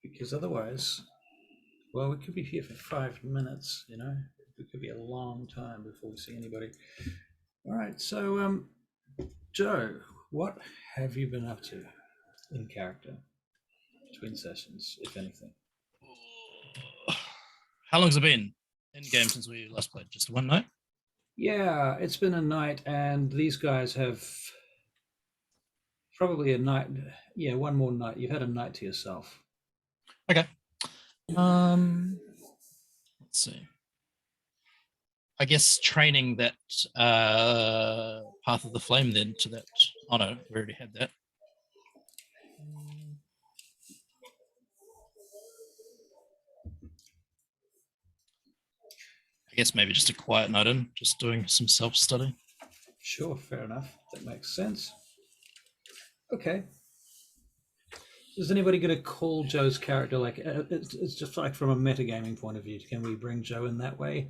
Because otherwise, well, we could be here for 5 minutes, you know? It could be a long time before we see anybody. All right, so, Joe, what have you been up to in character between sessions, if anything? How long's it been in game since we last played? Just one night? Yeah, it's been a night, and these guys have probably a night. Yeah, one more night. You've had a night to yourself. Okay. Let's see. I guess training that Path of the Flame then to that. Oh no, we already had that. I guess maybe just a quiet night in, just doing some self-study. Sure, fair enough. That makes sense. Okay. Is anybody going to call Joe's character? Like, it's just like from a metagaming point of view. Can we bring Joe in that way?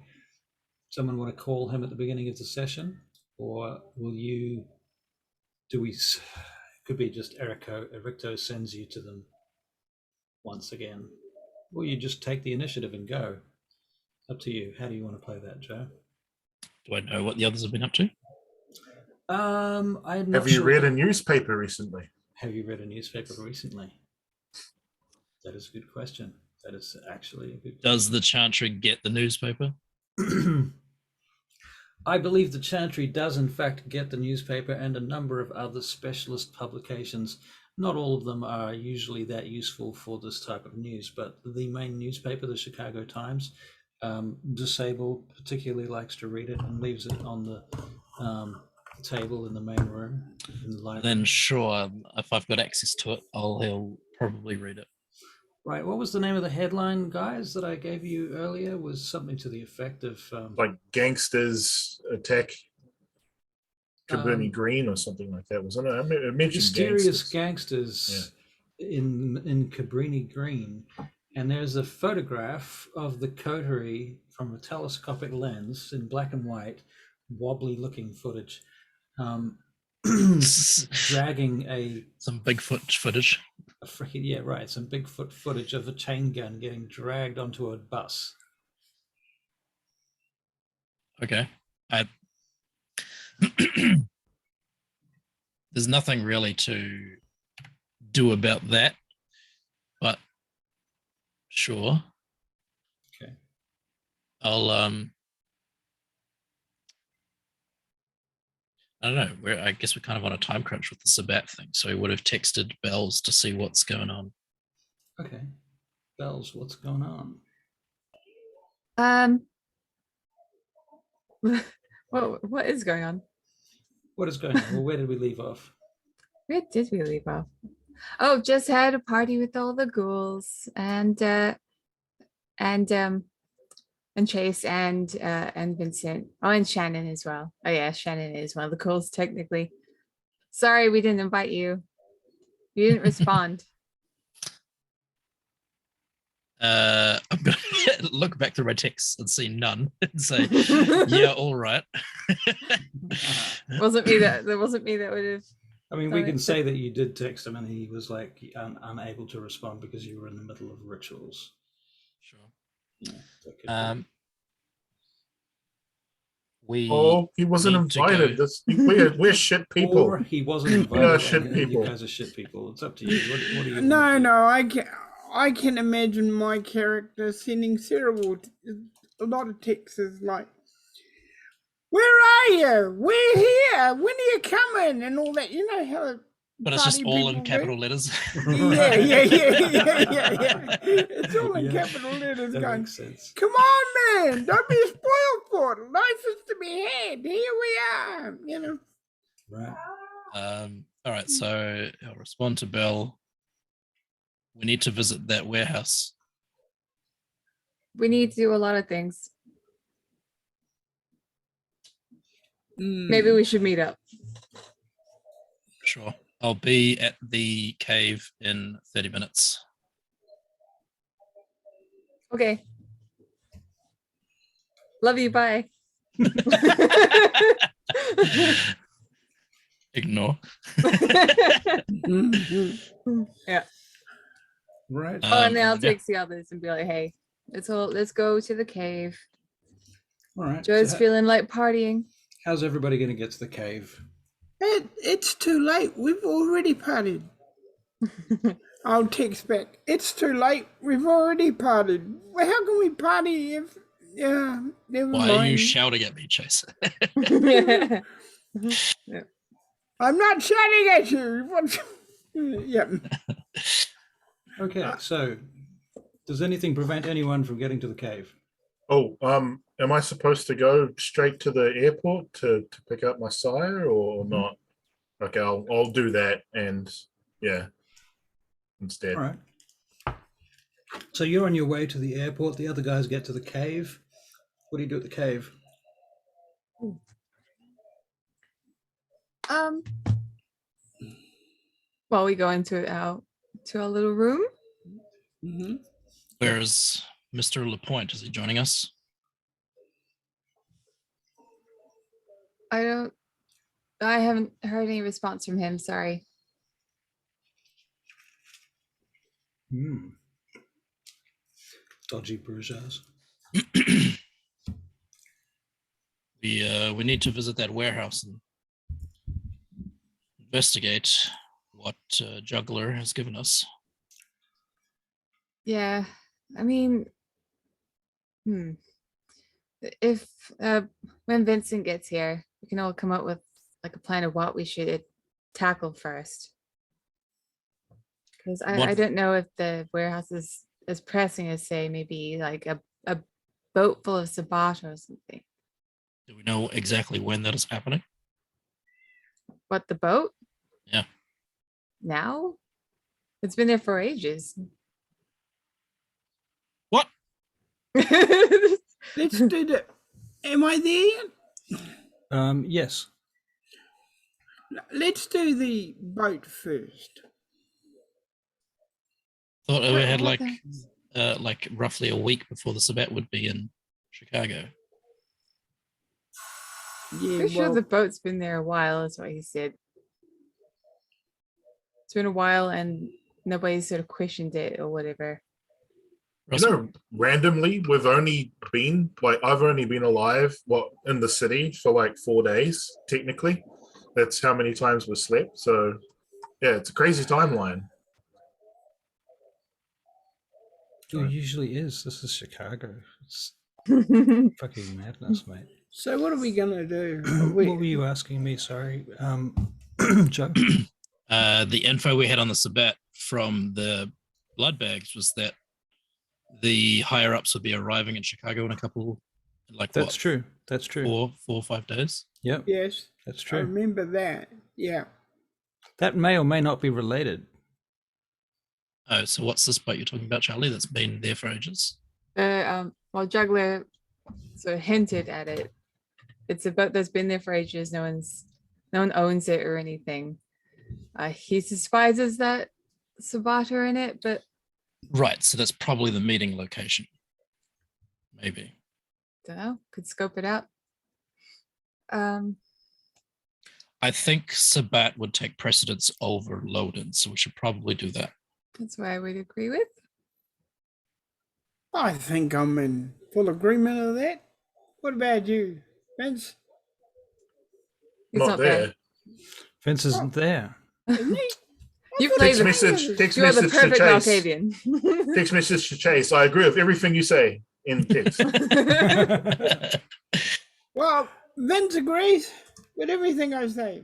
Someone want to call him at the beginning of the session, or will you? Do we? Could be just Ericto sends you to them once again, or you just take the initiative and go. Up to you. How do you want to play that, Joe? Do I know what the others have been up to? I'm not Have you read a newspaper recently? Have you read a newspaper recently? That is a good question. That is actually a good question. Does the Chantry get the newspaper? I believe the Chantry does in fact get the newspaper and a number of other specialist publications. Not all of them are usually that useful for this type of news, but the main newspaper, the Chicago Times, Disabled particularly likes to read it and leaves it on the table in the main room in the library. Then sure, if I've got access to it, he'll probably read it. Right. What was the name of the headline, guys, that I gave you earlier? Was something to the effect of like gangsters attack Cabrini Green or something like that, wasn't it? I mentioned mysterious gangsters in Cabrini Green, and there's a photograph of the coterie from a telescopic lens in black and white, wobbly-looking footage, dragging some Bigfoot footage. Some Bigfoot footage of a chain gun getting dragged onto a bus. Okay. There's nothing really to do about that, but sure. Okay. I'll I don't know. I guess we're kind of on a time crunch with the Sabat thing, so we would have texted Bells to see what's going on. Okay, Bells, what's going on? What is going on? What is going on? Well, where did we leave off? Where did we leave off? Oh, just had a party with all the ghouls and Chase and Vincent. Oh, and Shannon as well. Oh yeah, Shannon is one of the ghouls technically. Sorry, we didn't invite you. You didn't respond. I'm gonna look back through my texts and see none and say, yeah, all right. Wasn't me that would have. I mean, we can say that you did text him and he was like unable to respond because you were in the middle of rituals. Sure. Yeah, he wasn't invited. We're shit people. Or he wasn't invited. We are shit people. You guys are shit people. It's up to you. What do you? No, I can imagine my character sending Cerebral a lot of texts like, "Where are you? We're here. When are you coming?" and all that. You know how. But it's just all in capital letters. Yeah. It's all in capital letters. That going, makes sense. "Come on, man! Don't be spoiled for it. Life is to be had. Here we are." You know. Right. All right. So I'll respond to Bell. We need to visit that warehouse. We need to do a lot of things. Maybe we should meet up. Sure. I'll be at the cave in 30 minutes. Okay. Love you. Bye. Ignore. Yeah. Right. Oh, and then I'll yeah. text the others and be like, hey, let's go to the cave. All right. Joe's So feeling like partying. how's everybody going to get to the cave? It's too late. We've already partied. I'll text back. It's too late. We've already partied. Well, how can we party if? Yeah, never Why mind. are you shouting at me, Chase? I'm not shouting at you. Yep. Okay. So, does anything prevent anyone from getting to the cave? Oh, am I supposed to go straight to the airport to pick up my sire or not? Okay, I'll do that and yeah, instead. All right. So you're on your way to the airport. The other guys get to the cave. What do you do at the cave? Well, we go into our little room. Mm-hmm. Where's Mr. Lapointe? Is he joining us? I haven't heard any response from him. Sorry. Hmm. Dodgy bourgeois. We need to visit that warehouse and investigate what Juggler has given us. Yeah, I mean, if when Vincent gets here, we can all come up with like a plan of what we should tackle first. Because I What- don't know if the warehouse is as pressing as, say, maybe like a boat full of Sabata or something. Do we know exactly when that is happening? What, the boat? Yeah. Now? It's been there for ages. What? Let's do the. Am I there yet? Yes. Let's do the boat first. Thought we had What like roughly a week before the Sabat would be in Chicago. Yeah, Pretty sure well, the boat's been there a while, is what he said. It's been a while and nobody sort of questioned it or whatever. Russell? Randomly, I've only been alive, in the city for like 4 days, technically. That's how many times we slept. So, yeah, it's a crazy timeline. It usually is. This is Chicago. It's fucking madness, mate. so what are we gonna do? What were you asking me? Sorry, Joe. The info we had on the Sabat from the blood bags was that the higher ups would be arriving in Chicago in a couple, like That's what, true. That's true. 4 or 5 days. Yep, Yes, that's I true. remember that. Yeah. That may or may not be related. Oh, so what's this boat you're talking about, Charlie? That's been there for ages. Well, Juggler sort of hinted at it. It's a boat that's been there for ages. No one owns it or anything. He despises that Sabata in it, but Right, so that's probably the meeting location. Maybe. don't know. Could scope it out. I think Sabat would take precedence over Loden, so we should probably do that. That's what I would agree with. I think I'm in full agreement of that. What about you, Vince? He's Not not there. there. Vince isn't there. Isn't he? You thought play Text the message. Text you are the message to perfect Chase. Malkavian. Text message to Chase. I agree with everything you say in text. Well, Vince agrees with everything I say.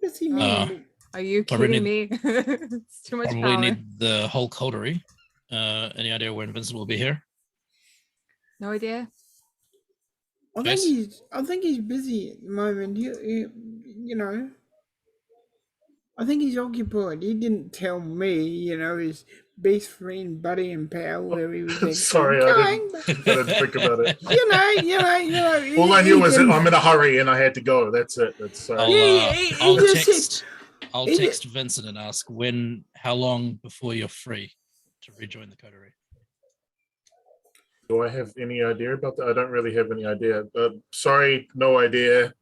Does he mean? Are you Probably kidding me? It's too much Probably power. need the whole coterie. Any idea when Vincent will be here? No idea. Chase? I think he's busy at the moment. You know, I think he's occupied. He didn't tell me, his best friend, buddy, and pal, where he was actually Sorry, going. I didn't think about it. All I knew was that can- I'm in a hurry and I had to go. That's it. That's I'll, he I'll just said- text. I'll he text Vincent and ask how long before you're free to rejoin the coterie. Do I have any idea about that? I don't really have any idea. Sorry, no idea.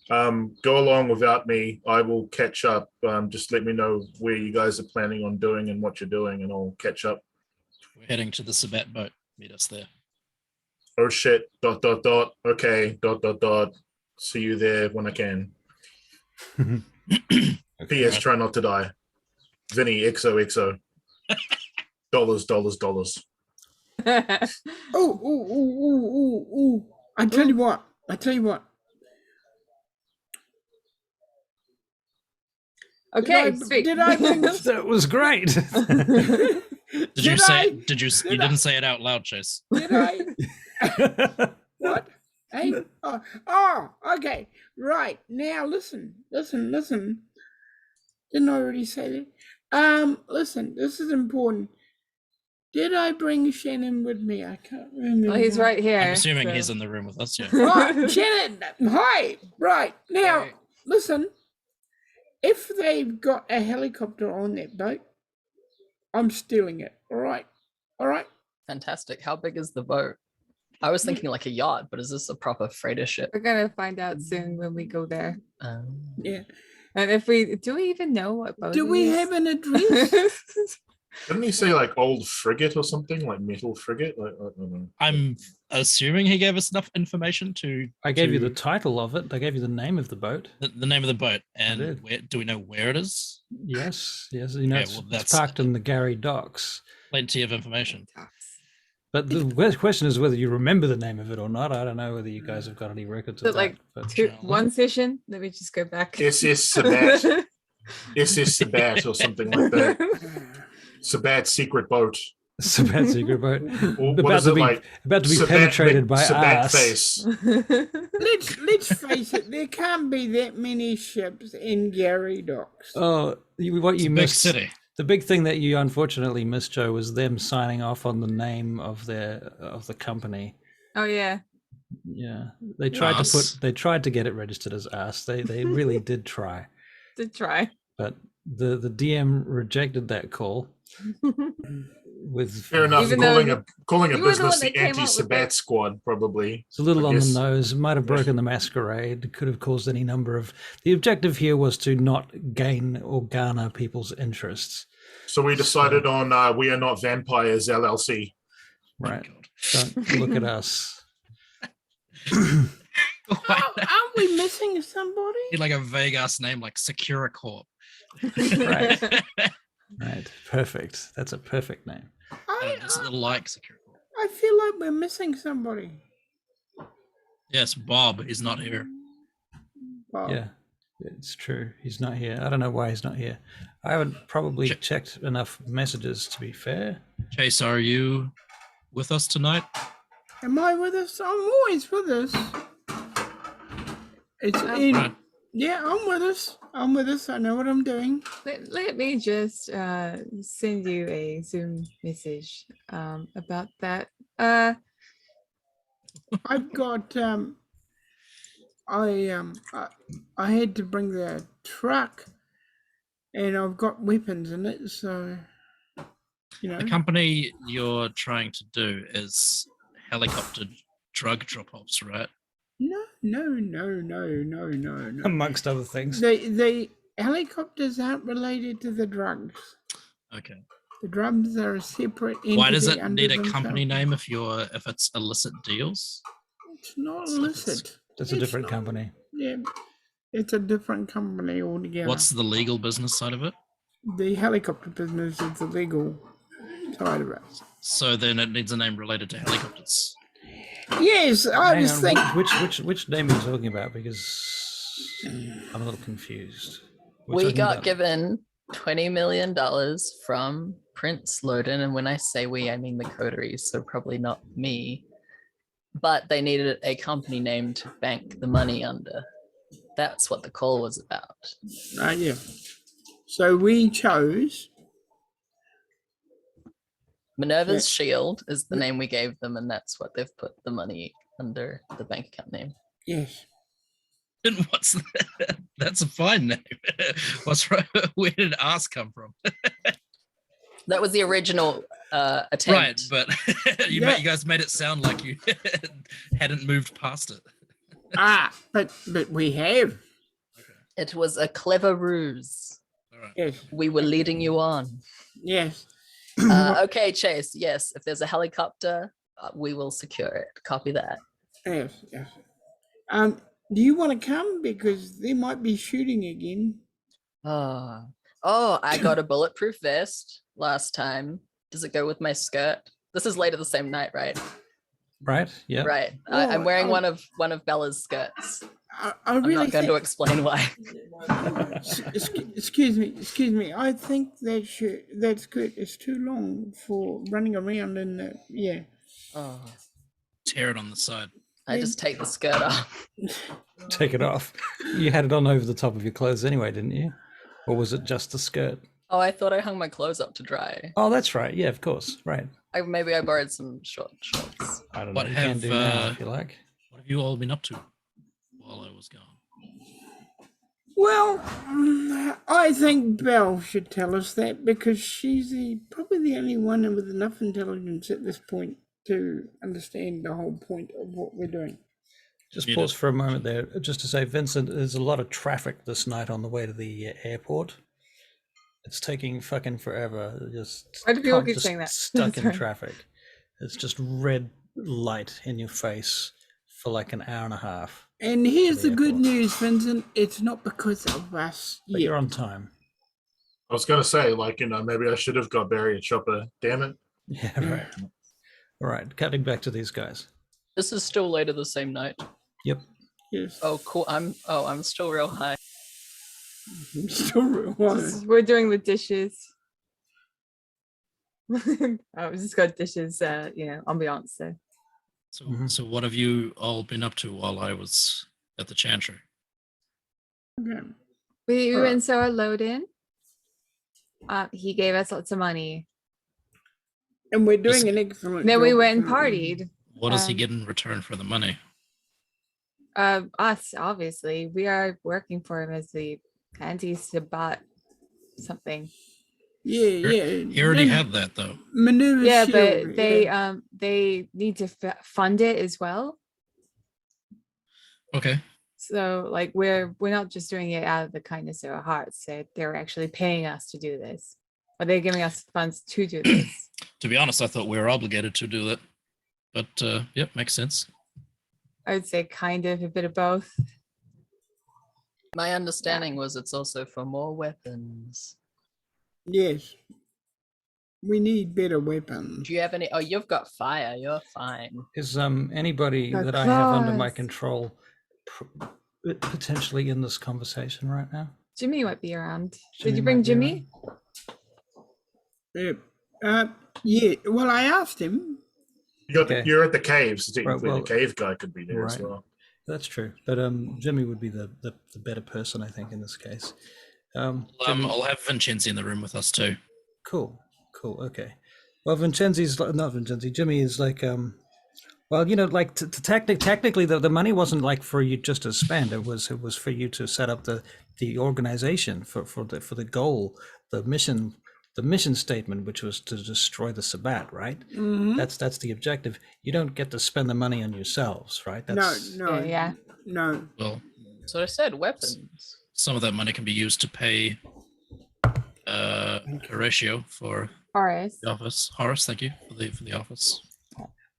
Go along without me. I will catch up. Just let me know where you guys are planning on doing and what you're doing, and I'll catch up. We're heading to the Sabat boat. Meet us there. Oh shit. ... Okay. ... See you there when I can. P.S. Try not to die. Vinny, XOXO. Dollars. Oh. I tell you what. Okay, Did speak. I bring That was great. Did you say? Did you? You didn't say it out loud, Chase. Did I? What? Hey? Oh, okay. Right. Now listen. Didn't I already say that? Listen, this is important. Did I bring Shannon with me? I can't remember. Well, he's right here. I'm assuming so- he's in the room with us. Yeah. Right, Shannon, hi. Right. Now, Right. listen. If they've got a helicopter on that boat, I'm stealing it. All right. Fantastic. How big is the boat? I was thinking like a yacht, but is this a proper freighter ship? We're gonna find out soon when we go there. Yeah. And do we even know what boat? Do it we is? have an address? Didn't he say like old frigate or something, like metal frigate? Like, I don't know. I'm assuming he gave us enough information to. I gave you the to- title of it. I gave you the name of the boat. the name of the boat, and did. where do we know where it is? Yes. You know, Okay, it's, well, it's that's- parked in the Gary docks. Plenty of information. But the question is whether you remember the name of it or not. I don't know whether you guys have got any records So of like that. But one session. Let me just go back. SS Sabat. SS Sabat or something like that. Sabat secret boat. it's a bad secret boat. Or what about is to it be like? about to be Sabat penetrated by Sabat us. face. Let's face it. There can't be that many ships in Gary docks. Oh, what It's you a big missed. city. The big thing that you unfortunately missed, Joe, was them signing off on the name of the company. Oh yeah. Yeah, they tried Us. they tried to get it registered as us. They really did try, To try. but the DM rejected that call with Fair enough. Even though Calling a you were the one business that the came up with anti-Sabat it. squad, probably. It's a little I on the guess. nose. Might have broken the masquerade. Could have caused any number of. The objective here was to not gain or garner people's interests. So we decided on We Are Not Vampires LLC. Right. God. Don't look at us. Aren't we missing somebody? Need like a vague ass name like Secura Corp. Right. Right. Perfect. That's a perfect name. It's like Secura Corp. I feel like we're missing somebody. Yes, Bob is not here. Well, Yeah, it's true. He's not here. I don't know why he's not here. I haven't probably checked enough messages, to be fair. Chase, are you with us tonight? Am I with us? I'm always with us. It's in. Right. Yeah, I'm with us. I know what I'm doing. Let me just send you a Zoom message about that. I've got I had to bring the truck, and I've got weapons in it, so you know. The company you're trying to do is helicopter drug drop-offs, right? No. Amongst other things. The helicopters aren't related to the drugs. Okay. The drugs are a separate entity. Why does it under need a themselves. company name if it's illicit deals? It's not It's- illicit. That's a It's different not- company. Yeah, it's a different company altogether. What's the legal business side of it? The helicopter business is the legal side of it. So then it needs a name related to helicopters. Yes, I Hang was on, thinking. which name are you talking about? Because I'm a little confused. We're We talking got about- given $20 million from Prince Loden. And when I say we, I mean the coteries, so probably not me. But they needed a company name to bank the money under. That's what the call was about. Yeah. So we chose. Minerva's Shield is the name we gave them, and that's what they've put the money under the bank account name. Yes. And what's that? That's a fine name. What's right? Where did ass come from? That was the original attempt. Right, but you Yeah. guys made it sound like you hadn't moved past it. but we have. It was a clever ruse. All right. Yes, We were leading you on. yes. Okay, Chase. Yes, if there's a helicopter, we will secure it. Copy that. Yes, yes. Do you want to come? Because they might be shooting again. Oh, I got a bulletproof vest last time. Does it go with my skirt? This is later the same night, right? Right? Yeah. Right. Oh, I'm wearing one of Bella's skirts. I I'm really not going to explain why. excuse me. I think that skirt is too long for running around in the Oh, Tear it on the side. I just take the skirt off. Take it off. You had it on over the top of your clothes anyway, didn't you? Or was it just the skirt? Oh, I thought I hung my clothes up to dry. Oh, that's right. Yeah, of course. Right. Maybe I borrowed some shorts. I don't know. What You can have, do now if you like. What have you all been up to while I was gone? Well, I think Belle should tell us that because she's probably the only one with enough intelligence at this point to understand the whole point of what we're doing. Just You pause know- for a moment there, just to say, Vincent, there's a lot of traffic this night on the way to the airport. It's taking fucking forever. Just Why do people can't- keep just saying that? Stuck in Sorry. traffic. It's just red light in your face for like an hour and a half. And here's the the good airport. news, Vincent. It's not because of us But yet. you're on time. I was gonna say, like, maybe I should have got Barry and Chopper. Damn it. Yeah, right. All right, cutting back to these guys. This is still later the same night. Yep. Yes. Oh, cool. I'm still real high. Still real. We're doing the dishes. I just got dishes, ambiance. So So, Mhm. so what have you all been up to while I was at the Chantry? Okay. we Alright. went and saw a load in. He gave us lots of money. And we're Just- doing an excellent Then we job went and apparently. partied. What does he Um, get in return for the money? Us, obviously. We are working for him as the anti-Sabat something. Yeah. He already And had that though. maneuver Yeah, shield, but yeah. they need to fund it as well. Okay. So like we're not just doing it out of the kindness of our hearts. They're actually paying us to do this. Or they're giving us funds to do this. To be honest, I thought we were obligated to do that. But yep, makes sense. I would say kind of a bit of both. My understanding was it's also for more weapons. Yes. We need better weapons. Do you have any? Oh, you've got fire. You're fine. Is anybody Got that I have under my claws. control potentially in this conversation right now? Jimmy might be around. Did Jimmy you bring might be Jimmy? Yeah. Well, I asked him. Okay. You're at the caves. Technically, well, the cave guy could be there as right. well. That's true, but Jimmy would be the better person, I think, in this case. Jimmy- I'll have Vincenzi in the room with us too. Cool. Okay. Well, not Vincenzi. Jimmy is like, well, like technically, the money wasn't like for you just to spend. It was for you to set up the organization for the goal, the mission statement, which was to destroy the Sabbat, right? Mhm. That's the objective. You don't get to spend the money on yourselves, right? That's, No. Yeah. No. Well, So I said weapons. some of that money can be used to pay Horatio for Horace. the office. Horace, thank you for the office.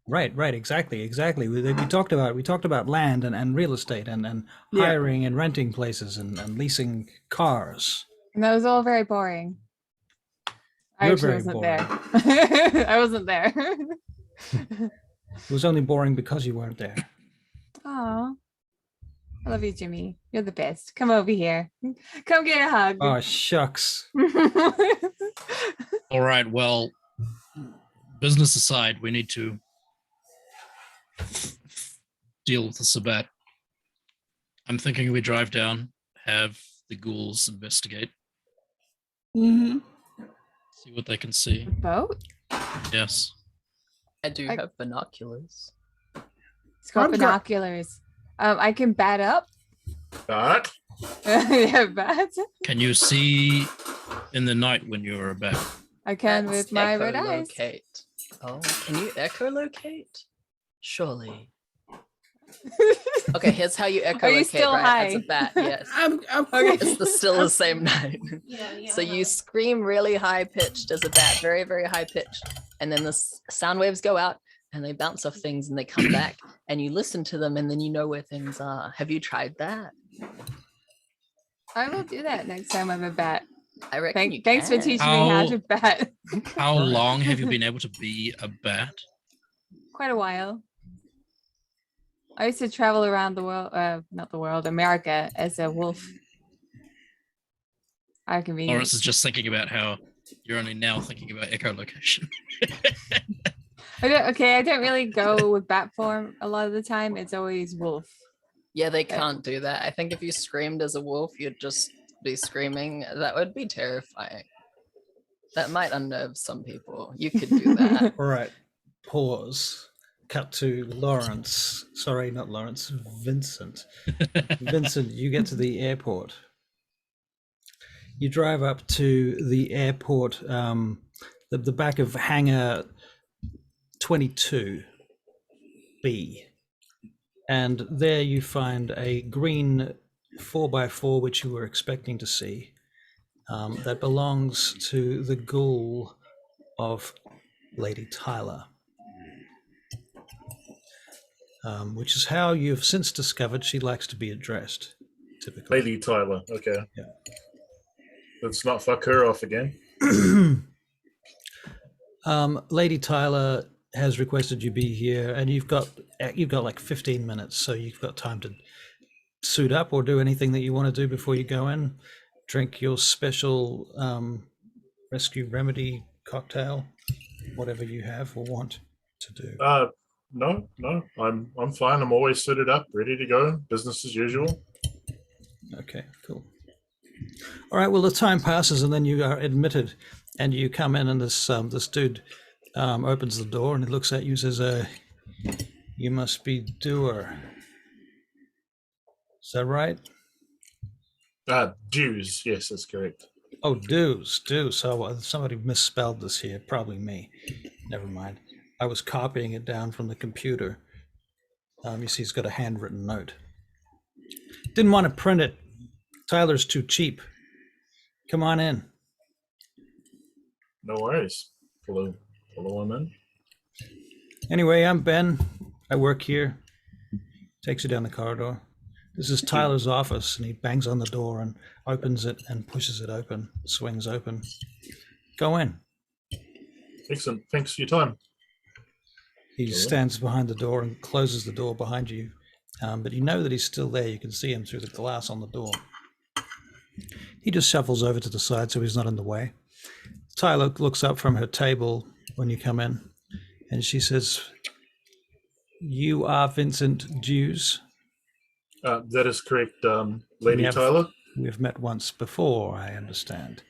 Right, exactly. We talked about land and real estate and Yeah. hiring and renting places and leasing cars. And that was all very boring. I You're actually very wasn't there. I wasn't there. It was only boring because you weren't there. Oh, I love you, Jimmy. You're the best. Come over here. Come get a hug. Oh shucks. All right. Well, business aside, we need to deal with the Sabbat. I'm thinking we drive down, have the ghouls investigate, Mm-hmm. see what they can see. Boat? Yes. I do I- have binoculars. It's got I've got- binoculars. I can bat up. But Yeah, bat. Can you see in the night when you're about? I can That's with my red eyes. echolocate. Oh, can you echolocate? Surely. Okay, here's how you Are you echolocate, still right? As a high? bat, yes. Of Okay. course. It's still the same note. So you scream really high pitched as a bat, very, very high pitched. And then the sound waves go out and they bounce off things and they come back and you listen to them and then you know where things are. Have you tried that? I will do that next time I'm a bat. I reckon you Thanks for can. teaching me how to bat. How Right. long have you been able to be a bat? Quite a while. I used to travel around the world, not the world, America as a wolf. How convenient. Lawrence is just thinking about how you're only now thinking about echolocation. I don't really go with bat form a lot of the time. It's always wolf. Yeah, they can't do that. I think if you screamed as a wolf, you'd just be screaming. That would be terrifying. That might unnerve some people. You could do that. All right. Pause. Cut to Lawrence. Sorry, not Lawrence. Vincent. Vincent, you get to the airport. You drive up to the airport, the back of hangar 22B. And there you find a green 4x4, which you were expecting to see, that belongs to the ghoul of Lady Tyler. Which is how you've since discovered she likes to be addressed, typically. Lady Tyler. Okay. Yeah. Let's not fuck her off again. Lady Tyler has requested you be here, and you've got like 15 minutes, so you've got time to suit up or do anything that you want to do before you go in. Drink your special rescue remedy cocktail, whatever you have or want to do. No, I'm fine. I'm always suited up, ready to go. Business as usual. Okay, cool. All right. Well, the time passes, and then you are admitted, and you come in, and this dude opens the door, and he looks at you, and says, "You must be Doer. Is that right?" Jews. Yes, that's correct. Oh, Dews. So somebody misspelled this here. Probably me. Never mind. I was copying it down from the computer. You see, he's got a handwritten note. Didn't want to print it. Tyler's too cheap. Come on in. No worries. Follow him in. Anyway, I'm Ben. I work here. Takes you down the corridor. This is Tyler's office, and he bangs on the door and opens it and pushes it open, swings open. Go in. Excellent. Thanks for your time. He stands behind the door and closes the door behind you. But you know that he's still there. You can see him through the glass on the door. He just shuffles over to the side so he's not in the way. Tyler looks up from her table when you come in, and she says, "You are Vincent Dews? That is correct, Lady We have- Tyler. We've met once before, I understand.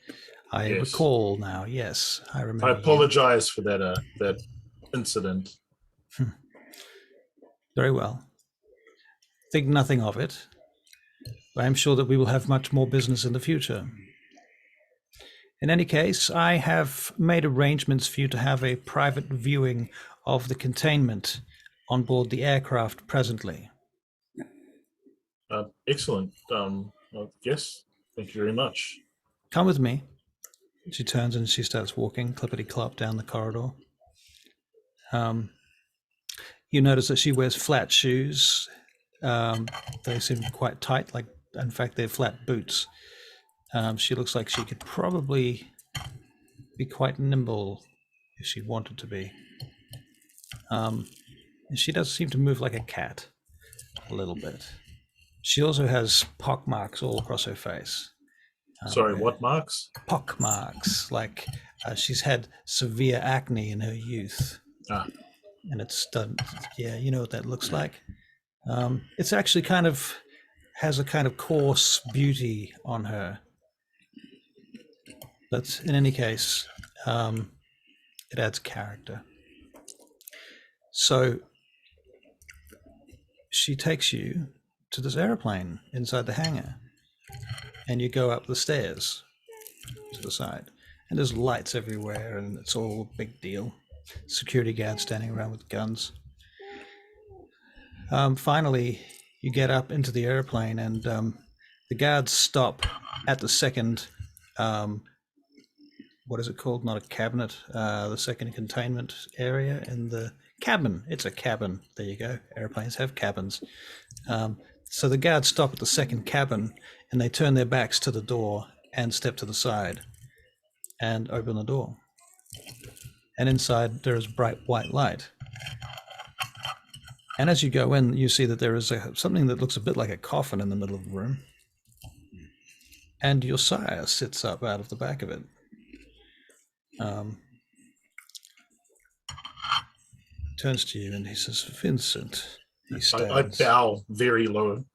I Yes. recall now. Yes, I remember. I you. apologize for that incident. Very well. Think nothing of it. I am sure that we will have much more business in the future. In any case, I have made arrangements for you to have a private viewing of the containment on board the aircraft presently. Excellent. Yes, thank you very much. Come with me. She turns and she starts walking clippity-clop down the corridor. You notice that she wears flat shoes. They seem quite tight, like, in fact, they're flat boots. She looks like she could probably be quite nimble if she wanted to be. And she does seem to move like a cat a little bit. She also has pock marks all across her face. Sorry, what marks? Pock marks, like she's had severe acne in her youth. And it's done, yeah, you know what that looks like. It's actually has a kind of coarse beauty on her. But in any case, it adds character. So she takes you to this airplane inside the hangar, and you go up the stairs to the side, and there's lights everywhere, and it's all a big deal. Security guards standing around with guns. Finally, you get up into the airplane, and the guards stop at the second. What is it called? Not a cabinet. The second containment area in the cabin. It's a cabin. There you go. Airplanes have cabins. So the guards stop at the second cabin, and they turn their backs to the door and step to the side and open the door. And inside there is bright white light. And as you go in, you see that there is something that looks a bit like a coffin in the middle of the room. And your sire sits up out of the back of it. Turns to you and he says, Vincent. He I stands. bow very low.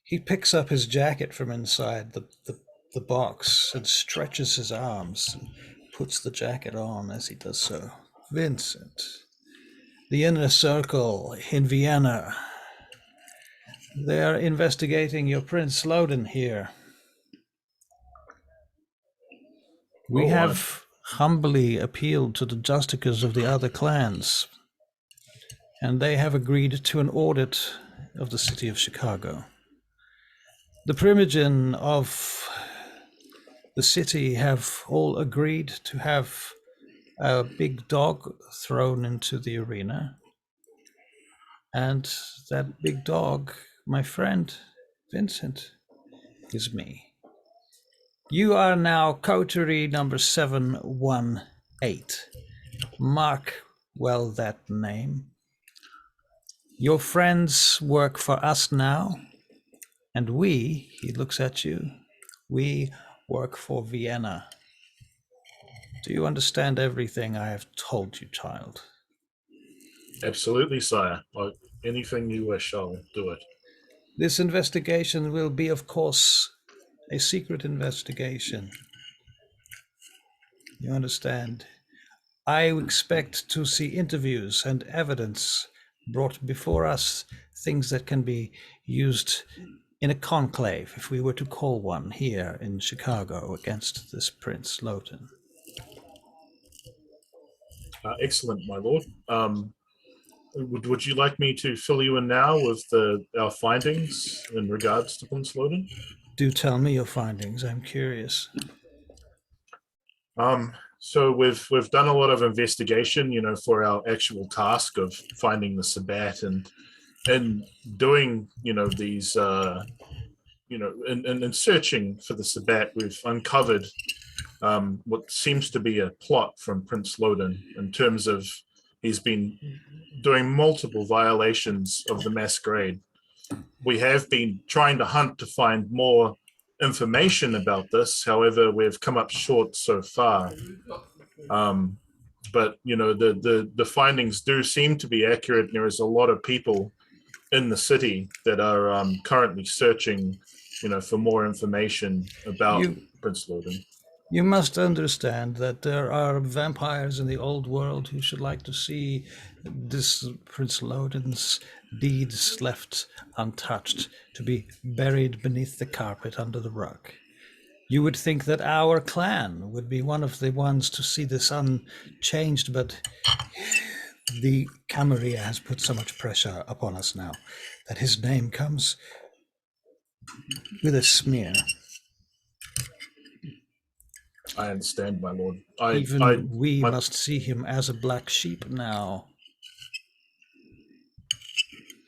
He picks up his jacket from inside the box and stretches his arms and puts the jacket on as he does so. Vincent, the inner circle in Vienna. They are investigating your Prince Loden here. We have humbly appealed to the justicers of the other clans, and they have agreed to an audit of the city of Chicago. The Primogen of the city have all agreed to have a big dog thrown into the arena. And that big dog, my friend, Vincent, is me. You are now coterie number 718. Mark well that name. Your friends work for us now, and we, he looks at you, we work for Vienna. Do you understand everything I have told you, child? Absolutely, sire. Anything you wish, I'll do it. This investigation will be, of course, a secret investigation. You understand? I expect to see interviews and evidence brought before us, things that can be used in a conclave, if we were to call one here in Chicago against this Prince Loden. Excellent, my lord. Would you like me to fill you in now with our findings in regards to Prince Loden? Do tell me your findings. I'm curious. So we've done a lot of investigation, for our actual task of finding the Sabbat and doing, these, in searching for the Sabbat, we've uncovered what seems to be a plot from Prince Loden in terms of he's been doing multiple violations of the Masquerade. We have been trying to hunt to find more information about this. However, we've come up short so far. But the findings do seem to be accurate. There is a lot of people in the city that are currently searching, for more information about Prince Loden. You must understand that there are vampires in the old world who should like to see this Prince Loden's deeds left untouched, to be buried beneath the carpet under the rug. You would think that our clan would be one of the ones to see this unchanged, but the Camarilla has put so much pressure upon us now that his name comes with a smear. I understand, my lord. We must see him as a black sheep now.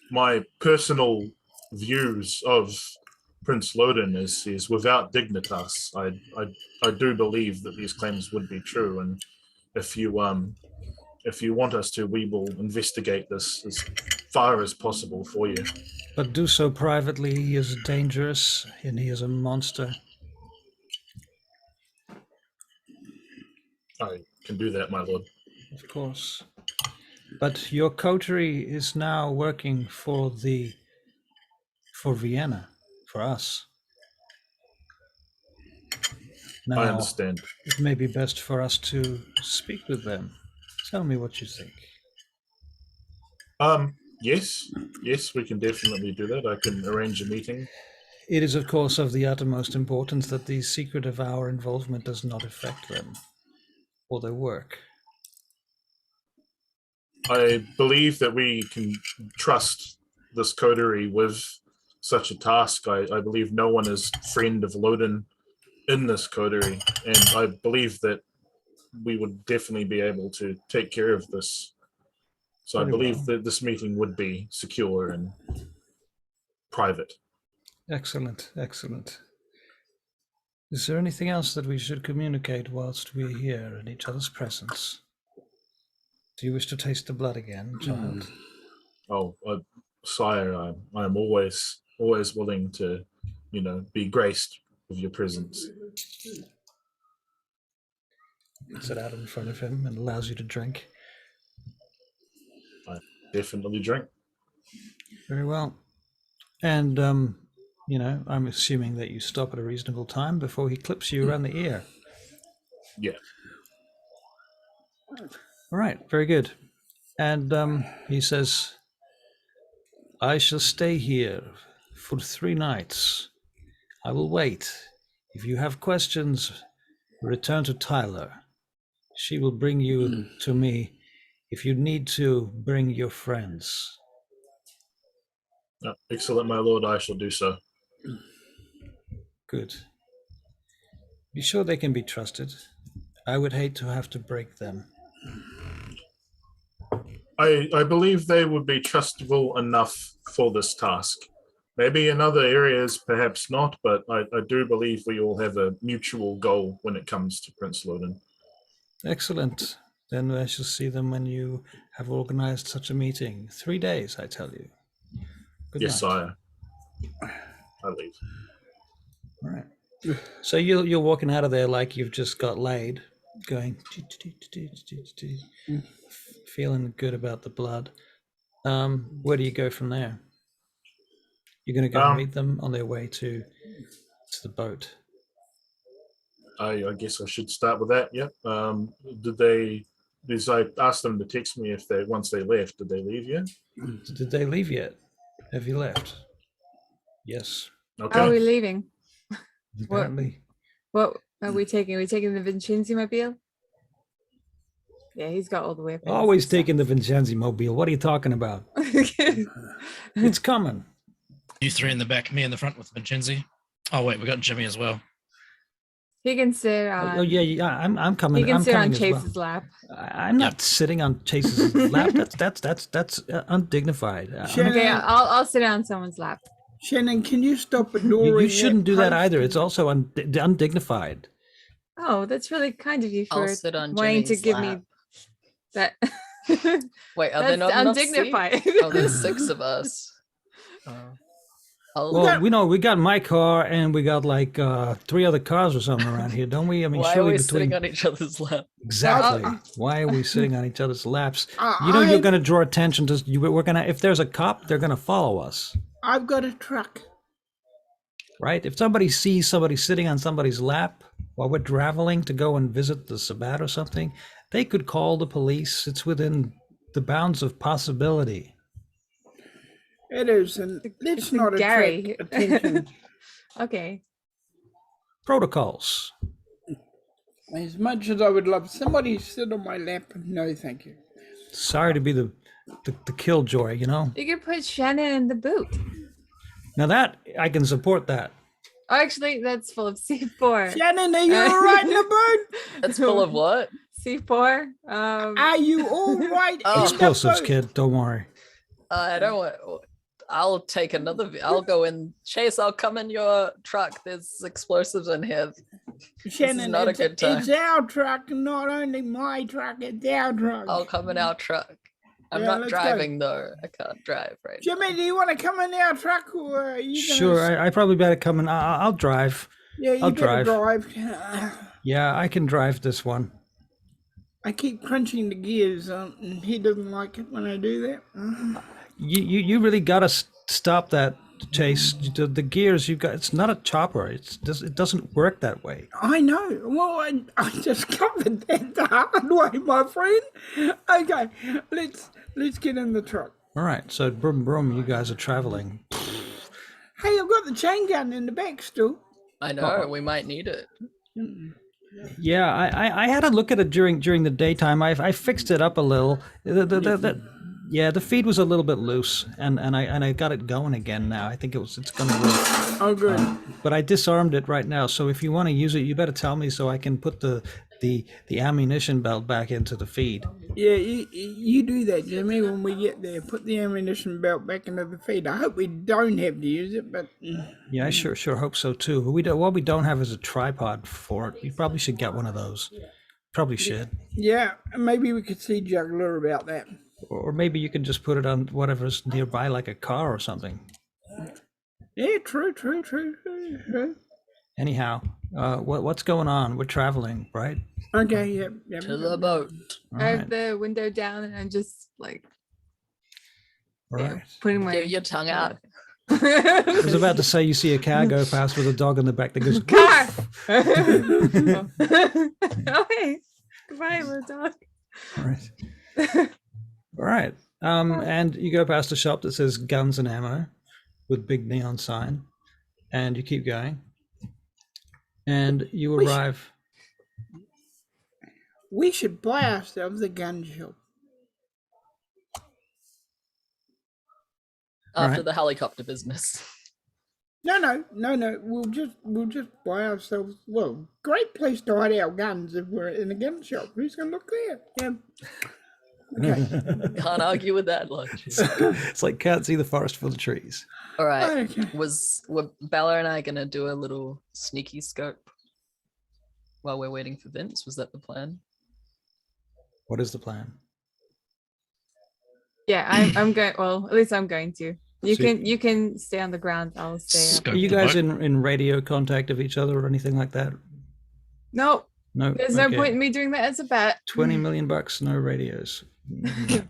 My personal views of Prince Loden is without dignitas. I do believe that these claims would be true, and if you want us to, we will investigate this as far as possible for you. But do so privately. He is dangerous, and he is a monster. I can do that, my lord. Of course. But your coterie is now working for Vienna, for us. Now, I understand. It may be best for us to speak with them. Tell me what you think. Yes, we can definitely do that. I can arrange a meeting. It is, of course, of the uttermost importance that the secret of our involvement does not affect them or their work. I believe that we can trust this coterie with such a task. I believe no one is friend of Loden in this coterie, and I believe that we would definitely be able to take care of this. So I Very believe well. that this meeting would be secure and private. Excellent, excellent. Is there anything else that we should communicate whilst we're here in each other's presence? Do you wish to taste the blood again, child? Oh, sire, I am always willing to, be graced with your presence. Puts it out in front of him and allows you to drink. Definitely drink. Very well. And, I'm assuming that you stop at a reasonable time before he clips you around the ear. Yeah. All right, very good. And he says, I shall stay here for 3 nights. I will wait. If you have questions, return to Tyler. She will bring you to me. If you need to, bring your friends. Excellent, my lord. I shall do so. Good. Be sure they can be trusted. I would hate to have to break them. I believe they would be trustable enough for this task. Maybe in other areas, perhaps not, but I do believe we all have a mutual goal when it comes to Prince Loden. Excellent. Then I shall see them when you have organized such a meeting. 3 days, I tell you. Good Yes, night. sire. I leave. All right. So you're walking out of there like you've just got laid, going, feeling good about the blood. Where do you go from there? You're going to go meet them on their way to the boat. I guess I should start with that. Yep. Did I ask them to text me once they left? Did they leave yet? Did they leave yet? Have you left? Yes. Okay. Are we leaving? Apparently. What are we taking? Are we taking the Vincenzi mobile? Yeah, he's got all the weapons. Always taking the Vincenzi mobile. What are you talking about? It's coming. You 3 in the back, me in the front with Vincenzi. Oh wait, we got Jimmy as well. He can sit on. Oh yeah, I'm coming. He can I'm sit on coming as well. Chase's lap. I'm not sitting on Chase's lap. That's undignified. Shannon, Okay, I'll sit on someone's lap. Shannon, can you stop adoring You shouldn't do that post? either. It's also undignified. Oh, that's really kind of you I'll for sit on wanting to Jimmy's give lap. me that. Wait, are there That's not undignified. enough seats? Oh, there's 6 of us. Well, we got my car and we got like 3 other cars or something around here, don't we? I mean, why are surely we between sitting on each other's lap? exactly. Why are we sitting on each other's laps? I- You know, you're going to draw attention to. We're gonna. If there's a cop, they're going to follow us, I've got a truck. right? If somebody sees somebody sitting on somebody's lap while we're traveling to go and visit the Sabbat or something, they could call the police. It's within the bounds of possibility. It is, and let's It's not Gary. attract attention. Okay. Protocols. As much as I would love somebody to sit on my lap, no, thank you. Sorry to be the killjoy, you know. You can put Shannon in the boot. Now that I can support that. Oh, actually, that's full of C4. Shannon, are you all right in the boat? It's full of what? C4. Are you all right Oh. in Explosives, the boat? kid. Don't worry. I don't want. I'll take another. I'll go in. Chase, I'll come in your truck. There's explosives in here. Shannon, not a it's, good time. it's our truck, not only my truck, it's our truck. I'll come in our truck. I'm Yeah, not let's go. driving though. I can't drive right now. Jimmy, do you want to come in our truck, or are you gonna Sure, I probably better come in. I'll drive. Yeah, you I'll better drive. drive. Yeah, I can drive this one. I keep crunching the gears, and he doesn't like it when I do that. You really gotta stop that, Chase. The gears you've got. It's not a chopper. It doesn't work that way. I know. Well, I just covered that the hard way, my friend. Okay, let's get in the truck. All right. So brum brum, you guys are traveling. Hey, I've got the chain gun in the back still. I know we might need it. Yeah, I had a look at it during the daytime. I fixed it up a little. Yeah, the feed was a little bit loose, and I got it going again now. I think it's going to work. Oh, good. But I disarmed it right now. So if you want to use it, you better tell me so I can put the ammunition belt back into the feed. Yeah, you do that, Jimmy, when we get there. Put the ammunition belt back into the feed. I hope we don't have to use it, but... Yeah, I sure hope so too. But what we don't have is a tripod for it. You probably should get one of those. Probably should. Yeah, maybe we could see Juggler about that. Or maybe you can just put it on whatever's nearby, like a car or something. Yeah, true. Anyhow, what's going on? We're traveling, right? Okay, yeah. To the boat. All I have right. the window down and I'm just like All right. putting my Give your tongue out. I was about to say you see a car go past with a dog in the back that goes, car. Oh, hey, goodbye, little dog. all right. All right. And you go past a shop that says guns and ammo with big neon sign, and you keep going. And you arrive. We should buy ourselves a gun shop. After Right. the helicopter business. No. We'll just buy ourselves. Well, great place to hide our guns if we're in a gun shop. Who's gonna look there? Yeah. Okay. Can't argue with that logic. It's like can't see the forest for the trees. All right. Okay. Were Bella and I gonna do a little sneaky scope while we're waiting for Vince? Was that the plan? What is the plan? Yeah, I'm going. Well, at least I'm going to. You can stay on the ground. I'll stay. Scope Are you the guys boat. in radio contact of each other or anything like that? No, No. there's no Okay. point in me doing that as a bet. 20 million bucks, no radios. I'm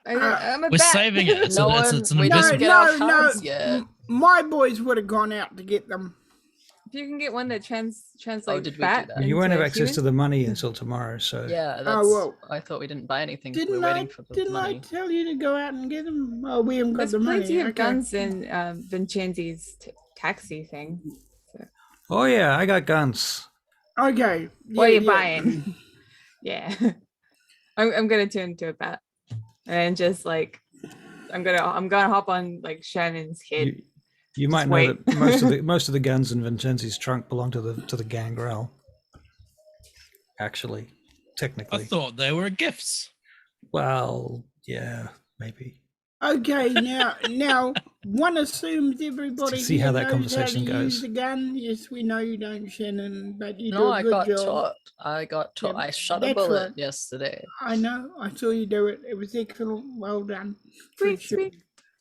a We're bet. saving it. No It's one- an we investment. didn't get our cards yet. My boys would have gone out to get them. If you can get one that translates did we do fat. that? Well, you won't have into access to human- the money until tomorrow, so Yeah, that's. well, I thought we didn't buy anything. We're Didn't waiting for the I money. tell you to go out and get them? Oh, we haven't got There's the money. plenty of Okay. guns in Vincenzi's taxi thing. Oh yeah, I got guns. Okay. What are you yeah. buying? Yeah, I'm gonna turn into a bat, and just like I'm gonna hop on like Shannon's head. You might know wait. that most of the guns in Vincenzi's trunk belong to the gangrel. Actually, I technically. thought they were gifts. Well, yeah, maybe. Okay, now one assumes everybody See how here that knows conversation how to use goes. the gun. Yes, we know you don't, Shannon, but you do No, a I good got job. taught. I got taught. Yeah, I shot a that's bullet right. yesterday. I know. I saw you do it. It was excellent. Well done. Sweet, Good shot. sweet.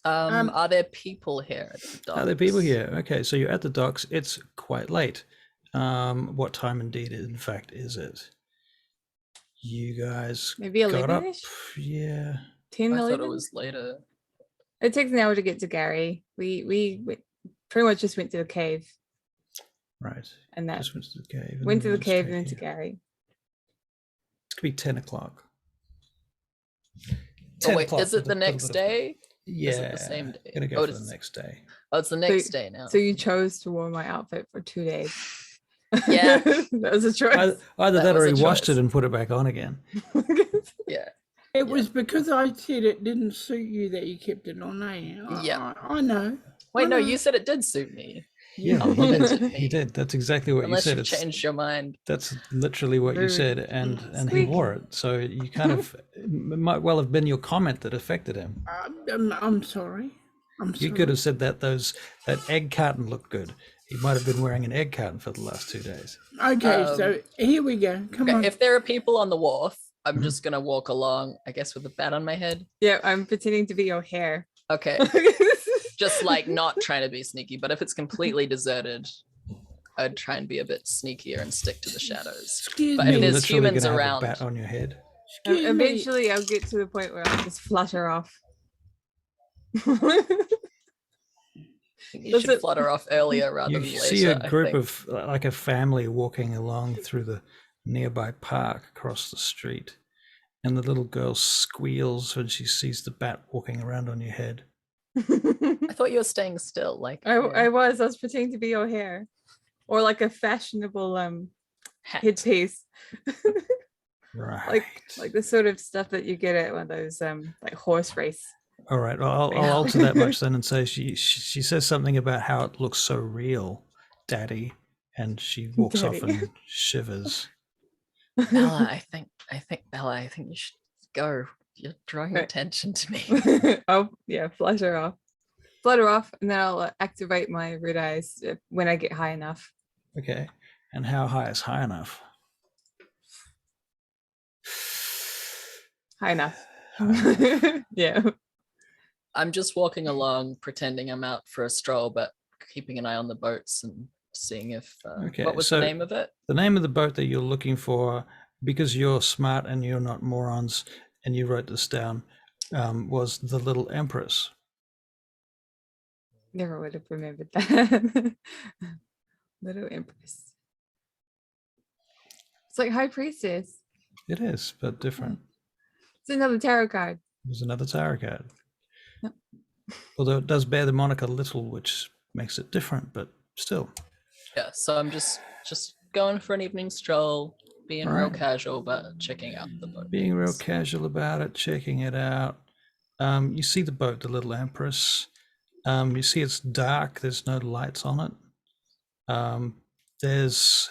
Are there people here at the docks? Are there people here? Okay, so you're at the docks. It's quite late. What time indeed, in fact, is it? You guys Maybe got up? 11ish? Yeah. 10, I thought 11? it was later. It takes an hour to get to Gary. We pretty much just went to the cave Right. and that Just went to the cave. went to the then cave straight and then to here. Gary. It's gonna be 10 o'clock. Oh 10 wait, o'clock is it with a the little next bit of- day? Yeah. Is it the same day? Gonna go Oh, for the it's- next day. Oh, it's the next day now. So you chose to wear my outfit for 2 days. Yeah. That was a choice. Either That that or was he a washed choice. it and put it back on again. Yeah. It was because I said it didn't suit you that you kept it on, eh? Yeah. I know. Wait, no, know. you said it did suit me. Yeah, Oh, he well, did. that's me. He did. That's exactly what Unless you you said. changed your mind. That's literally what you Rude. said, and he Squeak. wore it. So you kind of it might well have been your comment that affected him. I'm sorry. I'm sorry. You could have said that that egg carton looked good. He might have been wearing an egg carton for the last 2 days. Okay, so here we go. Come on. Okay, if there are people on the wharf, I'm just gonna walk along, I guess, with a bat on my head. Yeah, I'm pretending to be your hair. Okay. Just like not trying to be sneaky, but if it's completely deserted, I'd try and be a bit sneakier and stick to the shadows. Excuse But if me. there's Literally humans gonna have around- a bat on your head. Excuse me. Eventually, I'll get to the point where I'll just flutter off. You Does should it- flutter off earlier rather You than later. see a I group think. of like a family walking along through the nearby park across the street, and the little girl squeals when she sees the bat walking around on your head. I thought you were staying still. Like I was pretending to be your hair, or like a fashionable hat. headpiece. Right. like the sort of stuff that you get at one of those like horse race. All right. Well, I'll alter that much then and say she says something about how it looks so real, Daddy, and she walks off Daddy. and shivers. Bella, I think Bella, I think you should go. You're drawing Right. attention to me. Oh yeah, flutter off, and then I'll activate my red eyes when I get high enough. Okay. And how high is high enough? High enough. High enough. Yeah. I'm just walking along, pretending I'm out for a stroll, but keeping an eye on the boats and seeing if. Okay, What was so- the name of it? The name of the boat that you're looking for, because you're smart and you're not morons, and you wrote this down, was the Little Empress. Never would have remembered that. Little Empress. It's like High Priestess. It is, but different. It's another tarot card. There's another tarot card. Yep. Although it does bear the moniker Little, which makes it different, but still. Yeah, so I'm just going for an evening stroll, being real Right. casual, but checking out the boat. Being real casual about it, checking it out. You see the boat, the Little Empress. You see it's dark. There's no lights on it. There's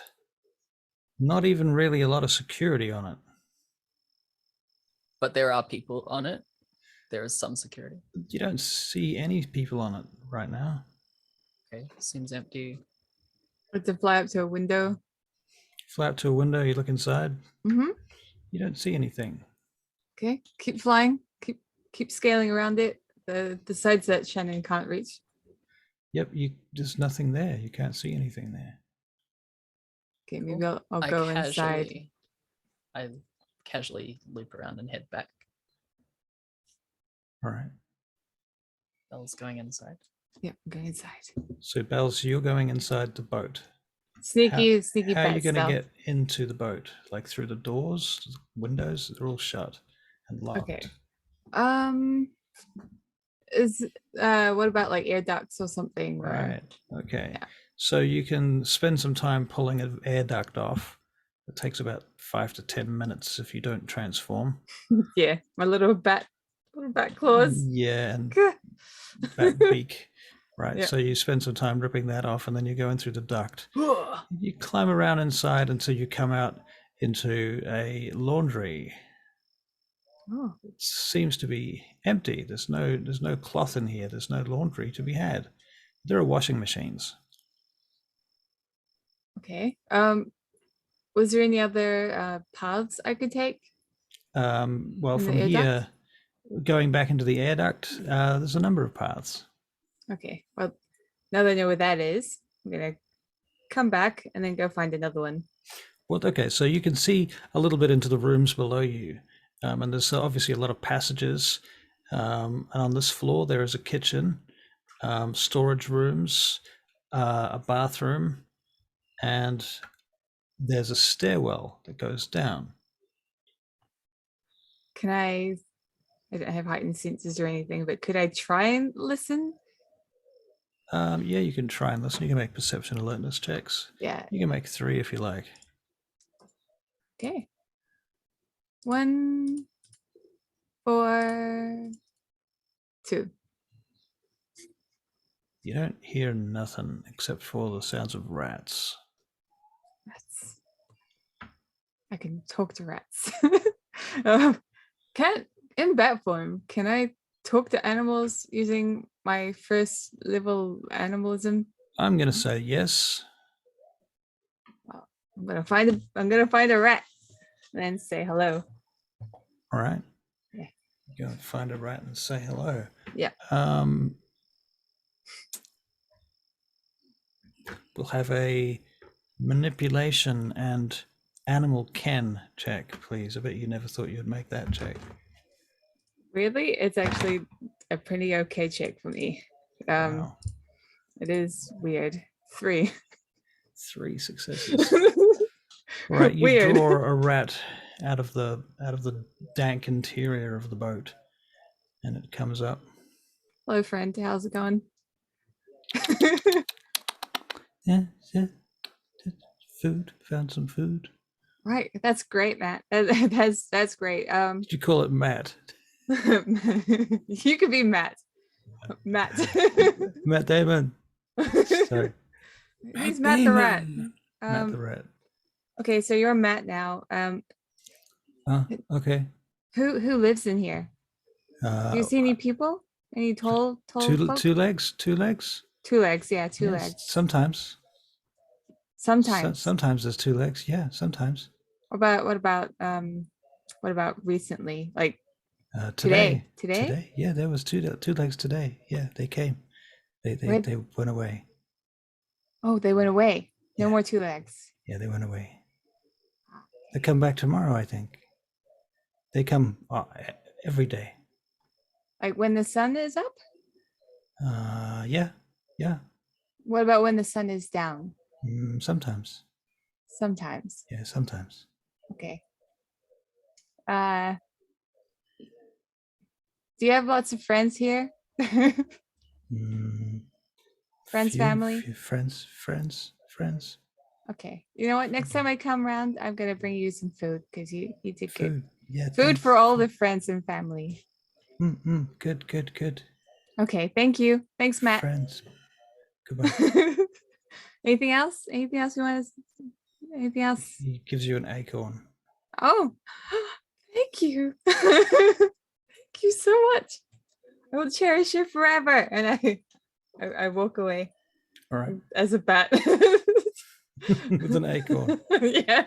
not even really a lot of security on it. But there are people on it. There is some security. You don't see any people on it right now. Okay, seems empty. Or to fly up to a window. Fly up to a window, you look inside. Mm-hmm. You don't see anything. Okay. Keep flying. Keep scaling around it. The sides that Shannon can't reach. Yep, there's nothing there. You can't see anything there. Okay, maybe I'll I go inside. I casually loop around and head back. All right. Bella's going inside. Yeah, I'm going inside. So, Bells, you're going inside the boat. Sneaky How are you pet going to stealth. get into the boat? Like through the doors, the windows? They're all shut and locked. Okay. Is what about like air ducts or something? or- Right. Okay. Yeah. So you can spend some time pulling an air duct off. It takes about 5 to 10 minutes if you don't transform. Yeah, my little bat claws. Yeah, and Gah. that beak. Right. Yeah. So you spend some time ripping that off, and then you go in through the duct. You climb around inside until you come out into a laundry. Oh, It seems to be empty. There's no cloth in here. There's no laundry to be had. There are washing machines. okay. Was there any other paths I could take? Well, In the from air here, going back into the air duct, there's a number of paths. Okay. Well, now that I know where that is, I'm gonna come back and then go find another one. Well, okay, so you can see a little bit into the rooms below you, and there's obviously a lot of passages. And on this floor, there is a kitchen, storage rooms, a bathroom, and there's a stairwell that goes down. Can I don't have heightened senses or anything, but could I try and listen? Yeah, you can try and listen. You can make perception alertness checks. Yeah. You can make 3 if you like. Okay. 1, 4, 2. You don't hear nothing except for the sounds of rats. Rats. I can talk to rats. In bat form, can I talk to animals using my first level animalism? I'm going to say yes. I'm gonna find a rat and then say hello. All right. Yeah. Go and find a rat and say hello. Yeah. We'll have a manipulation and animal ken check, please. I bet you never thought you'd make that check. Really? It's actually a pretty okay check for me. Wow. It is weird. 3. 3 successes. All right, you Weird. draw a rat out of the dank interior of the boat, and it comes up. Hello, friend. How's it going? Yeah. Food. Found some food. Right. That's great, Matt. That's great. Did you call it Matt? You could be Matt. Matt. Matt Damon. Sorry, He's Matt the rat. Matt the rat. Okay, so you're Matt now. Okay. Who lives in here? Do you see any people? Any tall folk? Two legs. Two legs. Two legs, yeah, two Yes, legs. Sometimes. Sometimes. Sometimes there's two legs. Yeah, sometimes. What about recently? Like Today. Today? Yeah, there was two legs today. Yeah, they came. They went away. Oh, they went away. No Yeah. more two legs. Yeah, they went away. They come back tomorrow, I think. They come every day. Like when the sun is up? Yeah. What about when the sun is down? Sometimes. Sometimes. Yeah, sometimes. Okay. Do you have lots of friends here? Friends, family? Friends. Okay. You know what? Next time I come around, I'm gonna bring you some food because you did good. Food. Yeah. Food for all the friends and family. Good. Okay. Thank you. Thanks, Matt. Friends. Goodbye. Anything else? Anything else you want to? Anything else? He gives you an acorn. Oh, thank you. Thank you so much. I will cherish it forever. And I walk away All right. as a bat. With an acorn. Yeah.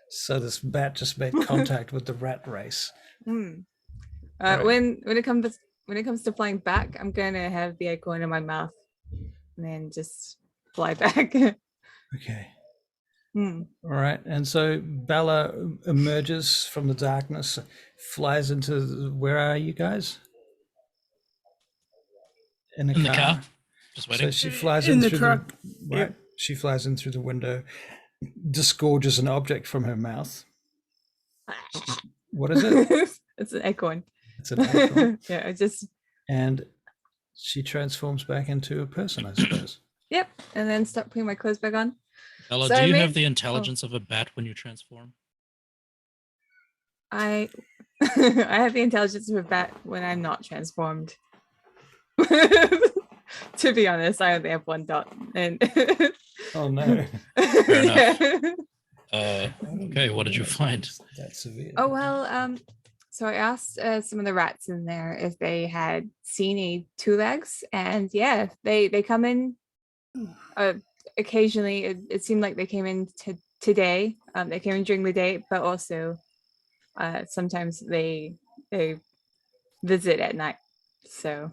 So this bat just made contact with the rat race. Mm. Right. When it comes to flying back, I'm gonna have the acorn in my mouth and then just fly back. Okay. Hmm. All right. And so Bella emerges from the darkness, flies into where are you guys? In In the car. Just waiting. So she flies In in the through truck. right. Yep. She flies in through the window, disgorges an object from her mouth. What is it? It's an acorn. It's an acorn. Yeah, And she transforms back into a person, I suppose. Yep. And then start putting my clothes back on. Bella, So do I you made- have the intelligence of a bat when you transform? I I have the intelligence of a bat when I'm not transformed. To be honest, I only have one dot. And Oh no. Yeah. Okay, what did you find? That's severe. Oh well, so I asked some of the rats in there if they had seen any two legs, and yeah, they come in occasionally. It seemed like they came in today. They came in during the day, but also sometimes they visit at night. So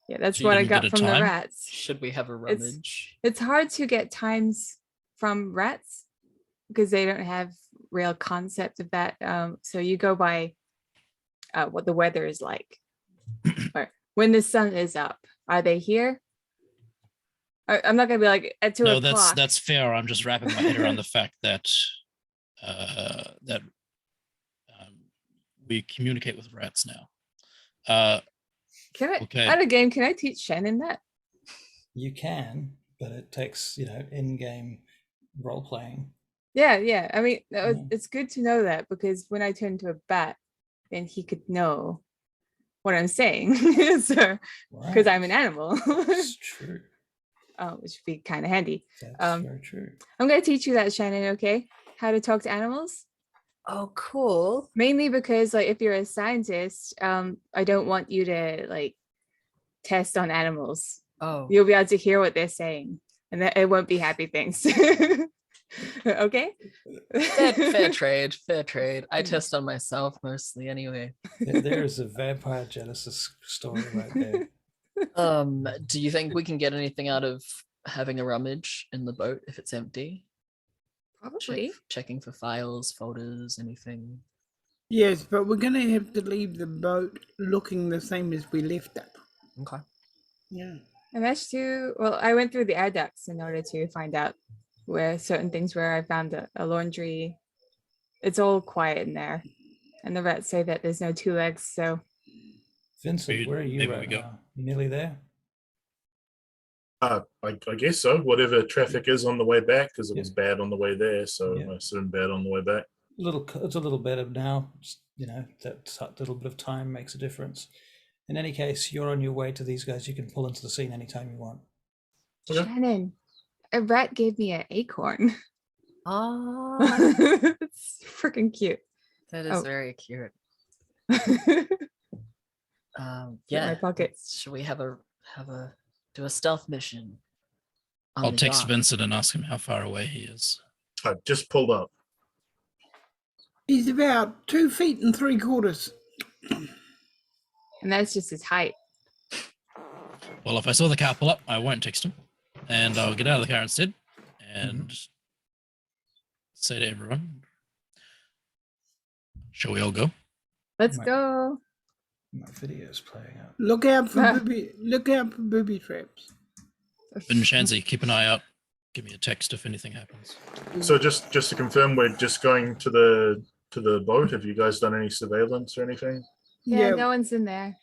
yeah, that's So you what I didn't get got a from the time? rats. Should we have a rummage? It's hard to get times from rats because they don't have real concept of that. So you go by what the weather is like. Or when the sun is up. Are they here? I'm not gonna be like at 2 No, o'clock. that's fair. I'm just wrapping my head around the fact that we communicate with rats now. Can I okay. at a game? Can I teach Shannon that? You can, but it takes, in-game role playing. Yeah. I mean, Yeah. it's good to know that because when I turn to a bat, then he could know what I'm saying. So because I'm an animal. It's true. Which would be kind of handy. That's very true. I'm going to teach you that, Shannon, okay? How to talk to animals. Oh, cool. Mainly because like if you're a scientist, I don't want you to like test on animals. Oh, You'll be able to hear what they're saying and that it won't be happy things. Okay? fair trade. Fair trade. I test on myself mostly anyway. There is a vampire Genesis story right there. Do you think we can get anything out of having a rummage in the boat if it's empty? Probably. Checking for files, folders, anything. Yes, but we're gonna have to leave the boat looking the same as we left it. Okay. Yeah. I managed to, well, I went through the air ducts in order to find out where certain things were. I found a laundry. It's all quiet in there. And the rats say that there's no two legs, so Vincent, where are you maybe right we go. now? You nearly there? I guess so. Whatever traffic is on the way back, because it Yeah. was bad on the way there, so Yeah. I assume bad on the way back. It's a little better now. That little bit of time makes a difference. In any case, you're on your way to these guys. You can pull into the scene anytime you want. Okay. Shannon, a rat gave me an acorn. Oh, It's freaking cute. that is Oh. very cute. My Yeah. pocket. Should we do a stealth mission? on I'll the text yacht? Vincent and ask him how far away he is. I just pulled up. He's about 2 feet and 3/4. And that's just his height. Well, if I saw the car pull up, I won't text him, and I'll get out of the car instead and say to everyone, "Shall we all go?" Let's Right. go. My video's playing out. Look out for booby traps. Ben Shanzi, keep an eye out. Give me a text if anything happens. So just to confirm, we're just going to the boat. Have you guys done any surveillance or anything? Yeah, no one's in there.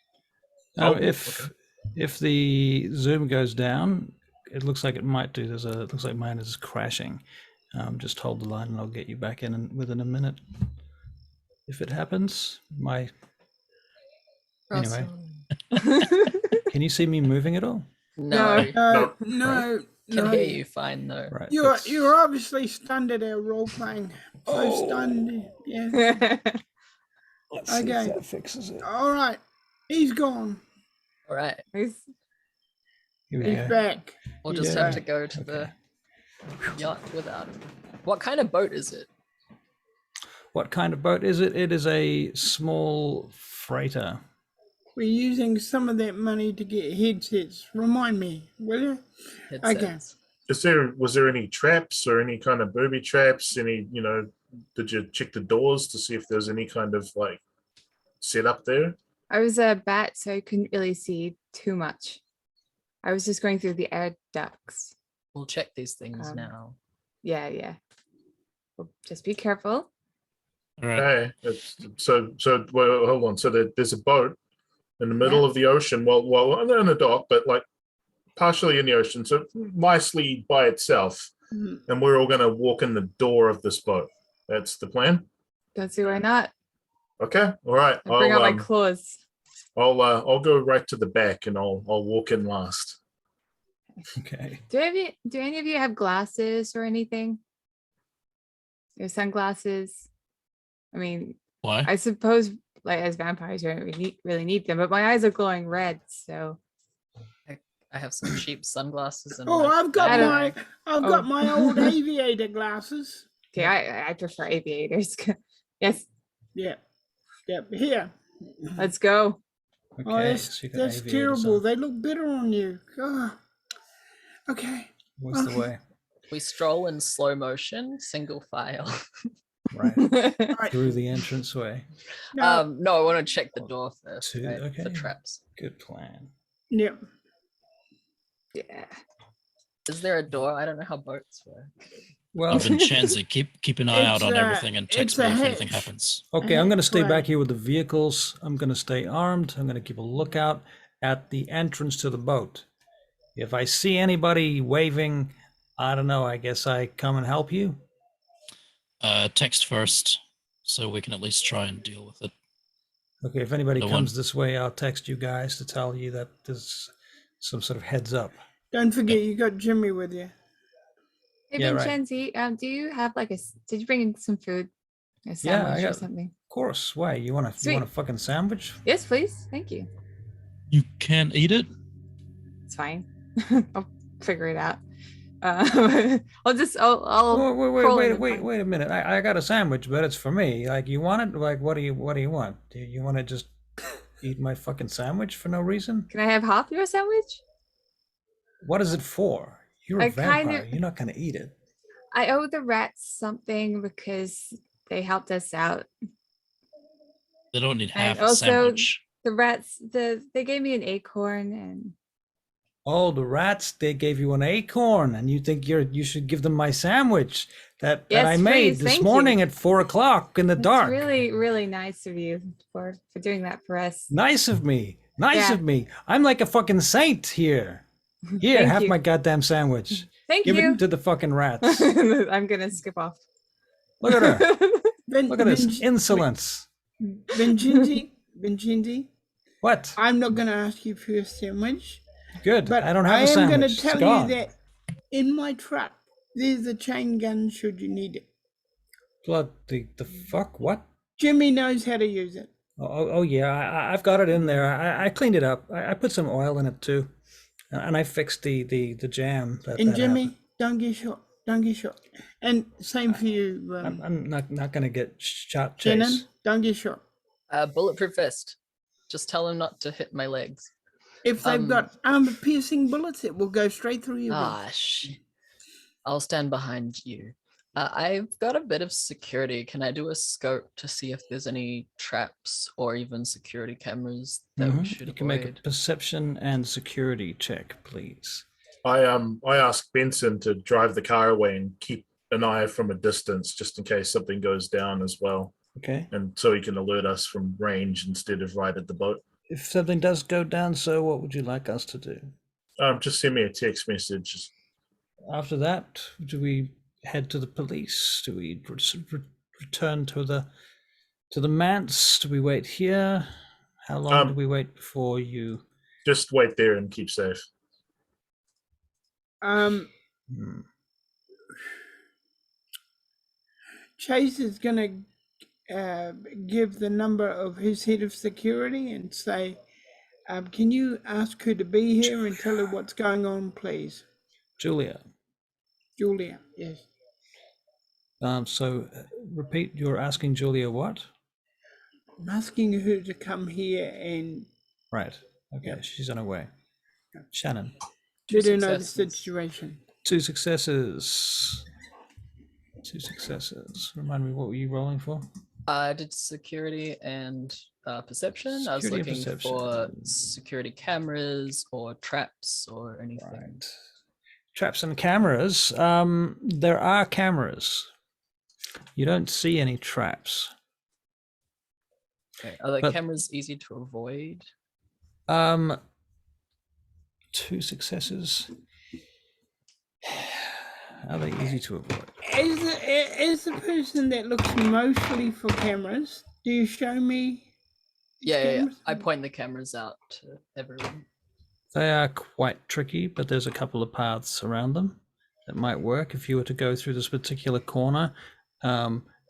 If the zoom goes down, it looks like it might do. It looks like mine is crashing. Just hold the line and I'll get you back in within a minute. If it happens, anyway. Can you see me moving at all? No, No. can hear you fine though. Right. You're obviously stunned at our role playing. So stunned. Yeah. Let's see Okay. if that fixes it. All right. He's gone. All right, Here we He's go. back. we'll just Yeah. have to go to the yacht without him. What kind of boat is it? What kind of boat is it? It is a small freighter. We're using some of that money to get headsets. Remind me, will you? Headsets. Was there any traps or any kind of booby traps? Did you check the doors to see if there's any kind of like setup there? I was a bat, so I couldn't really see too much. I was just going through the air ducts. We'll check these things now. Yeah. Well, just be careful. All right. Okay. Well, hold on. So there's a boat in the middle of the ocean. Well, in a dock, but like partially in the ocean. So nicely by itself. Mhm. And we're all going to walk in the door of this boat. That's the plan. Don't see why not. Okay. All right. I bring out my claws. I'll go right to the back and I'll walk in last. Okay. Do any of you have glasses or anything? Your sunglasses? I mean, Why? I suppose like as vampires, you don't really need them, but my eyes are glowing red, so I have some cheap sunglasses and Oh, I've got I don't my old aviator glasses. okay, I prefer aviators. Yes, Yeah. Here. Okay. let's go. Oh, that's, so you got that's aviators terrible. on. They look better on you. Ah. Okay. What's the way? we stroll in slow motion, single file. Right. Right. Through the entranceway. No, No, I want to check the door first, Two, right, okay. for traps. Good plan. yeah. Yeah. Is there a door? I don't know how boats work. Well, Ben Shanzi, keep an eye out on It's, everything and text it's a me if anything hatch. happens. okay, I'm going to stay Right. back here with the vehicles. I'm going to stay armed. I'm going to keep a lookout at the entrance to the boat. If I see anybody waving, I don't know, I guess I come and help you. Text first, so we can at least try and deal with it. Okay, if anybody The comes one- this way, I'll text you guys to tell you that there's some sort of heads up. Don't forget you got Jimmy with you. Hey, Yeah, right. Vincenzi, do you have like did you bring in some food? A Yeah, I sandwich or got- something? Of course. Why? You want Sweet. a fucking sandwich? Yes, please. Thank you. You can eat it. It's fine. I'll figure it out. I'll crawl in and find- Wait a minute. I got a sandwich, but it's for me. Like, you want it? Like, what do you want? Do you want to just eat my fucking sandwich for no reason? Can I have half your sandwich? What is it for? You're a I kind vampire. of- You're not gonna eat it. I owe the rats something because they helped us out. They don't need And half a also- sandwich. The rats, they gave me an acorn and Oh, the rats! They gave you an acorn, and you think you should give them my sandwich that Yes, I made please, this thank morning you. at 4 o'clock in the it's dark. really, really nice of you for doing that for us. Nice of me. Nice Yeah. of me. I'm like a fucking saint here. Here, Thank have you. my goddamn sandwich. Thank Give you. it to the fucking rats. I'm gonna skip off. Look at her. Vin- Look at this Vinci- insolence. Vincenzi, What? I'm not going to ask you for your sandwich, Good. but I don't have I a am going sandwich. to It's tell you gone. that in my trap, there's a chain gun should you need it. Blood. The fuck? What? Jimmy knows how to use it. Oh yeah. I've got it in there. I cleaned it up. I put some oil in it too, and I fixed the jam. And that happened. Jimmy, don't get shot. Don't get shot. And same for you, I'm not gonna get shot. Shannon. Chase. Don't get shot. Bulletproof vest. Just tell him not to hit my legs. If they've got armor-piercing bullets, it will go straight through you. I'll stand behind you. I've got a bit of security. Can I do a scope to see if there's any traps or even security cameras that we should You can make a avoid? perception and security check, please. I asked Benson to drive the car away and keep an eye from a distance just in case something goes down as well, Okay. and so he can alert us from range instead of right at the boat. If something does go down, sir, what would you like us to do? Just send me a text message. After that, do we head to the police? Do we return to the manse? Do we wait here? How long do we wait before you? Just wait there and keep safe. Chase is gonna give the number of his head of security and say, can you ask her to be here and tell her what's going on, please? Julia. Julia, yes. So repeat, you're asking Julia what? I'm asking her to come here and Right. Okay, she's on her way. Shannon. let her know the successes. situation. 2 successes. 2 successes. Remind me, what were you rolling for? I did security and perception. I was Security and looking for security cameras or traps or anything. Right. Traps and cameras. There are cameras. You don't see any traps. Okay. Are the But- cameras easy to avoid? 2 successes. Are they easy to avoid? As the person that looks mostly for cameras, do you show me? these Yeah. cameras? I point the cameras out to everyone. They are quite tricky, but there's a couple of paths around them that might work if you were to go through this particular corner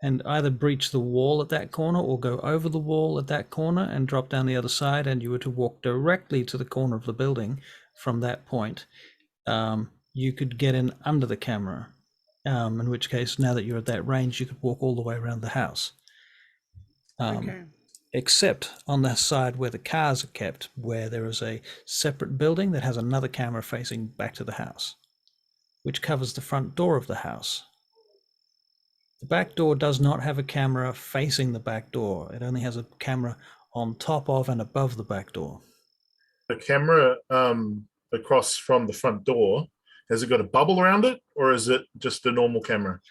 and either breach the wall at that corner or go over the wall at that corner and drop down the other side, and you were to walk directly to the corner of the building from that point. You could get in under the camera, in which case, now that you're at that range, you could walk all the way around the house. Okay. Except on the side where the cars are kept, where there is a separate building that has another camera facing back to the house, which covers the front door of the house. The back door does not have a camera facing the back door. It only has a camera on top of and above the back door. The camera across from the front door, has it got a bubble around it, or is it just a normal camera?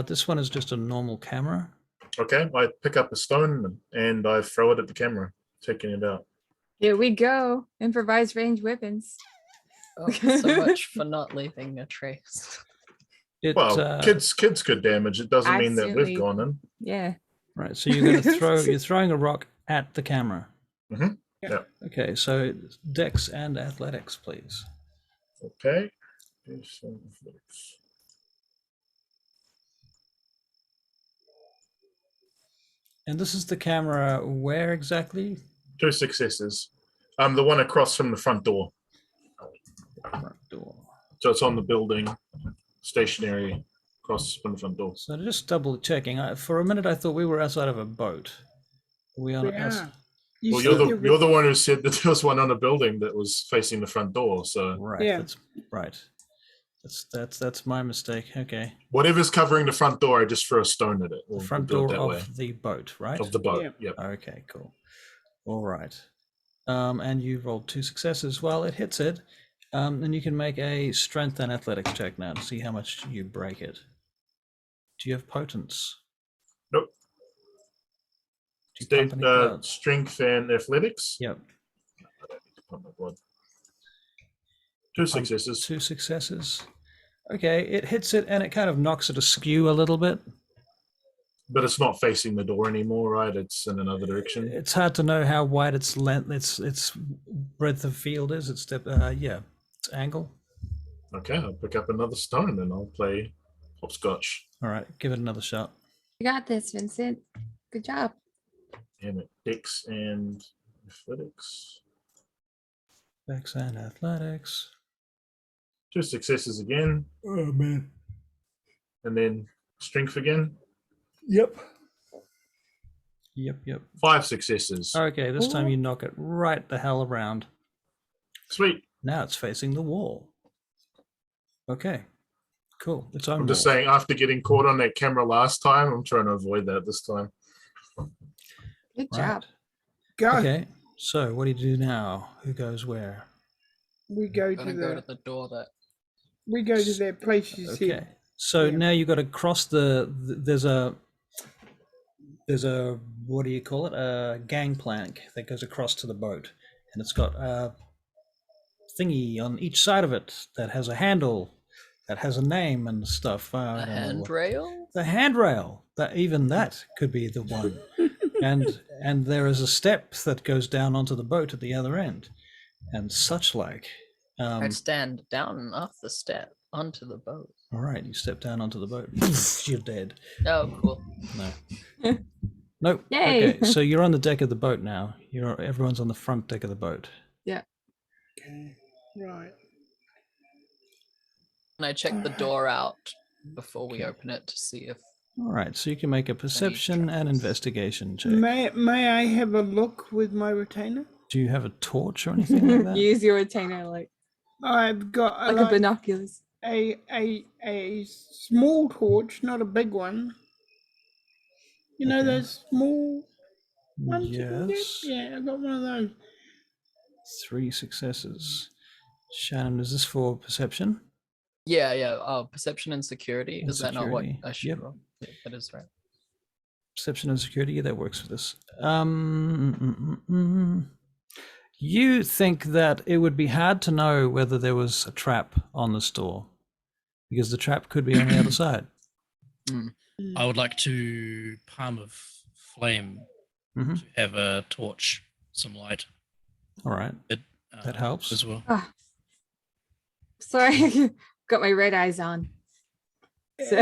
This one is just a normal camera. Okay, I pick up a stone and I throw it at the camera, checking it out. Here we go. Improvised range weapons. Oh, so much for not leaving a trace. Well, kids could damage. It doesn't mean that Accidentally- we've gone in. Yeah. Right, so you're going to you're throwing a rock at the camera. Mhm. Yeah. Okay, so Dex and athletics, please. Okay. And this is the camera where exactly? 2 successes. The one across from the front door. Front door. So it's on the building, stationary, across from the front door. So just double checking. For a minute, I thought we were outside of a boat. Are we on We outs- are. You Well, said there you're was- the one who said that there was one on a building that was facing the front door. So Right. Yeah. That's right. That's my mistake. Okay. whatever's covering the front door, I just throw a stone at it. The We'll front do it door that way. of the boat, right? Of the boat. Yeah. Yep. Okay, cool. All right. And you rolled 2 successes. Well, it hits it. Then you can make a strength and athletics check now to see how much you break it. Do you have potence? Nope. Do you pump any blood? Strength and athletics. Yep. Pump my blood. 2 successes. 2 successes. Okay, it hits it and it kind of knocks it askew a little bit. But it's not facing the door anymore, right? It's in another direction. It's hard to know how wide its length, its breadth of field is. Its its angle. Okay, I'll pick up another stone and I'll play hopscotch. All right, give it another shot. You got this, Vincent. Good job. Damn it. Dex and athletics. Dex and athletics. 2 successes again. Oh man. And then strength again. Yep. 5 successes. Okay, this time you knock it right the hell around. Sweet. Now it's facing the wall. Okay, cool. It's on. I'm just saying, after getting caught on that camera last time, I'm trying to avoid that this time. Good Right. job. Go. Okay, so what do you do now? Who goes where? We go I'm to gonna the go to the door that that place you Okay, said. so Yeah. now you got to cross there's a what do you call it? A gangplank that goes across to the boat, and it's got a thingy on each side of it that has a handle, that has a name and stuff. I a don't know what- handrail. The handrail. That could be the one. and there is a step that goes down onto the boat at the other end, and such like. I'd stand down off the step onto the boat. All right, you step down onto the boat. You're dead. Oh, cool. No. Nope. Yay. Okay, so you're on the deck of the boat now. Everyone's on the front deck of the boat. Okay. Right. And I check the door out before we open it to see if All right, so you can make a perception and traps. investigation check. May I have a look with my retainer? Do you have a torch or anything like that? Use your retainer like I've got a binoculars. a small torch, not a big one. You know Okay. those small ones you can get? Yes. Yeah, I got one of those. 3 successes. Shannon, is this for perception? Yeah. Perception and security. And Is that not what security, I should yep. roll? Yeah, that is right. Perception and security, yeah, that works for this. You think that it would be hard to know whether there was a trap on the store, because the trap could be on the other side. I would like to palm of flame Mhm. to have a torch, some light. All right, It, that helps. as well. Sorry, got my red eyes on. So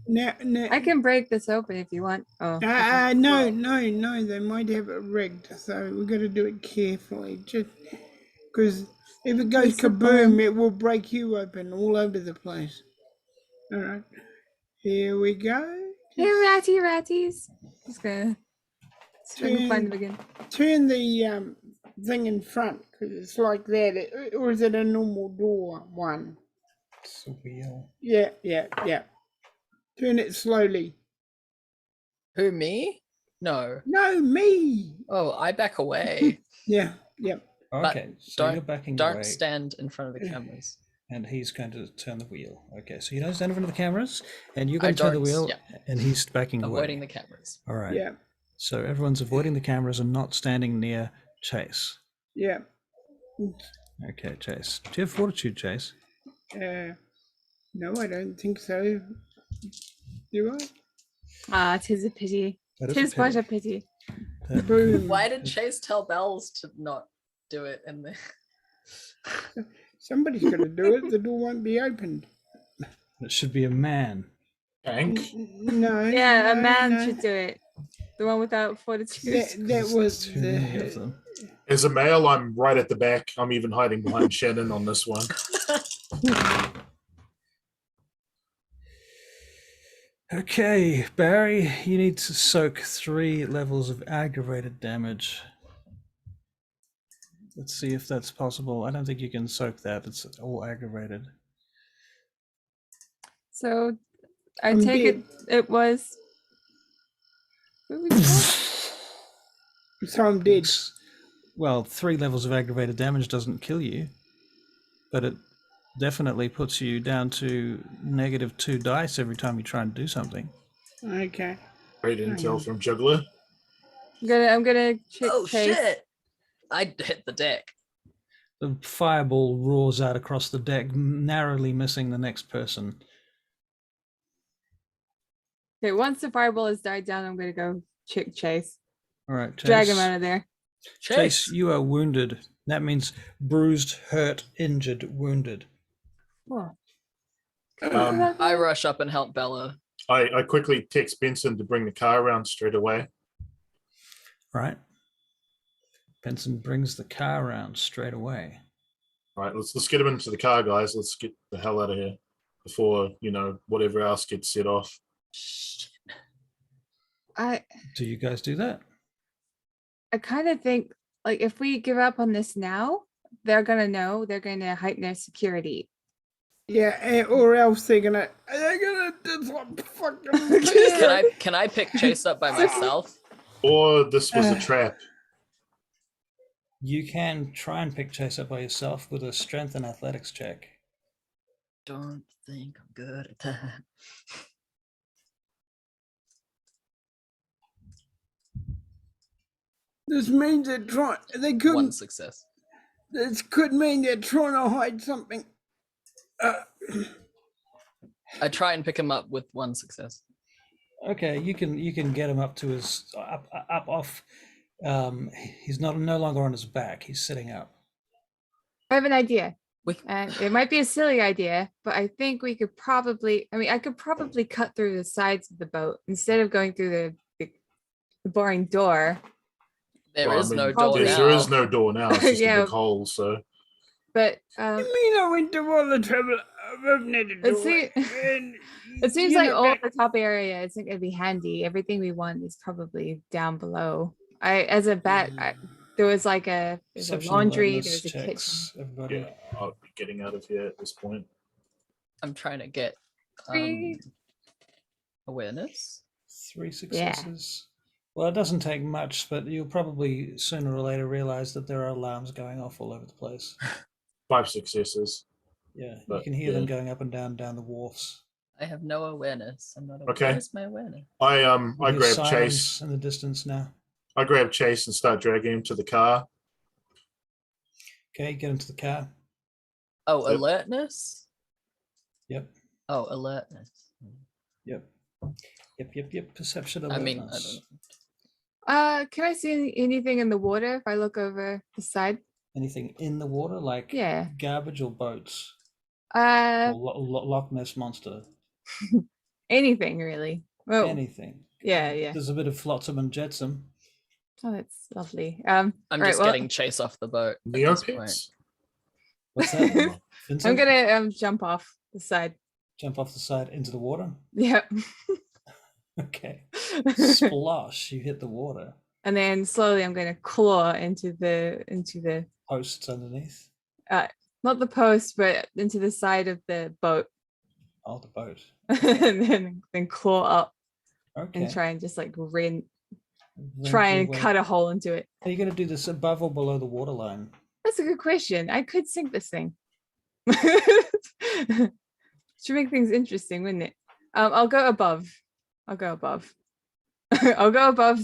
Now, I can break this open if you want. Oh, okay. no, they might have it rigged, so we've got to do it carefully. Just because if it goes It's a kaboom, fun- it will break you open all over the place. All right, here we go. Hey, ratties. Just gonna try to find them again. Turn the thing in front because it's like that, or is it a normal door one? It's a wheel. Yeah. Turn it slowly. Who, me? No. No, me. Oh, I back away. Yeah. Okay, so you're backing away, Don't stand in front of the cameras. and he's going to turn the wheel. Okay, so you don't stand in front of the cameras, and you're I going to turn the don't, wheel, yeah. and he's backing Avoiding away. the cameras. All right. Yeah. So everyone's avoiding the cameras and not standing near Chase. Yeah. Okay, Chase. Do you have fortitude, Chase? No, I don't think so. Do I? Tis a pity. That is Tis a but pity. a pity. Boom. Why did Chase tell Bells to not do it? And then Somebody's got to do it. The door won't be opened. It should be a man. Tank. No. Yeah, a no, man no. should do it. The one without fortitude. That was Too many of the. them. As a male, I'm right at the back. I'm even hiding behind Shannon on this one. Okay, Barry, you need to soak 3 levels of aggravated damage. Let's see if that's possible. I don't think you can soak that. It's all aggravated. So I I'm take it it was. What was that? So I'm dead. Well, 3 levels of aggravated damage doesn't kill you, but it definitely puts you down to -2 dice every time you try and do something. Okay. Great intel from Juggler. I'm gonna check oh Chase. shit! I hit the deck. The fireball roars out across the deck, narrowly missing the next person. Okay, once the fireball has died down, I'm gonna go check Chase. All right, Drag him Chase. out of there. Chase, you are wounded. That means bruised, hurt, injured, wounded. Whoa. I rush up and help Bella. I quickly text Benson to bring the car around straight away. Right. Benson brings the car around straight away. All right, let's get him into the car, guys. Let's get the hell out of here before whatever else gets set off. Do you guys do that? I kind of think like if we give up on this now, they're gonna know. They're gonna heighten their security. Yeah, or else they're gonna do some fucking. Can I pick Chase up by myself? Or this was a trap. You can try and pick Chase up by yourself with a strength and athletics check. Don't think I'm good at that. This means they're trying. They couldn't. One success. This could mean they're trying to hide something. I try and pick him up with one success. Okay, you can get him up to his up off. He's no longer on his back. He's sitting up. I have an idea. It might be a silly idea, but I think we could probably. I mean, I could probably cut through the sides of the boat instead of going through the boring door. There is no door Yes, now. there is no door now. It's just Yeah. a big hole. So But You mean I went to all the trouble of opening the door? it seems like all the top area isn't going to be handy. Everything we want is probably down below. As a bat, there was like there's a Perception laundry, awareness there's a kitchen. checks, everybody. yeah, I'll be getting out of here at this point. I'm trying to get Three. awareness. 3 successes. Well, it doesn't take much, but you'll probably sooner or later realize that there are alarms going off all over the place. 5 successes. Yeah, you But, can hear them yeah. going up and down the wharfs. I have no awareness. I'm not aware. Okay. Where's my awareness? I You hear grab sirens Chase. in the distance now. I grab Chase and start dragging him to the car. Okay, get into the car. Oh, Yep. alertness? Yep, Oh, alertness. yep. Yep. Perception I mean, I alertness. don't know. Can I see anything in the water if I look over the side? Anything in the water, like Yeah. garbage or boats? Uh, Or Loch Ness Monster? anything really. Oh, Anything. yeah. There's a bit of flotsam and jetsam. Oh, that's lovely. I'm right, just well, getting Chase off the boat. at this point. Neopets. What's that? Vincent? I'm gonna jump off the side. Jump off the side into the water. Yep. Okay. Splosh! You hit the water. And then slowly I'm gonna claw into the Posts underneath. not the post, but into the side of the boat. Oh, the boat. And then claw up Okay. and try and just like Rent try your and way. cut a hole into it. Are you going to do this above or below the waterline? That's a good question. I could sink this thing. Should make things interesting, wouldn't it? I'll go above. I'll go above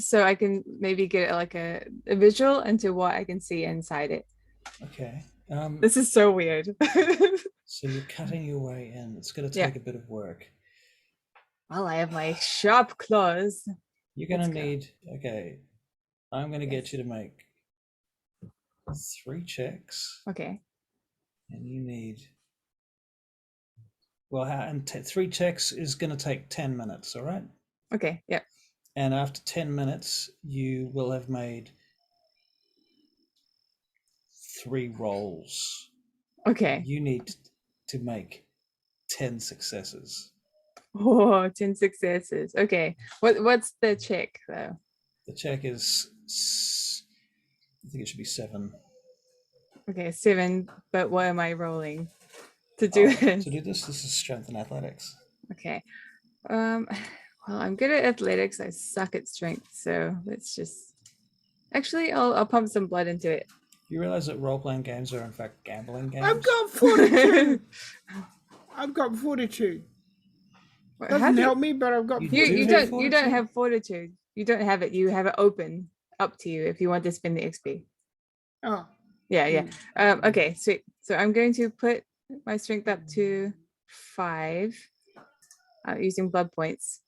so I can maybe get like a visual into what I can see inside it. Okay. This is so weird. So you're cutting your way in. It's going to Yeah. take a bit of work. Well, I have my sharp claws. You're going to Let's go. need. Okay. I'm going to Yes. get you to make 3 checks, Okay. and you need. Well, 3 checks is going to take 10 minutes. All right. Okay. Yeah. And after 10 minutes, you will have made 3 rolls. Okay. You need to make 10 successes. Oh, 10 successes. Okay. What's the check though? The check is, I think it should be 7. Okay, 7. But what am I rolling to do this? To do this, this is strength and athletics. Okay. Well, I'm good at athletics. I suck at strength. So let's just. Actually, I'll pump some blood into it. You realize that role-playing games are in fact gambling games? I've got fortitude. I've got fortitude. How Doesn't do- help me, but I've got. You You do have don't fortitude? have fortitude. You don't have it. You have it open up to you if you want to spend the XP. Oh, Yeah. Okay, sweet. So I'm going to put my strength up to 5 using blood points.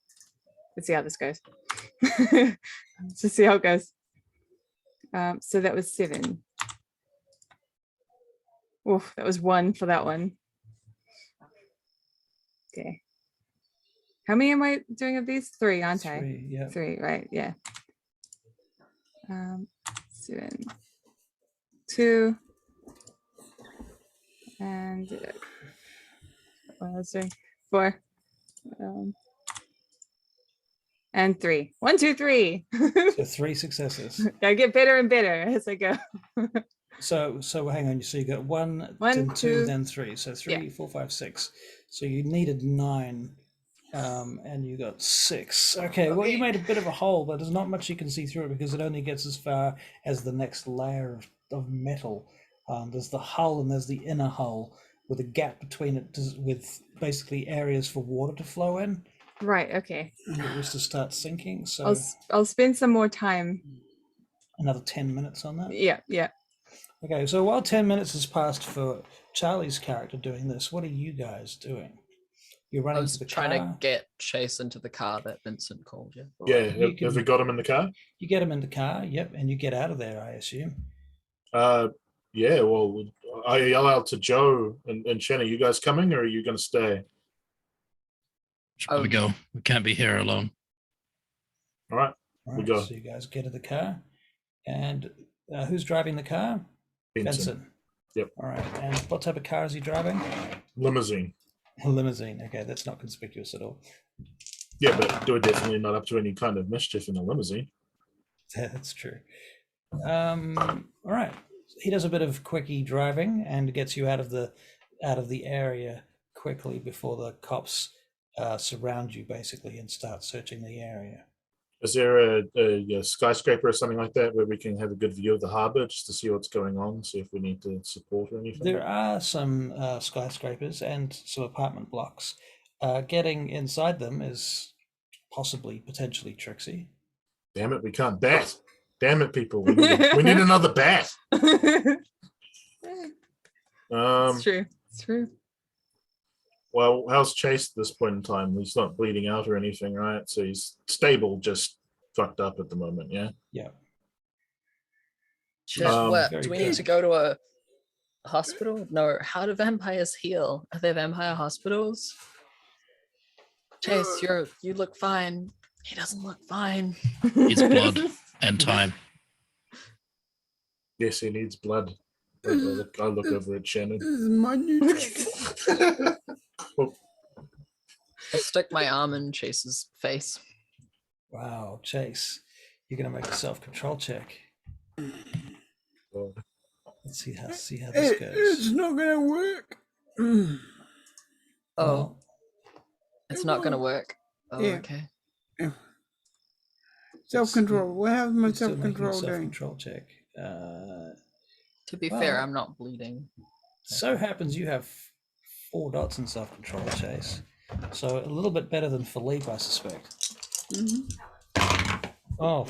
Let's see how this goes. Just see how it goes. So that was 7. Oof, that was 1 for that one. Okay. How many am I doing of these? 3, aren't I? 3, yeah. 3, right? Yeah. 7, 2, and what was I doing? 4, and 3. 1, 2, 3. So 3 successes. I get better and better as I go. So hang on. So you got 1, 1, then 2, 2, then 3. So 3, yeah. 4, 5, 6. So you needed 9, and you got 6. Okay. Well, you made a bit of a hole, but there's not much you can see through it because it only gets as far as the next layer of metal. There's the hull and there's the inner hull with a gap between it, with basically areas for water to flow in. Right. Okay. It was to start sinking. So I'll spend some more time. another 10 minutes on that. Yeah. Yeah. Okay, so while 10 minutes has passed for Charlie's character doing this, what are you guys doing? You're I running was to the trying car. to get Chase into the car that Vincent called you. Yeah, You have we can- got him in the car? You get him in the car, yep, and you get out of there, I assume. Yeah, well, I yell out to Joe and Shanna, you guys coming or are you going to stay? Should probably go. We can't be here alone. All right, All We right, go. so you guys get in the car, and who's driving the car? Benson. Yep. All right, and what type of car is he driving? Limousine. A limousine. Okay, that's not conspicuous at all. Yeah, but we're definitely not up to any kind of mischief in a limousine. That's true. All right. He does a bit of quickie driving and gets you out of the area quickly before the cops surround you basically and start searching the area. Is there a skyscraper or something like that where we can have a good view of the harbor just to see what's going on, see if we need to support or anything? There are some skyscrapers and some apartment blocks. Getting inside them is potentially tricksy. Damn it, we can't bat. Damn it, people. We need another bat. It's true. It's true. Well, how's Chase at this point in time? He's not bleeding out or anything, right? So he's stable, just fucked up at the moment, yeah? Yeah. Shit, Very do we good. need to go to a hospital? No. How do vampires heal? Are there vampire hospitals? Chase, you look fine. He doesn't look fine. Needs blood and time. Yes, he needs blood. I look over at Shannon. This is my new jacket. I'll stick my arm in Chase's face. Wow, Chase, you're gonna make a self-control check. Oh, Let's see how this It's goes. not gonna work. Oh, Well, it's not gonna work. Oh, Yeah. okay. Self-control. What have my you're still making a self-control doing? self-control check. To be fair, Well- I'm not bleeding. So happens you have 4 dots in self-control, Chase. So a little bit better than Philippe, I suspect. Mhm. Oh,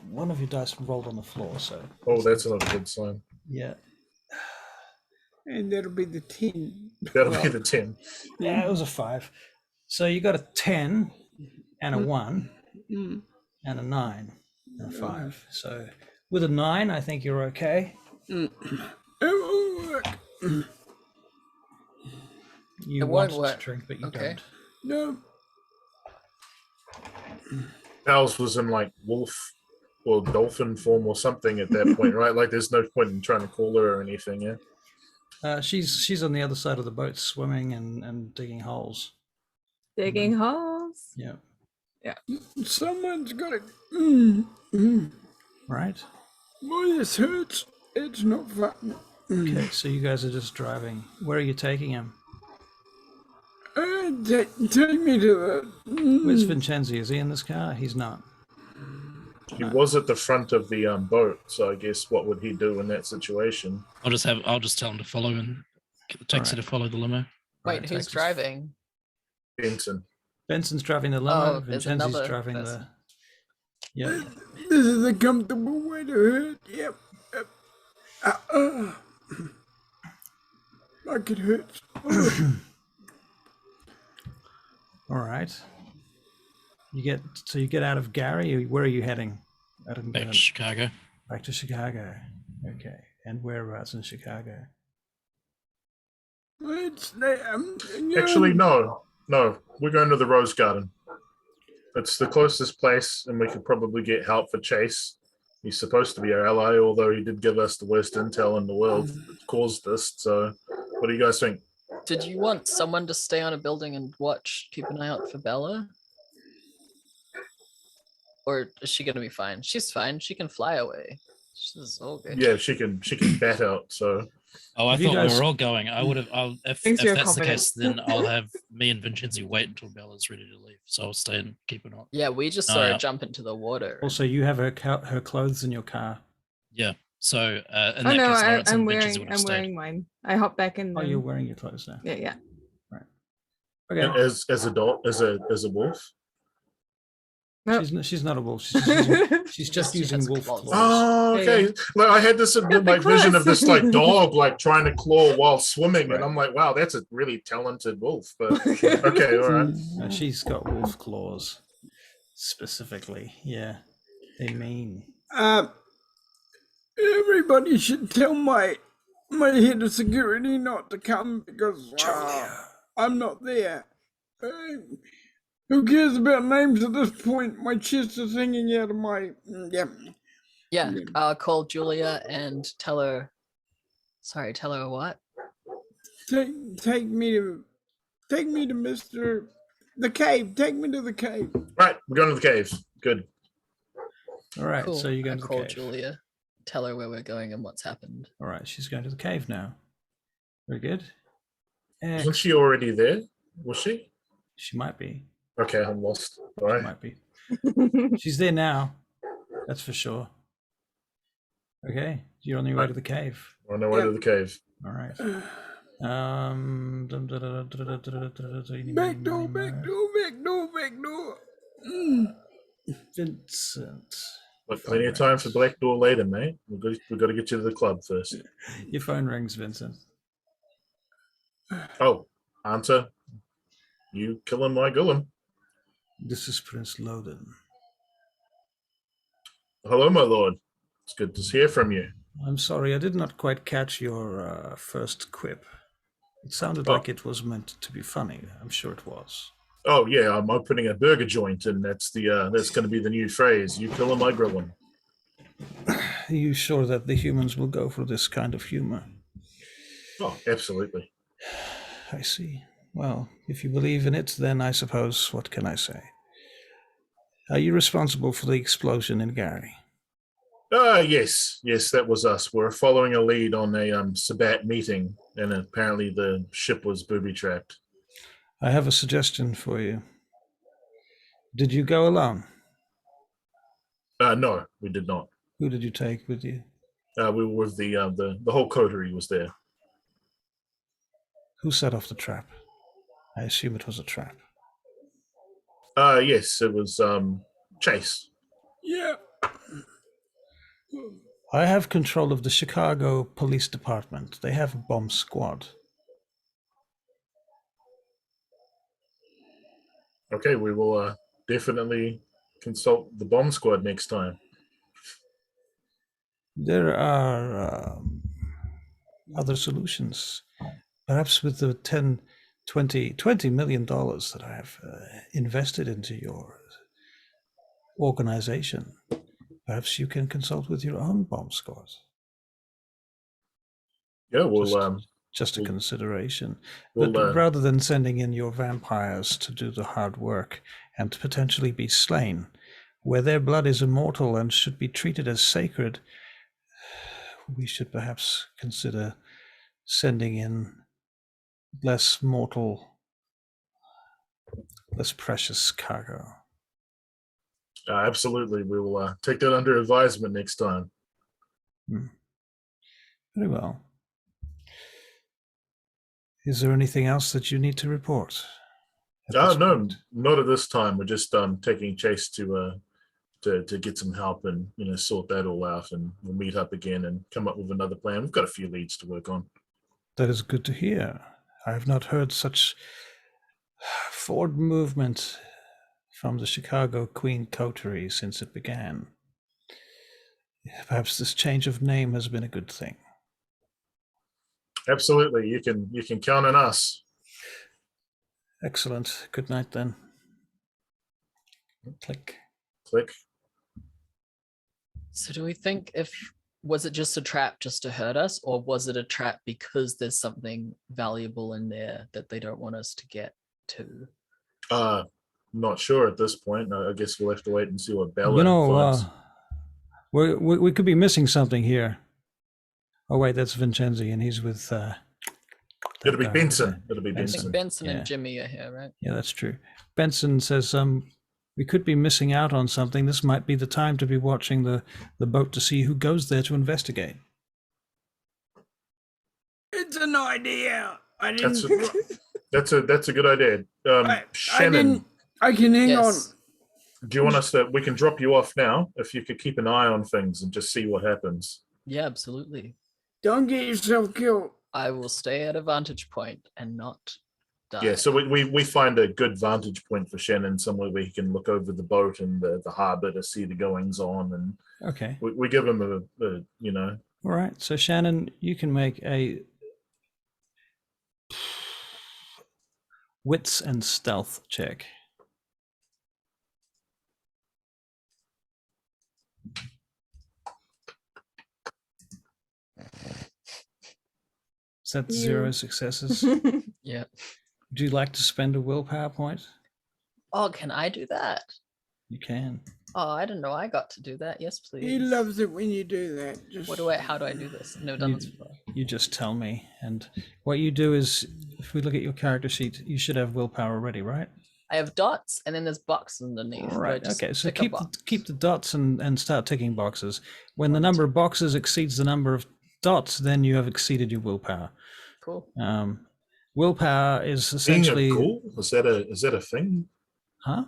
one of your dice rolled on the floor, so oh, that's not a good sign. yeah. And that'll be the 10. That'll be Well- the 10. Yeah, it was a 5. So you got a 10 and a 1 Mm. and a 9 and a 5. So with a 9, I think you're okay. It won't work. You It won't wanted work. to drink, but you Okay. don't. No. Pals was in like wolf or dolphin form or something at that point, right? Like there's no point in trying to call her or anything, yeah? She's on the other side of the boat, swimming and digging holes. Digging holes. Yeah. Someone's got it. Right. Boy, this hurts. It's not fun. Okay. So you guys are just driving. Where are you taking him? Take me to the. Where's Vincenzi? Is he in this car? He's not. He was at the front of the boat, so I guess what would he do in that situation? I'll just tell him to follow and get the taxi Alright. to follow the limo. Right, Wait, who's taxis. driving? Benson. Benson's driving the limo. Oh, there's Vincenzi's another driving person. the. Yeah. This is a comfortable way to hurt. Yep. Like it hurts. All right. You get out of Gary. Where are you heading? I didn't Back get to it. Chicago. Back to Chicago. Okay. And whereabouts in Chicago? It's Actually, no. We're going to the Rose Garden. It's the closest place, and we could probably get help for Chase. He's supposed to be our ally, although he did give us the worst intel in the world that caused this. So, what do you guys think? Did you want someone to stay on a building and watch, keep an eye out for Bella? Or is she gonna be fine? She's fine. She can fly away. She's all good. Yeah, she can bat out. So, Oh, I Have you thought we guys- were all going. I would have. If Thanks for your that's the case, confidence. then I'll have me and Vincenzi wait until Bella's ready to leave. So I'll stay and keep an eye. Yeah, we just Oh, saw her yeah. jump into the water. Also, you have her clothes in your car. Yeah. So in Oh that no, case, Lawrence I'm and Vincenzi wearing would have I'm stayed. wearing mine. I hop back in. Oh, them. you're wearing your clothes now. Yeah. Okay. and as a dog, as a wolf. Nope. She's not a wolf. She's just She using has wolf claws. claws. Oh, Yeah, okay. yeah. Like I had this Got the like vision of claws. this like dog like trying to claw while swimming, Right. and I'm like, wow, that's a really talented wolf. But okay, all right. No, she's got wolf claws specifically. Yeah, they mean. Everybody should tell my head of security not to come because I'm not there. Who cares about names at this point? My chest is hanging out of my Yeah, call Julia and tell her. Sorry, tell her what? Take me to Mr. the cave. Take me to the cave. Right, we're going to the caves. Good. All right, Cool. so you're going I to the call cave. Julia, tell her where we're going and what's happened. All right, she's going to the cave now. Very good. Wasn't she already there? Was she? She might be. Okay, I'm lost. All She right. might be. She's there now. That's for sure. Okay, you're on your way to the cave. We're on our way to the cave. All right. Back door. Vincent. But plenty of time for Black Door later, mate. We've got to get you to the club first. Your phone rings, Vincent. Oh, answer. You kill him, I kill him. This is Prince Loden. Hello, my lord. It's good to hear from you. I'm sorry, I did not quite catch your first quip. It sounded like it was meant to be funny. I'm sure it was. Oh yeah, I'm opening a burger joint, and that's going to be the new phrase. You kill him, I grill him. Are you sure that the humans will go for this kind of humor? Oh, absolutely. I see. Well, if you believe in it, then I suppose, what can I say? Are you responsible for the explosion in Gary? Yes, that was us. We're following a lead on a Sabbat meeting, and apparently the ship was booby-trapped. I have a suggestion for you. Did you go alone? No, we did not. Who did you take with you? We were with the whole coterie was there. Who set off the trap? I assume it was a trap. Yes, it was Chase. Yeah. I have control of the Chicago Police Department. They have a bomb squad. Okay, we will definitely consult the bomb squad next time. There are other solutions. Perhaps with the $20 million that I have invested into your organization, perhaps you can consult with your own bomb squad. Yeah, we'll Just a we'll- consideration. we'll, But rather than sending in your vampires to do the hard work and to potentially be slain, where their blood is immortal and should be treated as sacred, we should perhaps consider sending in less mortal, less precious cargo. absolutely, we will take that under advisement next time. Very well. Is there anything else that you need to report? at this No, point? not at this time. We're just taking Chase to to get some help and sort that all out, and we'll meet up again and come up with another plan. We've got a few leads to work on. That is good to hear. I have not heard such forward movement from the Chicago Queen Coterie since it began. Perhaps this change of name has been a good thing. Absolutely, you can count on us. Excellent. Good night then. Click. Click. So do we think was it just a trap just to hurt us, or was it a trap because there's something valuable in there that they don't want us to get to? Not sure at this point. I guess we'll have to wait and see what Bella finds. We could be missing something here. Oh wait, that's Vincenzi, and he's with. It'll be Benson. I think Benson Yeah. and Jimmy are here, right? Yeah, that's true. Benson says we could be missing out on something. This might be the time to be watching the boat to see who goes there to investigate. It's an idea. I didn't. That's a good idea. Shannon, I can hang Yes. do you want us to? We can drop you off now if you could keep an eye on things and just see what happens. Yeah, absolutely. on. Don't get yourself killed. I will stay at a vantage point and not die. Yeah, so we find a good vantage point for Shannon, somewhere where he can look over the boat and the harbor to see the goings on, and Okay. we give him a All right. So Shannon, you can make a wits and stealth check. Is that 0 successes? Yeah. Would you like to spend a willpower point? Oh, can I do that? You can. Oh, I didn't know I got to do that. Yes, please. He loves it when you do that. Just How do I do this? I've never done this before. You just tell me. And what you do is, if we look at your character sheet, you should have willpower already, right? I have dots and then there's boxes underneath. All right. Okay. So tick a box? keep the dots and start ticking boxes. When the number of boxes exceeds the number of dots, then you have exceeded your willpower. Cool. Willpower is being essentially. a ghoul. Is that a thing? Huh?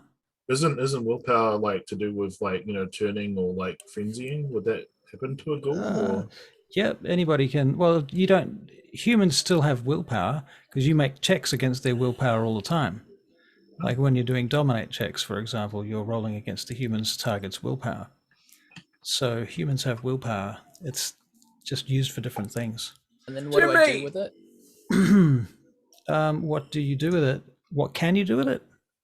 Isn't willpower like to do with like turning or like frenzying? Would that happen to a ghoul? Or? Yeah, anybody can. Well, you don't. Humans still have willpower because you make checks against their willpower all the time. Like when you're doing dominate checks, for example, you're rolling against the human's target's willpower. So humans have willpower. It's just used for different things. And then what do I do Jimmy! with it? What do you do with it? What can you do with it?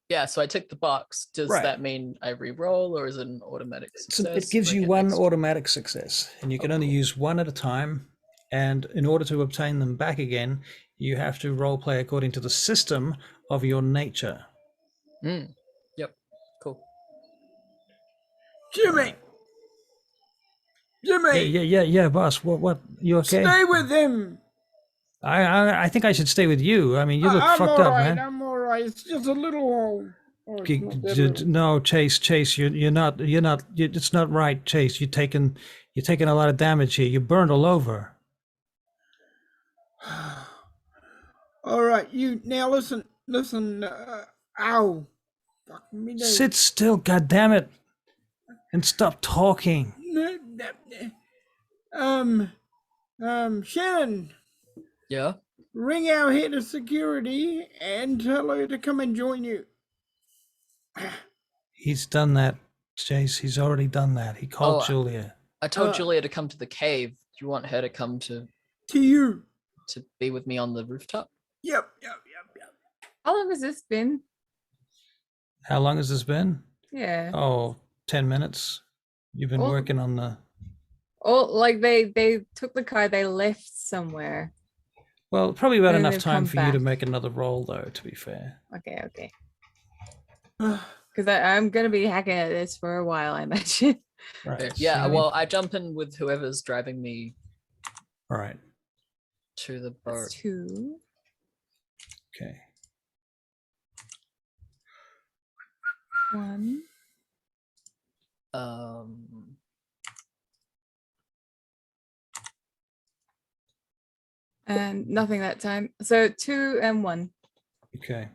Yeah, so I tick the box. Does Right. that mean I re-roll or is it an automatic So success? it gives Do I you get one extra? automatic success, and you can only use one at a time. And in order to obtain them back again, you have to role play according to the system of your nature. Yep. Cool. Jimmy. Jimmy, Yeah, boss. What? You okay? stay with him. I think I should stay with you. I mean, you look I'm fucked all up, right. man. I'm all right. It's just a little hole. Oh, it's not that little. No, Chase, you're not. It's not right, Chase. You're taking a lot of damage here. You're burned all over. All right, you now listen. Ow. Fuck me. no. Sit still, goddammit, and stop talking. Shannon, Yeah. ring our head of security and tell her to come and join you. He's done that, Chase. He's already done that. He called Oh, Julia. I told Uh, Julia to come to the cave. Do you want her to come to To you. be with me on the rooftop? Yep. How long has this been? How long has this been? Yeah. Oh, 10 minutes. You've been Oh. working on the. Oh, like they took the car, they left somewhere. Well, probably about And enough they've time come for you to back. make another roll, though. To be fair. Okay. Because I'm gonna be hacking at this for a while, I imagine. Right. Yeah. so- Well, I jump in with whoever's driving me All right. to the That's boat. 2. Okay. 1. And nothing that time. So 2 and 1. Okay.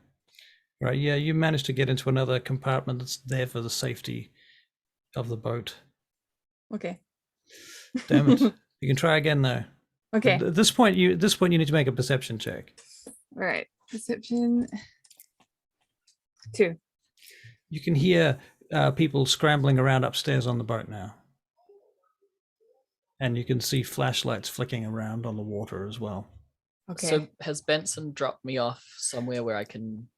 Right. Yeah, you managed to get into another compartment that's there for the safety of the boat. Okay. Damn it! You can try again though. Okay. At this point, you need to make a perception check. All right. Perception 2. You can hear people scrambling around upstairs on the boat now, and you can see flashlights flicking around on the water as well. Okay. So has Benson dropped me off somewhere where I can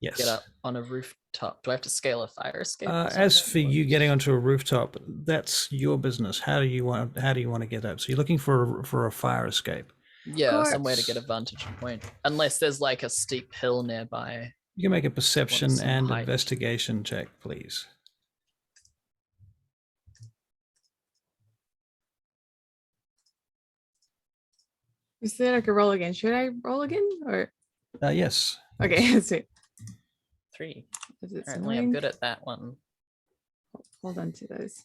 Yes. get up on a rooftop? Do I have to scale a fire escape? or As something? for Or you just- getting onto a rooftop, that's your business. How do you want to get up? So you're looking for a fire escape. Yeah, somewhere to course. get a vantage point. Unless there's like a steep hill nearby. You can make a perception some and height. investigation check, please. Is there like a roll again? Should I roll again or? Yes. Okay. Let's see. 3. Is it Apparently I'm something? good at that one. Hold on to those.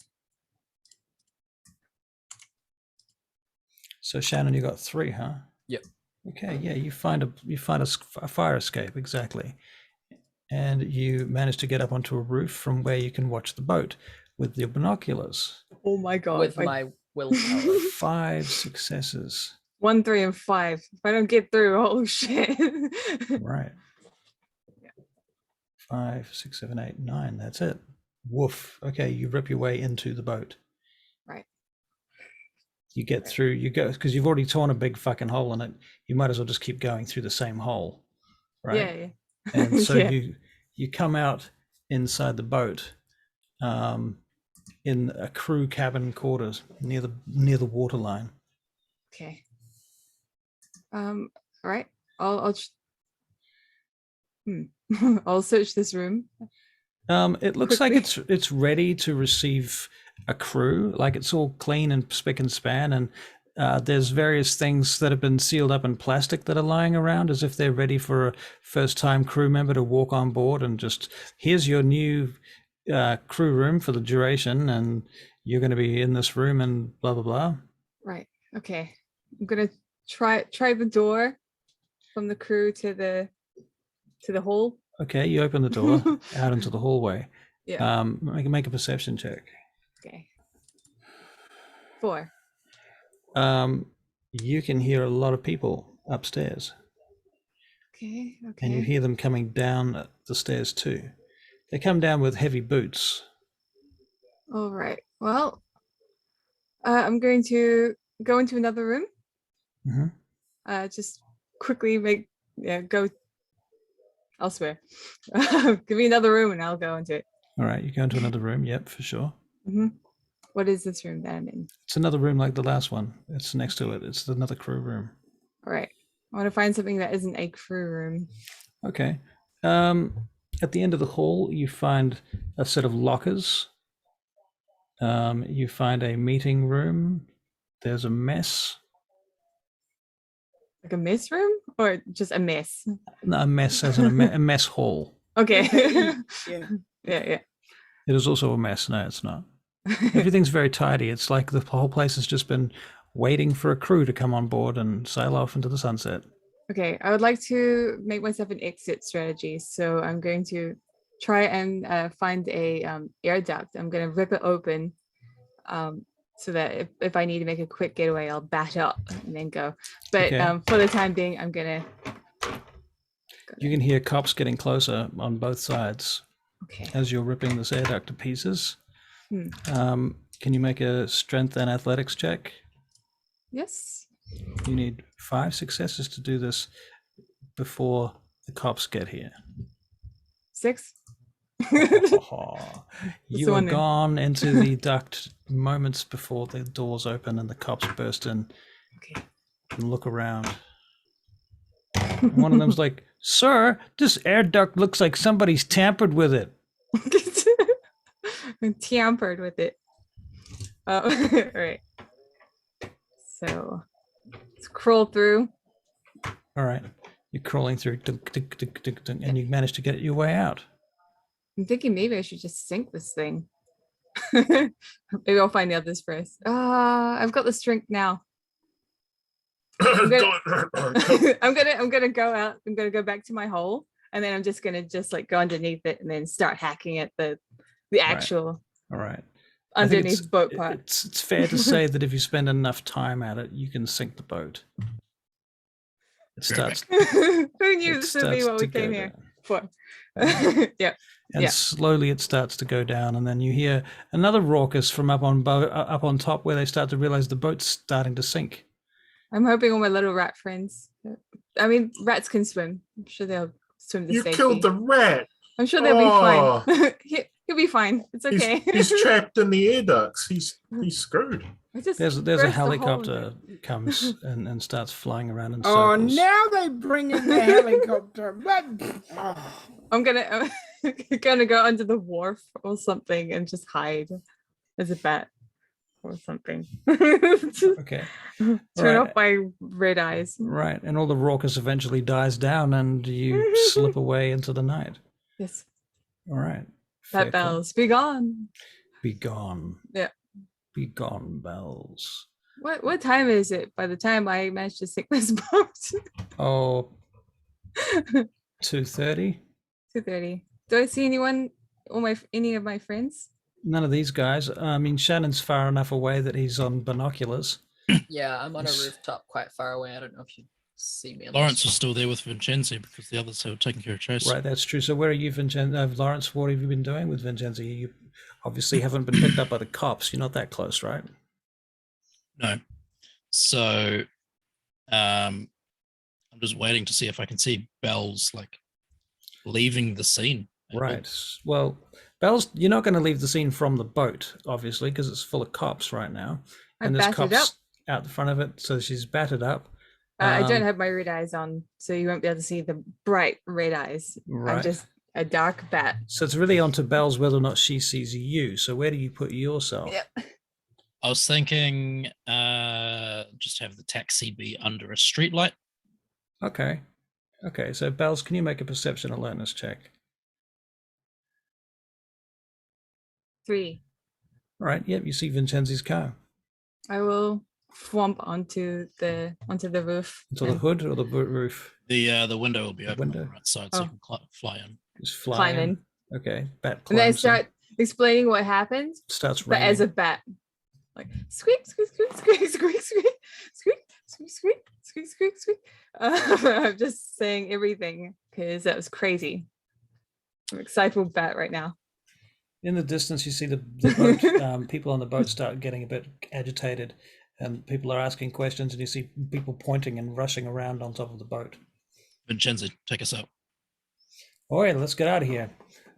So Shannon, you got 3, huh? Yep. Okay. Yeah, you find a fire escape exactly, and you manage to get up onto a roof from where you can watch the boat with your binoculars. Oh my god. With if I- my willpower. 5 successes. 1, 3, and 5. If I don't get through, oh shit. Right. 5, 6, 7, 8, 9. That's it. Woof. Okay, you rip your way into the boat. Right. You get through. You go because you've already torn a big fucking hole in it. You might as well just keep going through the same hole, right? Yeah, yeah. And so Yeah. you come out inside the boat, in a crew cabin quarters near the waterline. Okay. All right. I'll I'll search this room. It looks like Quickly. it's ready to receive a crew. Like it's all clean and spick and span, and there's various things that have been sealed up in plastic that are lying around as if they're ready for a first-time crew member to walk on board and just, here's your new crew room for the duration, and you're going to be in this room and blah blah blah. Right. Okay. I'm gonna try the door from the crew to the hole. Okay, you open the door out into the hallway. Yeah. Make a perception check. Okay. 4. You can hear a lot of people upstairs, Okay. and you Okay. hear them coming down the stairs too. They come down with heavy boots. All right. Well, I'm going to go into another room. Mhm. Just quickly go elsewhere. Give me another room and I'll go into it. All right, you go into another room. Yep, for sure. What is this room that I'm in? It's another room like the last one. It's next to it. It's another crew room. All right. I want to find something that isn't a crew room. Okay. At the end of the hall, you find a set of lockers. You find a meeting room. There's a mess. Like a mess room or just a mess? No, a mess as in a mess hall. Okay. Yeah. Yeah. It is also a mess. No, it's not. Everything's very tidy. It's like the whole place has just been waiting for a crew to come on board and sail off into the sunset. Okay. I would like to make myself an exit strategy. So I'm going to try and find a air duct. I'm going to rip it open so that if I need to make a quick getaway, I'll bash up and then go. But Okay. for the time being, I'm going to. You can hear cops getting closer on both sides Okay. as you're ripping this air duct to pieces. Hmm. Can you make a strength and athletics check? Yes. You need 5 successes to do this before the cops get here. 6. You the are one then. gone into the duct moments before the doors open and the cops burst in Okay. and look around. And one of them's like, "Sir, this air duct looks like somebody's tampered with it." I'm tampered with it. All right. So let's crawl through. All right, you're crawling through, dunk, dunk, dunk, dunk, dunk, and you manage to get your way out. I'm thinking maybe I should just sink this thing. Maybe I'll find the others first. I've got the strength now. I'm gonna go out. I'm gonna go back to my hole, and then I'm just gonna like go underneath it and then start hacking at the actual. All right. I think underneath boat part. it's fair to say that if you spend enough time at it, you can sink the boat. It starts. Who knew It this would be starts what we to go came here down. for? Yeah. And Yeah. slowly it starts to go down, and then you hear another raucous from up on top, where they start to realize the boat's starting to sink. I'm hoping all my little rat friends. I mean, rats can swim. I'm sure they'll swim to You safety. killed the rat. I'm sure they'll Oh. be fine. He'll be fine. It's He's, okay. he's trapped in the air ducts. He's screwed. I just There's a burst hole in helicopter it. comes and starts flying around in Oh, circles. now they bring in the helicopter. But I'm gonna go under the wharf or something and just hide as a bat or something. Okay. Turn Right. off my red eyes. Right, and all the raucous eventually dies down, and you slip away into the night. Yes, All right. Fair that call. bells. Be gone. Be gone. Yeah. Be gone, bells. What time is it by the time I manage to sink this boat? Oh, 2:30. 2:30. Do I see anyone or any of my friends? None of these guys. I mean, Shannon's far enough away that he's on binoculars. Yeah, I'm on a Yes. rooftop quite far away. I don't know if you see me. on Lawrence this is still there with Vincenzi because the others have taken care of Chase. Right, that's true. So where are you, Vincenzo? Lawrence, what have you been doing with Vincenzo? You obviously haven't been picked up by the cops. You're not that close, right? No. So I'm just waiting to see if I can see Bells like leaving the scene. Right. Well, Bells, you're not going to leave the scene from the boat, obviously, because it's full of cops right now. I And there's battered up. cops out the front of it, so she's battered up. I don't Um, have my red eyes on, so you won't be able to see the bright red eyes. Right. I'm just a dark bat. So it's really on to Bells whether or not she sees you. So where do you put yourself? Yep. I was thinking just have the taxi be under a streetlight. Okay. Okay, so Bells, can you make a perception alertness check? 3. All right, yep, you see Vincenzi's car. I will flump onto the roof. To the and hood or the roof? The window will be open on window? the right side, so you Oh. can fly in. Just fly climb in. in. Okay, bat And then I climbs in, start explaining what happened, starts but as a raining. bat. Like squeak, squeak, squeak, squeak, squeak, squeak, squeak, squeak, squeak, squeak, squeak, squeak. I'm just saying everything because that was crazy. I'm excited bat right now. In the distance, you see the boat. People on the boat start getting a bit agitated, and people are asking questions, and you see people pointing and rushing around on top of the boat. Vincenzi, take us out. All right, let's get out of here.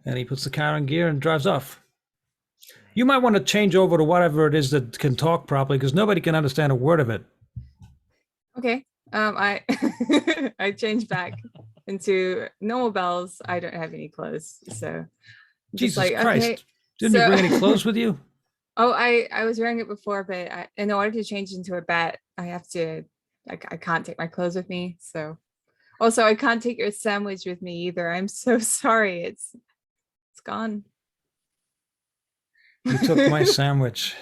And he puts the car in gear and drives off. You might want to change over to whatever it is that can talk properly, because nobody can understand a word of it. Okay. I I changed back into normal bells. I don't have any clothes, so just Jesus Christ. okay. Didn't you so- bring any clothes with you? Oh, I was wearing it before, but in order to change into a bat, I have to. I can't take my clothes with me. So, also I can't take your sandwich with me either. I'm so sorry. It's gone. You took my sandwich.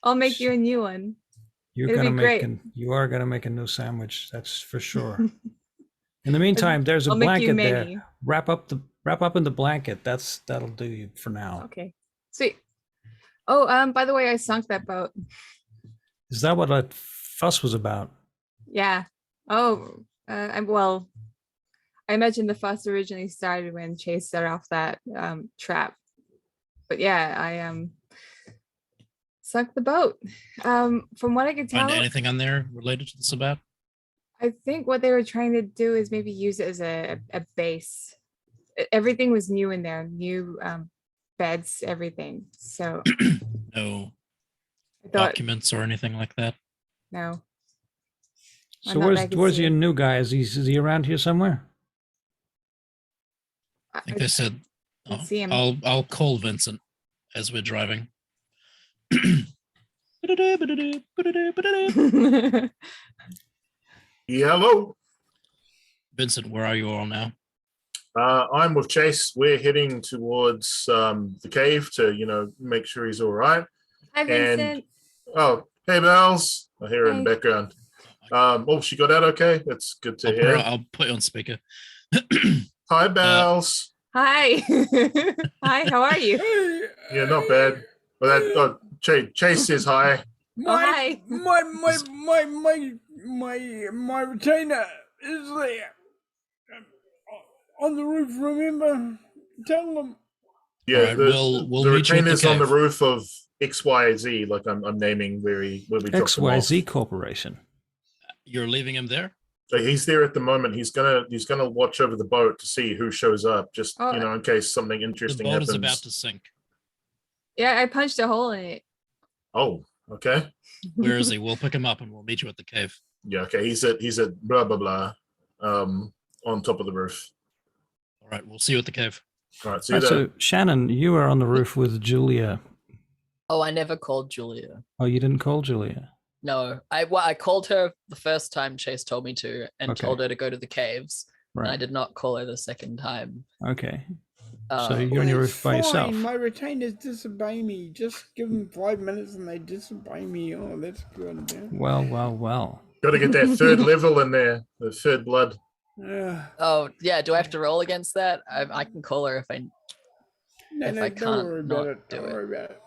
I'll make you a new one. You're It'll gonna be make great. you are gonna make a new sandwich, that's for sure. In the meantime, there's a I'll make you blanket there. many. Wrap up in the blanket. That'll do you for now. Okay, sweet. Oh, by the way, I sunk that boat. Is that what that fuss was about? Yeah. Oh, well, I imagine the fuss originally started when Chase set off that trap. But yeah, I sunk the boat. From what I could tell, Find anything on there related to the Sabat? I think what they were trying to do is maybe use it as a base. Everything was new in there, new beds, everything. So No I thought, documents or anything like that? no. So Not that I could where's see. your new guy? Is he around here somewhere? I think they said Let's see him. I'll call Vincent as we're driving. Hello. Vincent, where are you all now? I'm with Chase. We're heading towards the cave to, make sure he's all right. Hi, Vincent. Oh, hey, Bells. I hear her in the Hey. background. She got out okay? That's good to hear. I'll put you on speaker. Hi, Bells. Hi. Hi, how are you? Hey, Yeah, not bad. Well, that Chase says hi. hi. My retainer is there on the roof. Remember, tell them. Yeah, All right, we'll the meet you at the retainer's on the cave. roof of XYZ. Like I'm naming where we dropped him off. XYZ Corporation. You're leaving him there. So he's there at the moment. He's gonna watch over the boat to see who shows up. Just Oh, in case something The interesting boat happens. is about to sink. Yeah, I punched a hole in it. Oh, okay. Where is he? We'll pick him up and we'll meet you at the cave. Yeah, okay. He's at blah blah blah. On top of the roof. All right, we'll see you at the cave. All right. See you Right, there. so Shannon, you were on the roof with Julia. Oh, I never called Julia. Oh, you didn't call Julia. No, I called her the first time Chase told me to, and Okay. told her to go to the caves. And I Right. did not call her the second time. Okay. So Uh, you're on your roof by yourself. My retainers disobey me. Just give them 5 minutes and they disobey me. Oh, that's good. Yeah. Well. Got to get that third level in there. The third blood. oh yeah, do I have to roll against that? I can call her if I. If I don't can't worry not about it. do Don't it. worry about it.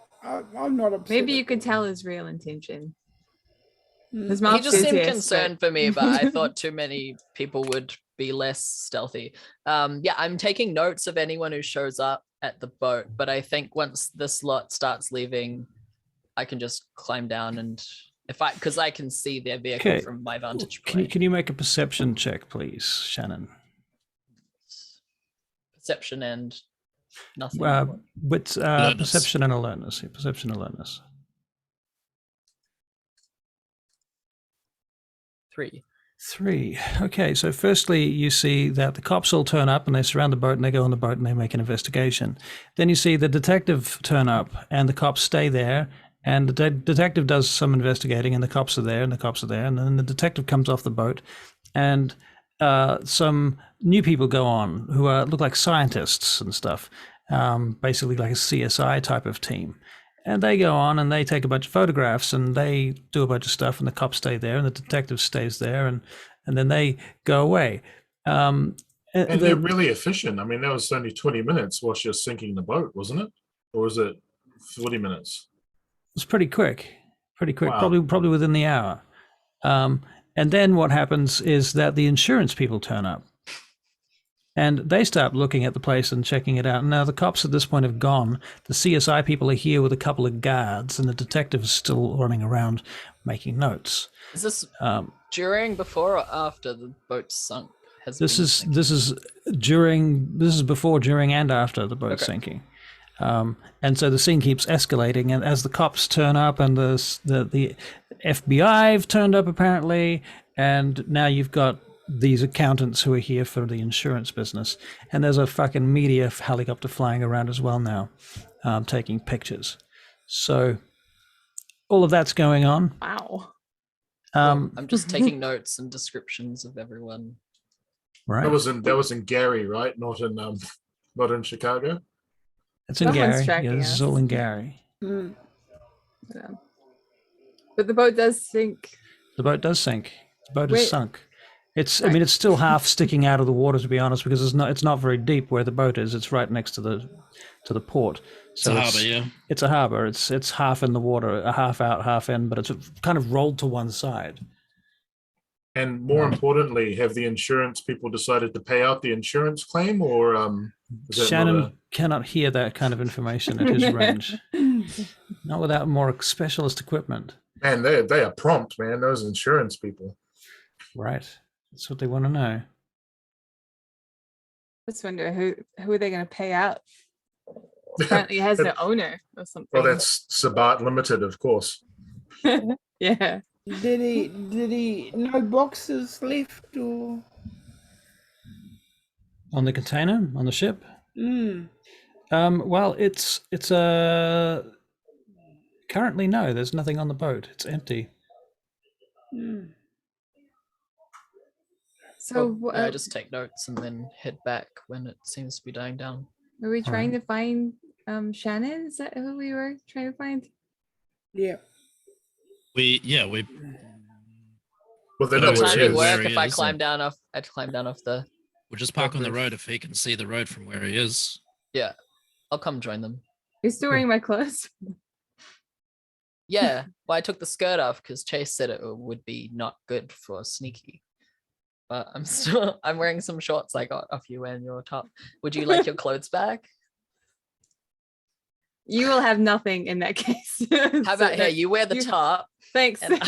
I'm not upset. Maybe you at could all. tell his real intention. His Mm. He mouth just is seemed yes, concerned for me, but I thought too many people would be less stealthy. Yeah, I'm taking notes of anyone who shows up at the boat, but I think once this lot starts leaving, I can just climb down and because I can see their vehicle Okay. from my vantage Can you, point. can you make a perception check, please, Shannon? Perception and nothing. With Alertness. perception and alertness. Yeah, perception and alertness. 3. 3. Okay, so firstly, you see that the cops all turn up and they surround the boat and they go on the boat and they make an investigation. Then you see the detective turn up and the cops stay there. And the detective does some investigating and the cops are there and the cops are there. And then the detective comes off the boat and some new people go on who look like scientists and stuff, basically like a CSI type of team. And they go on and they take a bunch of photographs and they do a bunch of stuff and the cops stay there and the detective stays there and then they go away. And they're really efficient. I mean, that was only 20 minutes while she was sinking the boat, wasn't it? Or was it 40 minutes? It's pretty quick, Wow. probably within the hour. And then what happens is that the insurance people turn up and they start looking at the place and checking it out. Now the cops at this point have gone. The CSI people are here with a couple of guards and the detective is still running around making notes. Is this during, before, or after the boat sunk? This is before, during, and after the boat Okay. sinking. And so the scene keeps escalating, and as the cops turn up, and the FBI have turned up apparently, and now you've got these accountants who are here for the insurance business, and there's a fucking media helicopter flying around as well now, taking pictures. So all of that's going on. Wow. I'm just taking notes and descriptions of everyone. Right. That was in Gary, right? Not in Chicago. It's in Someone's Gary. Yeah, tracking this is us. all in Gary. Mm. Yeah. But the boat does sink. The boat does sink. The boat is Wait. sunk. I mean, it's still half sticking out of the water, to be honest, because it's not very deep where the boat is. It's right next to the port. It's a harbor, yeah. It's a harbor. It's half in the water, a half out, half in, but it's kind of rolled to one side. And more importantly, have the insurance people decided to pay out the insurance claim, or is that Shannon not cannot hear that kind of information at his range. Not without more specialist equipment. man? They are prompt, man. Those insurance people. Right. That's what they want to know. Just wonder who are they going to pay out? Apparently, it has no owner or something. Well, that's Sabat Limited, of course. Yeah. Did he no boxes left or? On the container, on the ship. Mm. Well, it's currently no. There's nothing on the boat. It's empty. Mm. So Yeah, I just take notes and then head back when it seems to be dying down. were we trying to find Shannon? Is that who we were trying to find? Yeah. We Well, they But know I was where Timing it is. where work he if I is, climb down off. I'd climb down off the. We'll just park on the roof. road if he can see the road from where he is. Yeah, I'll come join them. You're still wearing my clothes? Yeah, well, I took the skirt off because Chase said it would be not good for sneaky. But I'm wearing some shorts I got off you and your top. Would you like your clothes back? You will have nothing in that case. How about here? You wear the top Thanks. and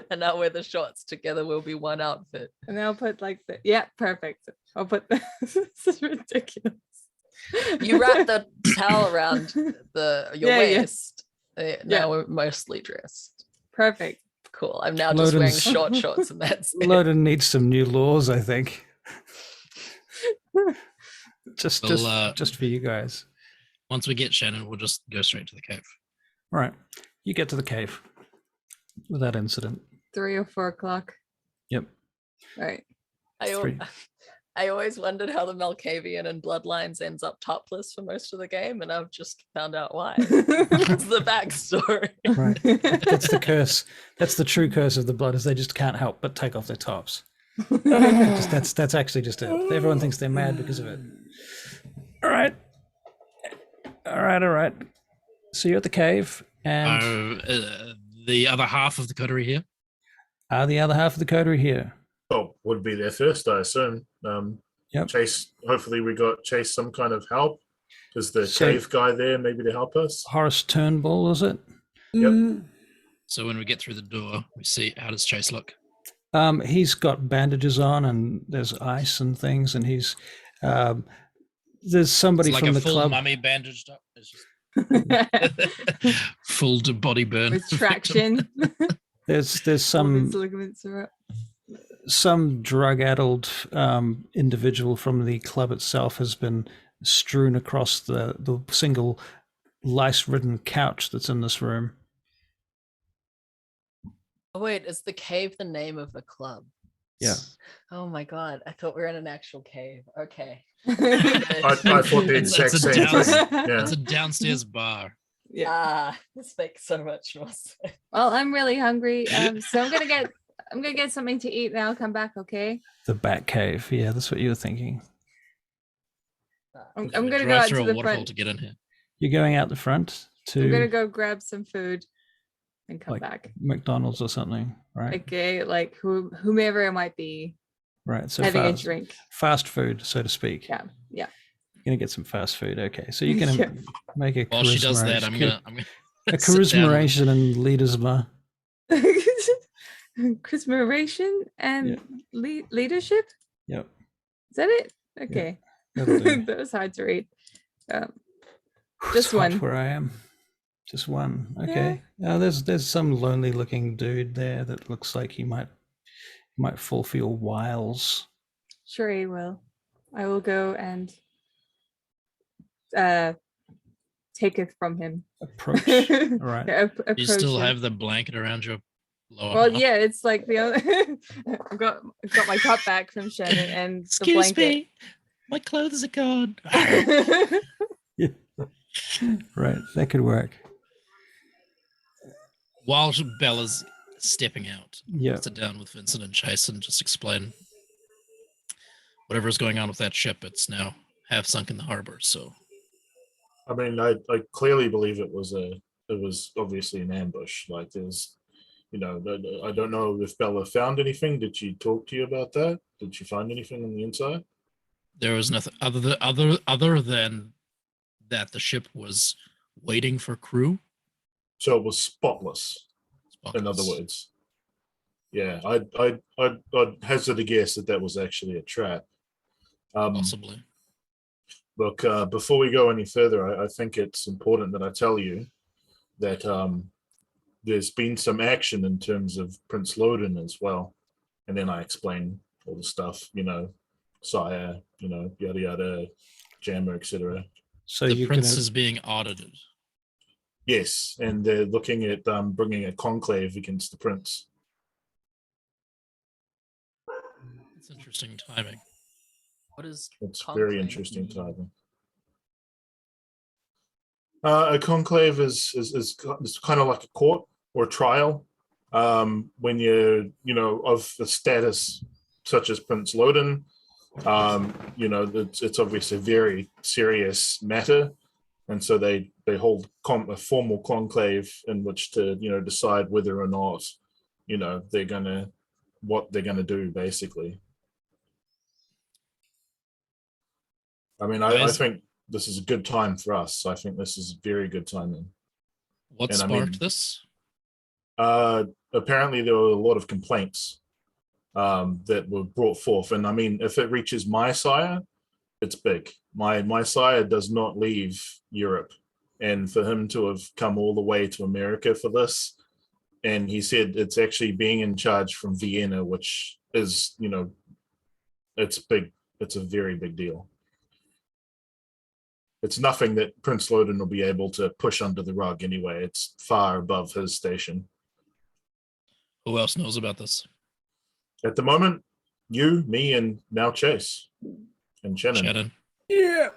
and I'll wear the shorts. Together we'll be one outfit. And then I'll put like the perfect. I'll put this is ridiculous. You wrap the towel around your Yeah. waist. Now Yeah. we're mostly dressed. Perfect. Cool. I'm now just wearing Loden's- short shorts and that's it. Loden needs some new laws, I think. just Well, just for you guys. Once we get Shannon, we'll just go straight to the cave. Right. You get to the cave without incident. 3 or 4 o'clock. Yep. Right. I always wondered how the Malkavian and Bloodlines ends up topless for most of the game, and I've just found out why. That's the backstory. Right. That's the curse. That's the true curse of the blood, is they just can't help but take off their tops. That's actually just it. Everyone thinks they're mad because of it. All right. So you're at the cave, and The other half of the coterie here. are the other half of the coterie here? Oh, would be there first, I assume. Yep. Chase, hopefully we got Chase some kind of help. Is the So- cave guy there maybe to help us? Horace Turnbull, is it? Mm, So when we get through the door, we see how does Chase look? He's got bandages on, and there's ice and things, and he's there's somebody It's like from a the full club. mummy bandaged up. It's just full to body burn. With traction. There's All some these ligaments are up. drug-addled individual from the club itself has been strewn across the single lice-ridden couch that's in this room. Oh, wait, is the cave the name of the club? Yeah. Oh my god, I thought we were in an actual cave. Okay. I thought the It's exact a same down- thing. Yeah. It's a downstairs bar. Yeah. This makes so much more sense. Well, I'm really hungry. So I'm gonna get something to eat and I'll come back, okay? The Bat Cave. Yeah, that's what you were thinking. I'm We gonna go drive out through to a the waterfall front. to get in here. You're going out the front I'm gonna to go grab some food and come Like- back. McDonald's or something, right? Okay, like whomever it might be Right. So having a fast, drink. fast food, so to speak. Yeah, yeah. You're gonna get some fast food. Okay. So you're gonna Yeah. make a While she does that, I'm charisma- gonna a sit down. charisma and leaderism. Christmaration and leadership. Yep. Is that it? Okay. That'll do. That was hard to read. Just It's hot one. where I am. Just one. Okay. Now there's some lonely looking dude there that looks like he might fall for your wiles. Sure, he will. I will go and take it from him. Approach. All right. Yeah, You approach still him. have the blanket around your lower Well, half? yeah, it's like the other. I've got my top back from Shannon and the blanket. My clothes are gone. Right. That could work. While Bella's stepping out, Yeah. sit down with Vincent and Chase and just explain whatever is going on with that ship. It's now half sunk in the harbor. So I mean, I clearly believe it was obviously an ambush. Like there's, I don't know if Bella found anything. Did she talk to you about that? Did she find anything on the inside? there was nothing other than that the ship was waiting for crew. So it was spotless. In other Spotless. words, yeah, I'd hazard a guess that was actually a trap. Possibly. Look, before we go any further, I think it's important that I tell you that there's been some action in terms of Prince Loden as well. And then I explain all the stuff, Sire, yada yada, Jammer, etc. So The you're prince gonna is being audited. Yes, and they're looking at bringing a conclave against the prince. It's interesting timing. What is It's conclave very interesting mean? timing. A conclave is kind of like a court or trial. When you're, of a status such as Prince Loden, You know, it's obviously a very serious matter, and so they hold a formal conclave in which to, you know, decide whether or not, you know, what they're gonna do, basically. I mean, I Guys, think this is a good time for us. I think this is very good timing. what and I sparked mean- this? Apparently, there were a lot of complaints that were brought forth, and I mean, if it reaches my sire, it's big. My sire does not leave Europe, and for him to have come all the way to America for this, and he said it's actually being in charge from Vienna, which is, you know, it's big. It's a very big deal. It's nothing that Prince Loden will be able to push under the rug anyway. It's far above his station. Who else knows about this? At the moment, you, me, and now Chase and Shannon. Shannon. Yeah.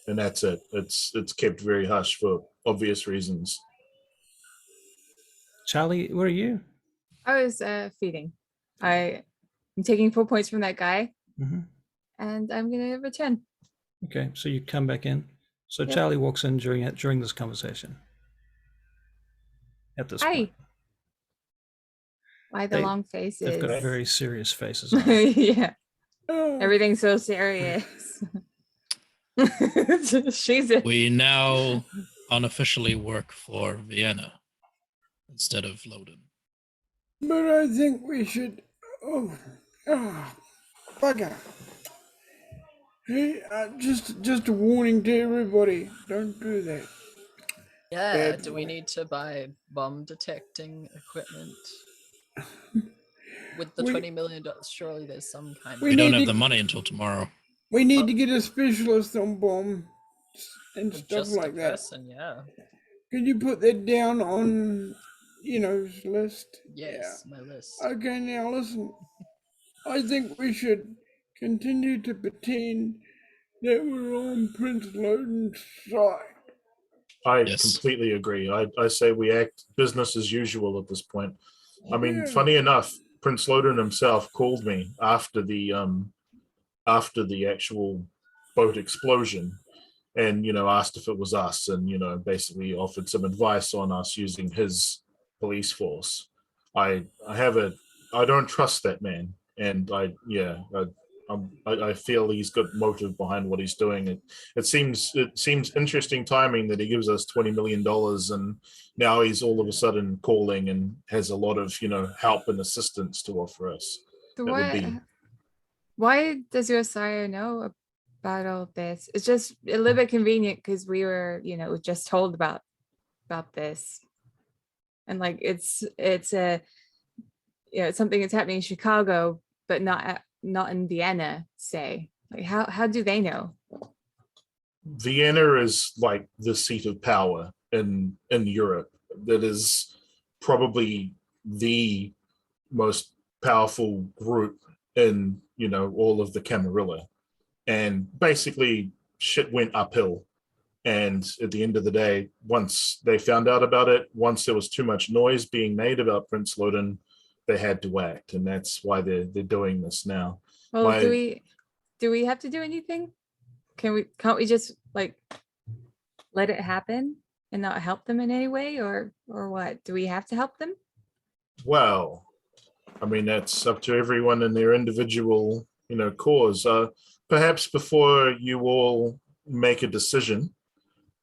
And that's it. It's kept very hush for obvious reasons. Charlie, where are you? I was feeding. I'm taking 4 points from that guy, Hmm. and I'm gonna return. Okay, so you come back in. So Yep. Charlie walks in during this conversation. At this Hi. point, Why the They- long faces? they've got very serious faces. On. Yeah, Oh, everything's so serious. She's a We now unofficially work for Vienna instead of Loden. but I think we should. Bugger. Hey, just a warning to everybody. Don't do that. Yeah, Bad do we boy. need to buy bomb detecting equipment? With the We- $20 million, surely there's some kind We We of don't need have to- the money until tomorrow. We need to get a specialist on bomb and for stuff just like a that. person, yeah. Can you put that down on, list? Yes, my list. Yeah. Okay, now listen. I think we should continue to pretend that we're on Prince Loden's side. I Yes. completely agree. I say we act business as usual at this point. I mean, Yeah. funny enough, Prince Loden himself called me after the actual boat explosion, and, you know, asked if it was us, and, you know, basically offered some advice on us using his police force. I don't trust that man, and I feel he's got motive behind what he's doing. It seems interesting timing that he gives us $20 million, and now he's all of a sudden calling and has a lot of, you know, help and assistance to offer us. So That would be why does your sire know about all this? It's just a little bit convenient because we were, just told about this, and like it's a, it's something that's happening in Chicago, but not in Vienna. Say, like how do they know? Vienna is like the seat of power in Europe. That is probably the most powerful group in, you know, all of the Camarilla. And basically shit went uphill. And at the end of the day, once they found out about it, once there was too much noise being made about Prince Loden, they had to act. And that's why they're doing this now. Well, My- do we have to do anything? Can't we just like let it happen and not help them in any way, or what? Do we have to help them? Well, I mean, that's up to everyone in their individual, you know, cause. Perhaps before you all make a decision,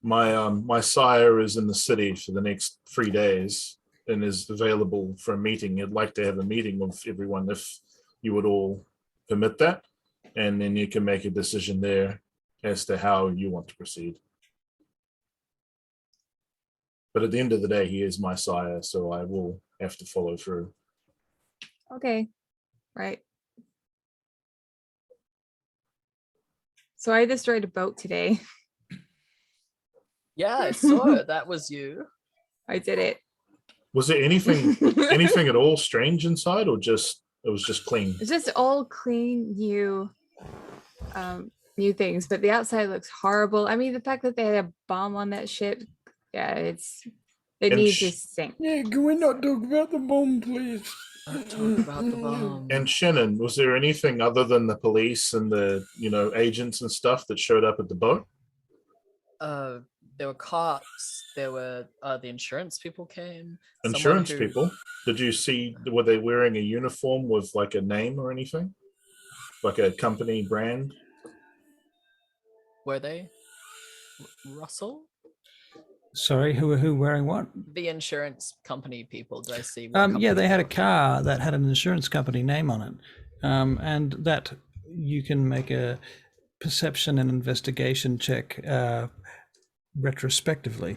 my sire is in the city for the next 3 days and is available for a meeting. I'd like to have a meeting with everyone if you would all permit that, and then you can make a decision there as to how you want to proceed. But at the end of the day, he is my sire, so I will have to follow through. Okay, right. So I destroyed a boat today. Yeah, I saw it. That was you. I did it. Was there anything at all strange inside, or just it was just clean? It's just all clean, new things, but the outside looks horrible. I mean, the fact that they had a bomb on that ship, yeah, it And needs to sink. Yeah, can we not talk about the bomb, please? Don't talk about the bomb. And Shannon, was there anything other than the police and the agents and stuff that showed up at the boat? There were cops. There were the insurance people came. Insurance Someone who- people? Did you see? Were they wearing a uniform with like a name or anything, like a company brand? Were they? Russell? Sorry, who wearing what? The insurance company people. Did I see? Yeah, they had a car that had an insurance company name on it, and that you can make a perception and investigation check retrospectively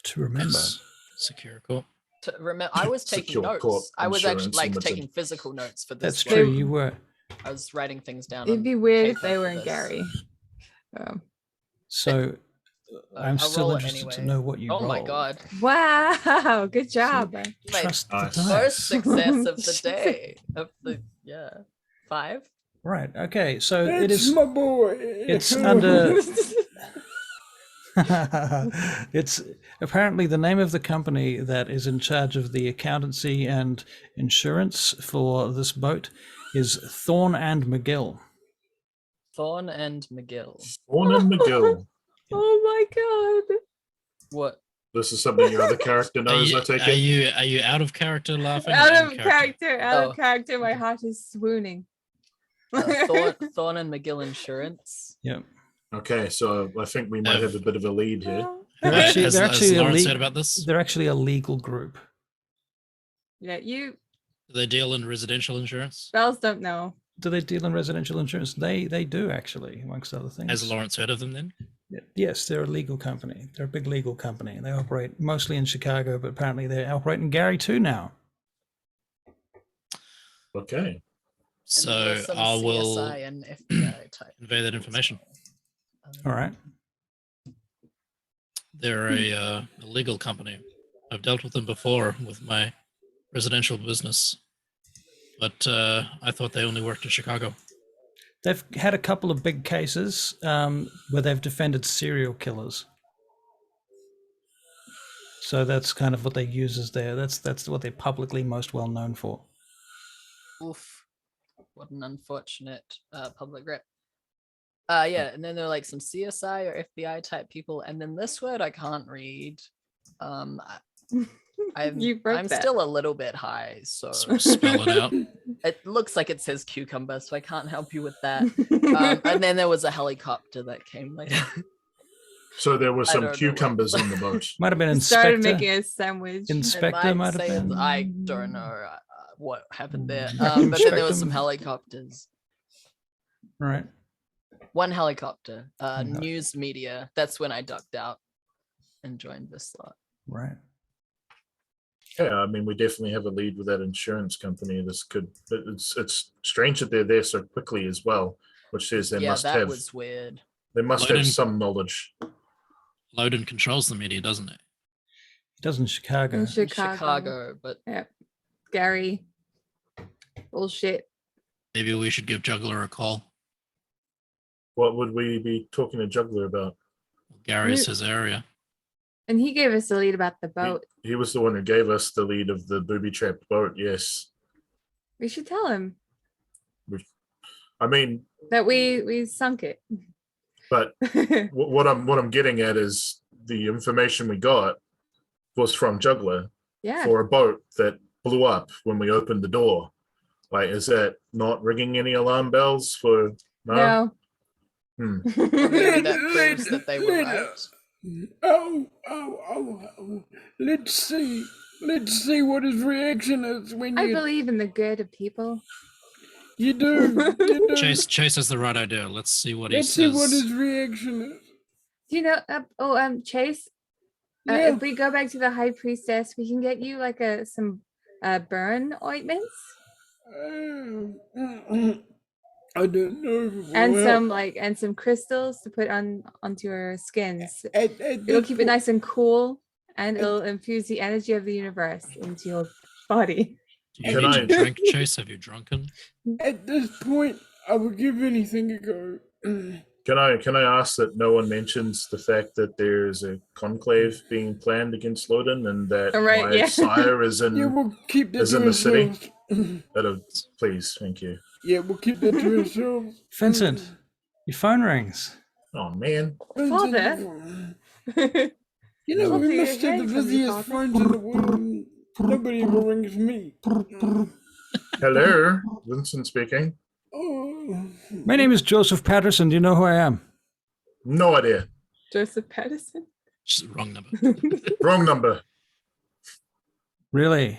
to remember. Yes. Secure, cool. To remember, I was taking Secure Corp notes. I was actually Insurance like Limited. taking physical notes for this. That's one. true. You were. I was writing things down. It'd on be weird if paper they for were in this. Gary. So I'm I'll still roll it interested to anyway. know what you Oh my rolled. god! Wow, good job. My Trust the Nice. dice. first success of the day. Of the 5. Right. Okay. So it It's is. my boy. It's under. It's apparently the name of the company that is in charge of the accountancy and insurance for this boat is Thorne and McGill. Thorne and McGill. Thorne and McGill. Oh my god. What? This is something your other character Are knows. you, I take are it. you out of character laughing? or Out in of character, out Oh. of character. My heart is swooning. Thorne and McGill Insurance. Yep. Okay, so I think we might have a bit of a lead here. They're Right, actually, has- they're has actually a Lawrence le- heard about this? They're actually a legal group. Yeah, you Do they deal in residential insurance? Bells don't know. Do they deal in residential insurance? They do actually, amongst other things. Has Lawrence heard of them then? Yes, they're a legal company. They're a big legal company. They operate mostly in Chicago, but apparently they operate in Gary too now. Okay. And then So there's some I will CSI and FBI type. convey that information. All right. They're a legal company. I've dealt with them before with my residential business, but I thought they only worked in Chicago. They've had a couple of big cases where they've defended serial killers. So that's kind of what they use as their. That's what they're publicly most well known for. Oof. What an unfortunate public rep. Yeah, and then there are like some CSI or FBI type people, and then this word I can't read. I'm You broke I'm that. still a little bit high, so Spell it out. it looks like it says cucumber, so I can't help you with that. And then there was a helicopter that came later. So there were I some don't know what- cucumbers on the boat. Might have been Started inspector. making a sandwich. Inspector It might have say been. I don't know what happened there. Vacuum But then there was spectrum. some helicopters. Right. One helicopter. Okay. News media. That's when I ducked out and joined this lot. Right. Yeah, I mean, we definitely have a lead with that insurance company. This could. It's strange that they're there so quickly as well, which says they Yeah, must that have. was weird. They must Loading. have some knowledge. Loudon controls the media, doesn't it? It does in Chicago. In In Chicago. Chicago, but Gary. Bullshit. Maybe we should give Juggler a call. What would we be talking to Juggler about? Gary's You- his area. And he gave us the lead about the boat. He was the one who gave us the lead of the booby-trapped boat. Yes, We should tell him I mean, that we sunk it. but what I'm getting at is the information we got was from Juggler Yeah. for a boat that blew up when we opened the door. Like, is that not ringing any alarm bells for? No. Hmm. maybe that proves that they were Later. right. Oh. Let's see. Let's see what his reaction is when I you believe in the good of people. you do. You do. Chase has the right idea. Let's see what Let's he see says. what his reaction is. Do you know? Chase. Yeah. If we go back to the high priestess, we can get you like some burn ointments I don't know. if it and will some help. some crystals to put onto your skins. At It'll this keep it point- nice and cool, and it'll infuse the energy of the universe into your body. Do you Can need I- to drink, Chase? Have you drunken? At this point, I would give anything a go. Can I ask that no one mentions the fact that there's a conclave being planned against Loden and that All right, my yeah. sire is in Yeah, we'll keep that is to in the city? ourselves. Please, thank you. Yeah, we'll keep that to ourselves. Vincent, your phone rings. Oh man. Father? You know, Father, we you're must have the hearing from me, busiest Father. phones in the world. Nobody ever rings me. Hello, Vincent speaking. Oh. My name is Joseph Patterson. Do you know who I am? No idea. Joseph Patterson? Just the wrong number. Wrong number. Really?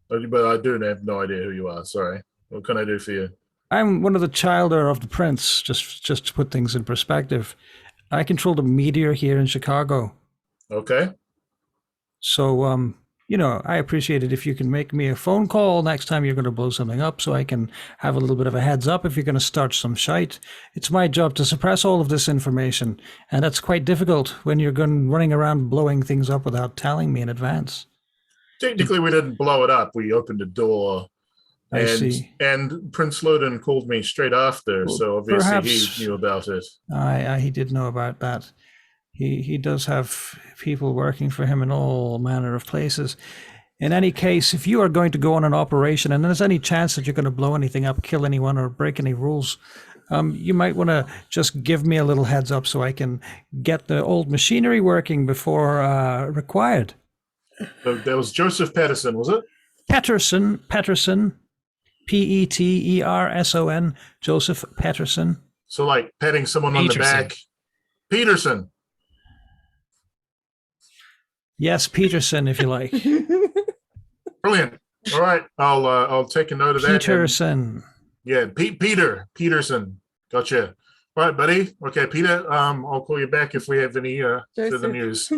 But I do have no idea who you are. Sorry. What can I do for you? I'm one of the childer of the prince, just to put things in perspective. I control the meteor here in Chicago. Okay. So, you know, I appreciate it if you can make me a phone call next time you're going to blow something up so I can have a little bit of a heads up if you're going to start some shite. It's my job to suppress all of this information, and that's quite difficult when you're running around blowing things up without telling me in advance. Technically, we didn't blow it up. We opened a door. I see. And Prince Loden called me straight after, Well, so obviously perhaps- he knew about it. He did know about that. He does have people working for him in all manner of places. In any case, if you are going to go on an operation and there's any chance that you're going to blow anything up, kill anyone, or break any rules, you might want to just give me a little heads up so I can get the old machinery working before required. So that was Joseph Patterson, was it? Patterson, Peterson, Joseph Patterson. So like patting someone on the Peterson. back. Peterson. Yes, Peterson, if you like. Brilliant. All right. I'll take a note of that. and- Peterson. Yeah, Peterson. Gotcha. All right, buddy. Okay, Peter. I'll call you back if we have any further Joseph. news.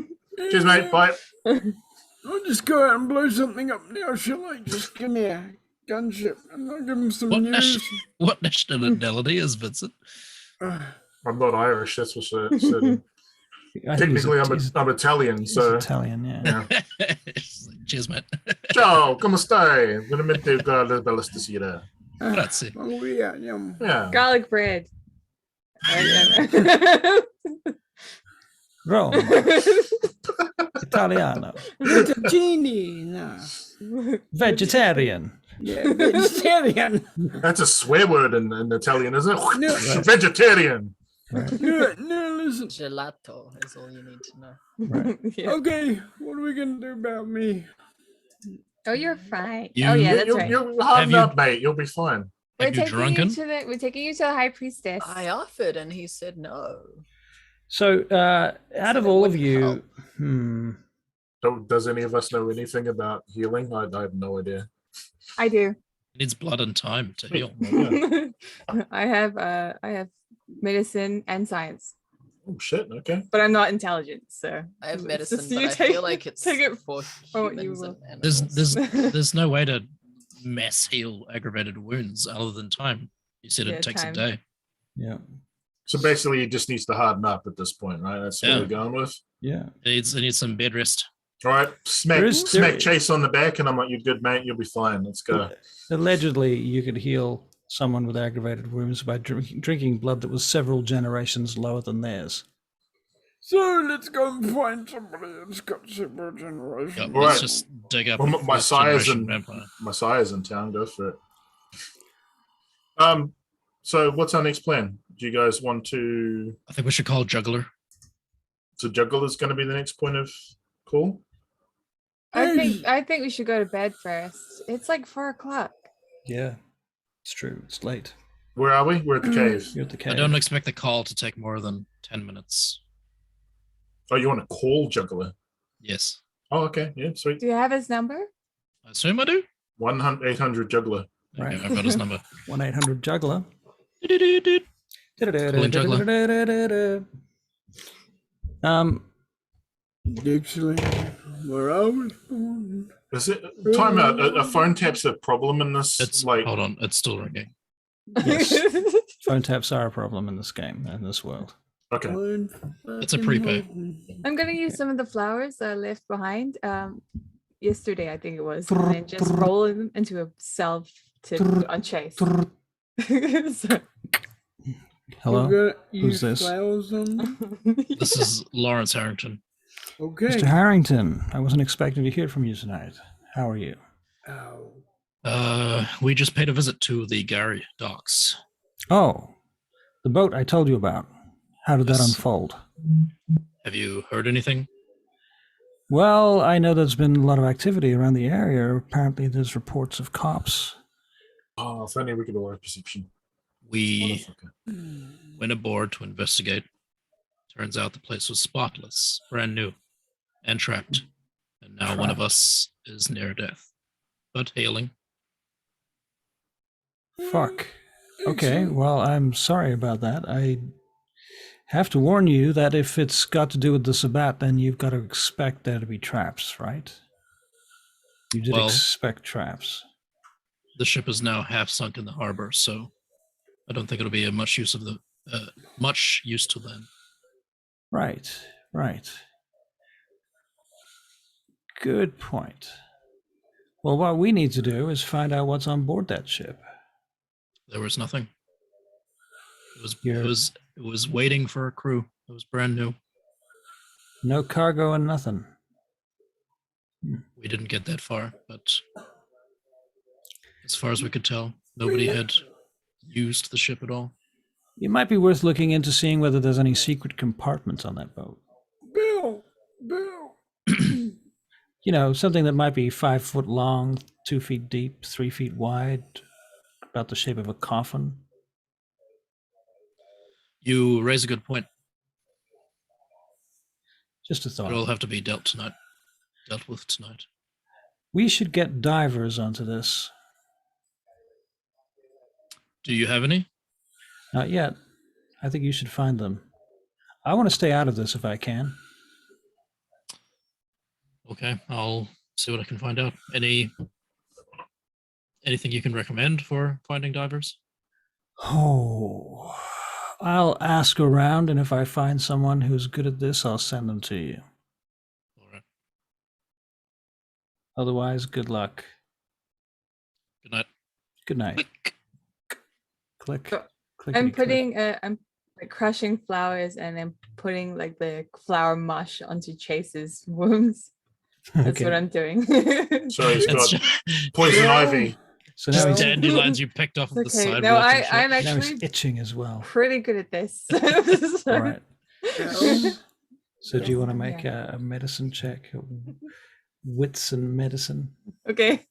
Cheers, mate. Bye. I'll just go out and blow something up now, shall I? Just give me a gunship and I'll give him some What, news. what nationality is Vincent? Uh, I'm not Irish. That's for certain. I think he's Technically, he's I'm Italian. he's So, Italian, yeah. yeah. Cheers, mate. Ciao, come stai? Veramente bella stasera. Grazie. oh, yeah, yeah. Yeah. Garlic bread. Rome, Italiano, Fettuccine, no. vegetarian. Yeah, vegetarian. That's a swear word in Italian, isn't it? No. Vegetarian. No, listen. Gelato is all you need to know. Yeah. Okay, what are we gonna do about me? Oh, you're fine. You- Oh, yeah, that's right. You'll harden you- up, mate. You'll be fine. Have you drunken? We're taking you to the high priestess. I offered and he said no. So, out Said of it all of wouldn't you, help. Does any of us know anything about healing? I have no idea. I do. Needs blood and time to heal. I have medicine and science, Oh shit. Okay. but I'm not intelligent, so I have it's medicine, just but you I take- feel like it's take it for for what you humans will. and There's animals. there's no way to mass heal aggravated wounds other than time. You said Yeah, it takes time. a day. yeah, So basically, he just needs to harden up at this point, right? That's what Yeah. we're going with. yeah. It needs some bed rest. All right. Smack There is- Chase on the back, and I'm like, "You're good, mate. You'll be fine. Let's go." Allegedly, you could heal someone with aggravated wounds by drinking blood that was several generations lower than theirs. So let's go and find somebody that's got several generations. Yep, All let's right. just dig up Well, a my first sire's generation in vampire. my sire's in town. Go for it. So what's our next plan? Do you guys want to? I think we should call Juggler. So juggle is going to be the next point of call. I think we should go to bed first. It's like 4:00. Yeah, it's true. It's late. Where are we? We're at the cave. You're at the cave. I don't expect the call to take more than 10 minutes. Oh, you want to call juggler? Yes. Oh, okay. Yeah, sweet. Do you have his number? I assume I do. 1-800 juggler. Okay, Right. I've got his number. 1-800-JUGGLER. Calling Juggler. Dixieland, where I was born. Is it time out? A phone tap's a problem in this? It's like, hold on, it's still ringing. Yes. Phone taps are a problem in this game, in this world. okay. It's a prepay. I'm gonna use some of the flowers that I left behind yesterday, I think it was, and then just roll them into a salve to put on Chase. So- Hello? We're gonna Who's use this? flowers on them. This is Lawrence Harrington. Okay. Mr. Harrington, I wasn't expecting to hear from you tonight. How are you? Oh. We just paid a visit to the Gary docks. Oh, the boat I told you about. How did that Yes. unfold? Have you heard anything? Well, I know there's been a lot of activity around the area. Apparently, there's reports of cops. Oh, if only we could all have perception. We Motherfucker. went aboard to investigate. Turns out the place was spotless, brand new, and trapped. And now one of Trapped. us is near death, but hailing. Fuck. Okay, well, I'm sorry about that. I have to warn you that if it's got to do with the Sabbat, then you've got to expect there to be traps, right? You did Well- expect traps. The ship is now half sunk in the harbor, so I don't think it'll be much use to them. Right, right. Good point. Well, what we need to do is find out what's on board that ship. There was nothing. You're- It was waiting for a crew. It was brand new. No cargo and nothing. We didn't get that far, but as far as we could tell, nobody had used the ship at all. It might be worth looking into seeing whether there's any secret compartments on that boat. Bill. You know, something that might be 5 foot long, 2 feet deep, 3 feet wide, about the shape of a coffin. You raise a good point. Just a thought. It'll have to be dealt with tonight. We should get divers onto this. Do you have any? Not yet. I think you should find them. I want to stay out of this if I can. Okay, I'll see what I can find out. Anything you can recommend for finding divers? Oh, I'll ask around, and if I find someone who's good at this, I'll send them to you. All right. Otherwise, good luck. Good night. Good night. Click. Click. So, Clickety I'm click. putting I'm like crushing flowers and then putting like the flower mush onto Chase's wounds. That's what Okay. I'm doing. So he's That's got just, poison Yeah. ivy. So now just he's, dandelions you picked off of the Okay, sidewalk. no, and shit. I'm now he's actually itching as well. pretty good at this. All right. Yeah. So do you want to Yeah. make a medicine check? Wits and medicine? Okay.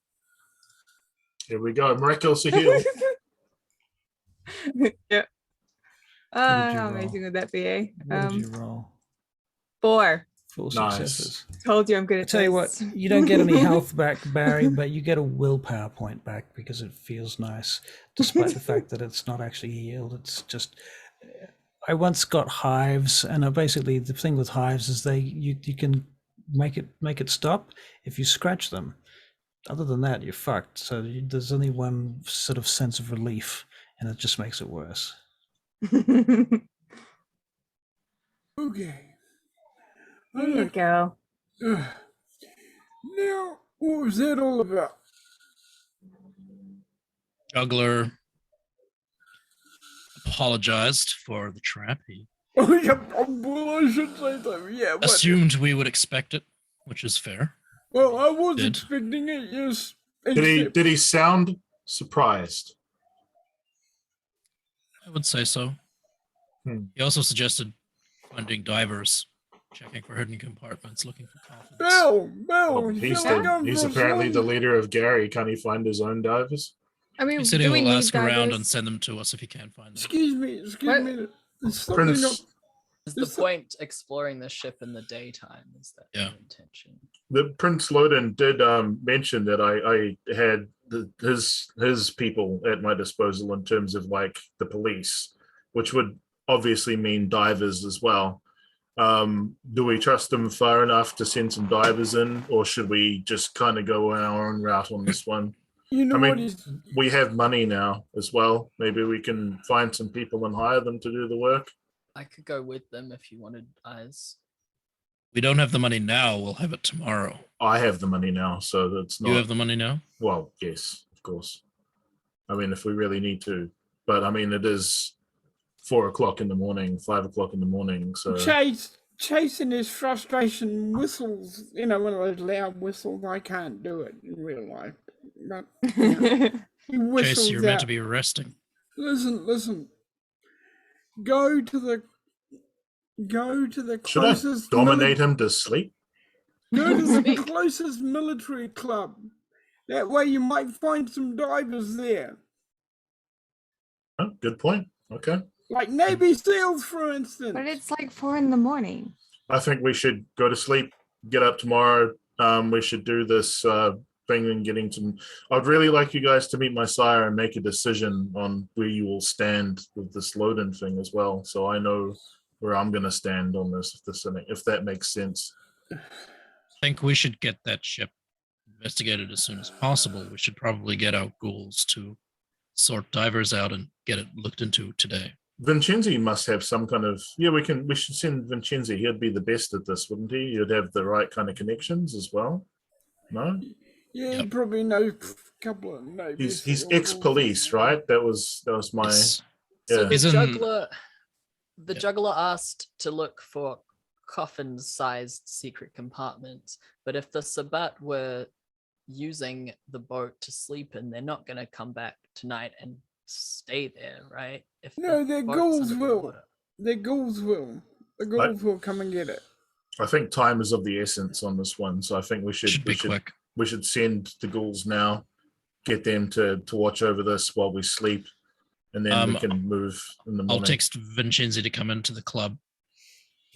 Here we go. Miraculously healed. Yeah. did you How roll? amazing would that be, eh? What did you roll? 4. Full Nice. successes. Told you I'm good I at tell you what, this. you don't get any health back, Barry, but you get a willpower point back because it feels nice, despite the fact that it's not actually healed. It's just. I once got hives, and basically the thing with hives is you can make it stop if you scratch them. Other than that, you're fucked. So there's only one sort of sense of relief, and it just makes it worse. Okay. There you go. Now, what was that all about? Juggler apologized for the trap. He Oh, yeah, well, I should say so. Yeah, what? assumed we would expect it, which is fair. Well, I was Did. expecting it, yes. Did he sound surprised? I would say so. Hmm. He also suggested finding divers, checking for hidden compartments, looking for coffins. Bill, Well, you he's feel like I'm he's for apparently the some- leader of Gary. Can't he find his own divers? I mean, He said he do we will need ask around and divers? send them to us if he can find them. Excuse me. What? There's something Prince, up. Is the Is the- point exploring the ship in the daytime? Is that Yeah. the intention? the Prince Loden did mention that I had his people at my disposal in terms of like the police, which would obviously mean divers as well. Do we trust them far enough to send some divers in, or should we just kind of go our own route on this one? You know I mean, what is we have money now as well. Maybe we can find some people and hire them to do the work. I could go with them if you wanted eyes. We don't have the money now. We'll have it tomorrow. I have the money now, so that's not. You have the money now? Well, yes, of course. I mean, if we really need to, but I mean, it is 4 o'clock in the morning, 5 o'clock in the morning. So Chasing his frustration whistles, you know, one of those loud whistles. I can't do it in real life, but you know, he whistles Chase, you're meant out. to be resting. Listen. Go to the should I closest. dominate him to sleep? Go to the Speak. closest military club. That way, you might find some divers there, Oh, good point. Okay. like Navy SEALs, for instance. But it's like 4 a.m. I think we should go to sleep, get up tomorrow. We should do this thing and getting some. I'd really like you guys to meet my sire and make a decision on where you will stand with this Loden thing as well. So I know where I'm going to stand on this, if that makes sense. I think we should get that ship investigated as soon as possible. We should probably get our ghouls to sort divers out and get it looked into today. Vincenzi must have some kind of we should send Vincenzi. He'd be the best at this, wouldn't he? He'd have the right kind of connections as well. No? Yeah, Yep. you probably know a couple of Navy He's SEALs. ex-police, right? That was my Yes. So Yeah. the Isn't- juggler, Yeah. juggler asked to look for coffin-sized secret compartments, but if the Sabbat were using the boat to sleep in, they're not going to come back tonight and stay there, right? If No, the their boat's ghouls under the will. water. The ghouls will. The ghouls will come and get it. I think time is of the essence on this one, so I think we should Should be quick. we should send the ghouls now, get them to watch over this while we sleep, and then we can move in the morning. I'll text Vincenzi to come into the club.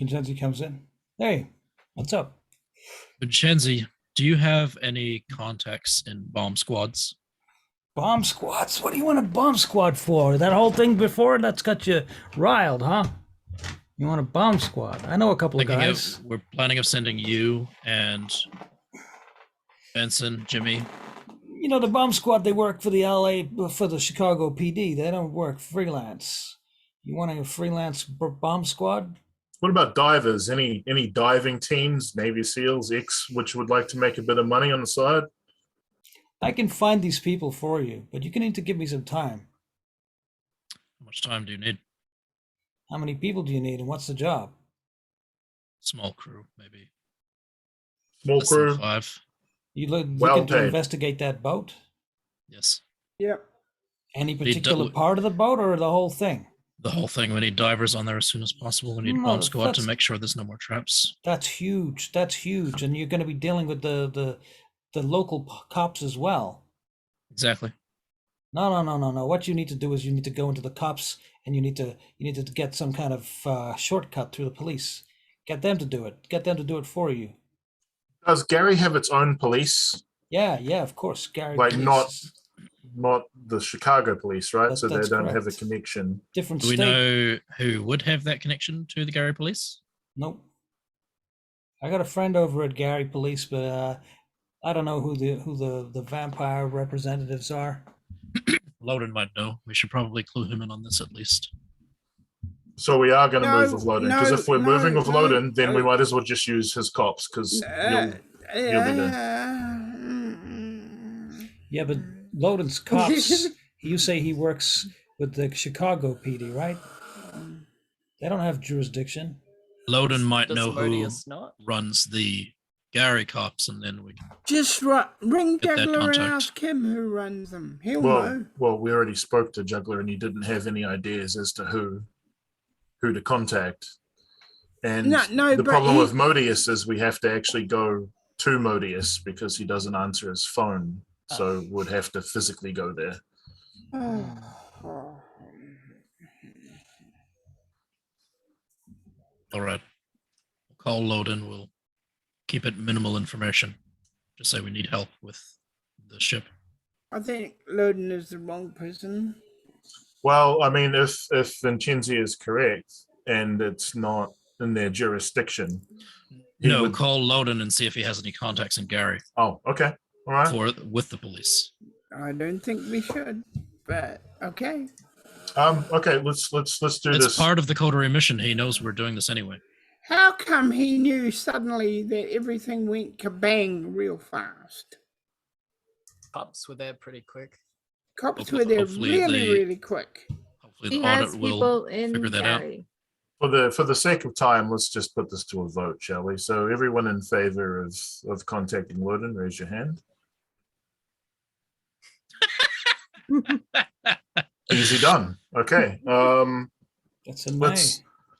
Vincenzi comes in. Hey, what's up? Vincenzi, do you have any contacts in bomb squads? Bomb squads? What do you want a bomb squad for? That whole thing before, that's got you riled, huh? You want a bomb squad? I know a couple of guys. We're planning of sending you and Benson, Jimmy. You know, the bomb squad, they work for the for the Chicago PD. They don't work freelance. You want a freelance bomb squad? What about divers? Any diving teams, Navy SEALs, which would like to make a bit of money on the side? I can find these people for you, but you're going to need to give me some time. How much time do you need? How many people do you need, and what's the job? Small crew, maybe. Small Less than crew. 5. You looking Well to paid. investigate that boat? Yes. Yep. Any Need particular to- part of the boat, or the whole thing? The whole thing. We need divers on there as soon as possible. We need a No, bomb squad to that's- make sure there's no more traps. That's huge. That's huge, and you're going to be dealing with the local cops as well. Exactly. No. What you need to do is you need to go into the cops, and you need to get some kind of shortcut through the police. Get them to do it. Get them to do it for you. Does Gary have its own police? Yeah, of course. Gary, Like, police not- is Not the Chicago police, right? So they That's don't have a correct. connection. different Do we state. know who would have that connection to the Gary police? Nope. I got a friend over at Gary Police, but I don't know who the vampire representatives are. Loden might know. We should probably clue him in on this at least. So we are going to No, move with Loden, because if we're no, moving with no, Loden, then we no. might as well just use his cops, because you'll be there. Yeah, but Loden's cops. You say he works with the Chicago PD, right? They don't have jurisdiction. Loden might Does know who Modius not? runs the Gary cops, and then we can. Just ring Get that Juggler and contact. ask him who runs them. He'll know. Well, we already spoke to Juggler, and he didn't have any ideas as to who to contact. And No, the but problem he- with Modius is we have to actually go to Modius because he doesn't answer his phone. So we'd have to physically go there. All right. We'll call Loden. We'll keep it minimal information. Just say we need help with the ship. I think Loden is the wrong person. Well, I mean, if Vincenzi is correct and it's not in their jurisdiction. he No, would- call Loden and see if he has any contacts in Gary Oh, okay. All right. with the police. I don't think we should, but okay. Okay, let's do It's this. part of the coterie mission. He knows we're doing this anyway. How come he knew suddenly that everything went kabang real fast? Cops were there pretty quick. Cops Hopefully- were there hopefully they- really quick. Hopefully hopefully He the has audit will people in figure that out. Gary. For the sake of time, let's just put this to a vote, shall we? So everyone in favor of contacting Loden, raise your hand. Easy done. Okay. That's a nay.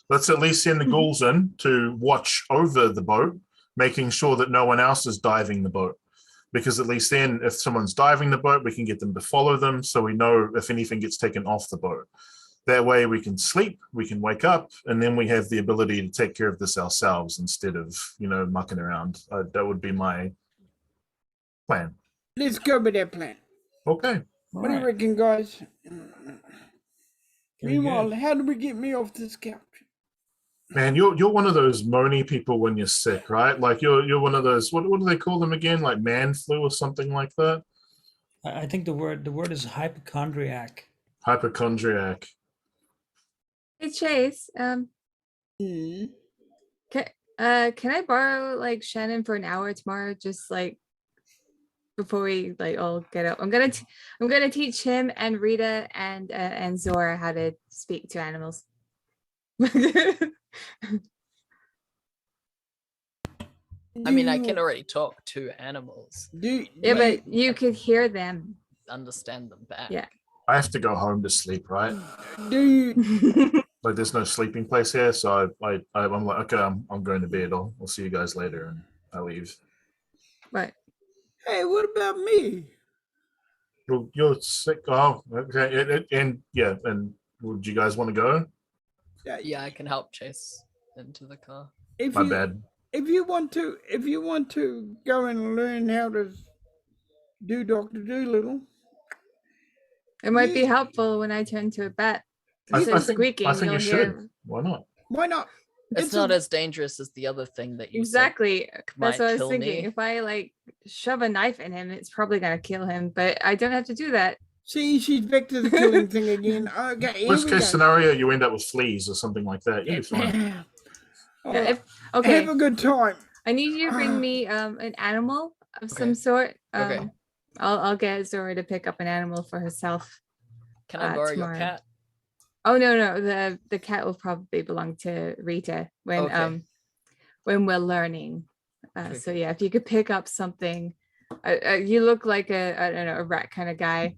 Let's at least send the ghouls in to watch over the boat, making sure that no one else is diving the boat. Because at least then, if someone's diving the boat, we can get them to follow them, so we know if anything gets taken off the boat. That way we can sleep, we can wake up, and then we have the ability to take care of this ourselves instead of, mucking around. That would be my plan. Let's go with that plan. Okay. What do you Alright, reckon, guys? very Meanwhile, good. how do we get me off this couch? Man, you're one of those moany people when you're sick, right? Like you're one of those, what do they call them again? Like man flu or something like that? I think the word is hypochondriac. Hypochondriac. Hey Chase, Hmm. can I borrow like Shannon for an hour tomorrow? Just like before we like all get up. I'm gonna teach him and Rita and Zora how to speak to animals. I mean, I Do can you- already talk to animals, Yeah, but you could hear them. understand them back. Yeah. I have to go home to sleep, right? do you Like there's no sleeping place here, so I'm like, okay, I'm going to bed. I'll see you guys later, and I leave. But hey, what about me? Well, you're sick. Oh, okay. And would you guys want to go? Yeah, I can help Chase into the car. If My you bad. if you want to go and learn how to do Dr. Doolittle, it might be You- helpful when I turn to a bat. I Instead of think squeaking, I think you'll you should. hear Why not? why not? It's not as dangerous as the other thing that you exactly. That's might what I was kill thinking. me. If I like shove a knife in him, it's probably gonna kill him. But I don't have to do that. See, she's back to the killing thing again. Okay, here Worst we case go. scenario, you end up with fleas or something like that. You'll be fine. Oh, Yeah, okay, Have a good time. I need you to bring me an animal of some Okay. sort. Okay. I'll get Zora to pick up an animal for herself. Can I borrow tomorrow. your cat? Oh no, the cat will probably belong to Rita when Okay. when we're learning. Okay, So yeah, if you could pick up something, you look like I don't know, a rat kind of guy.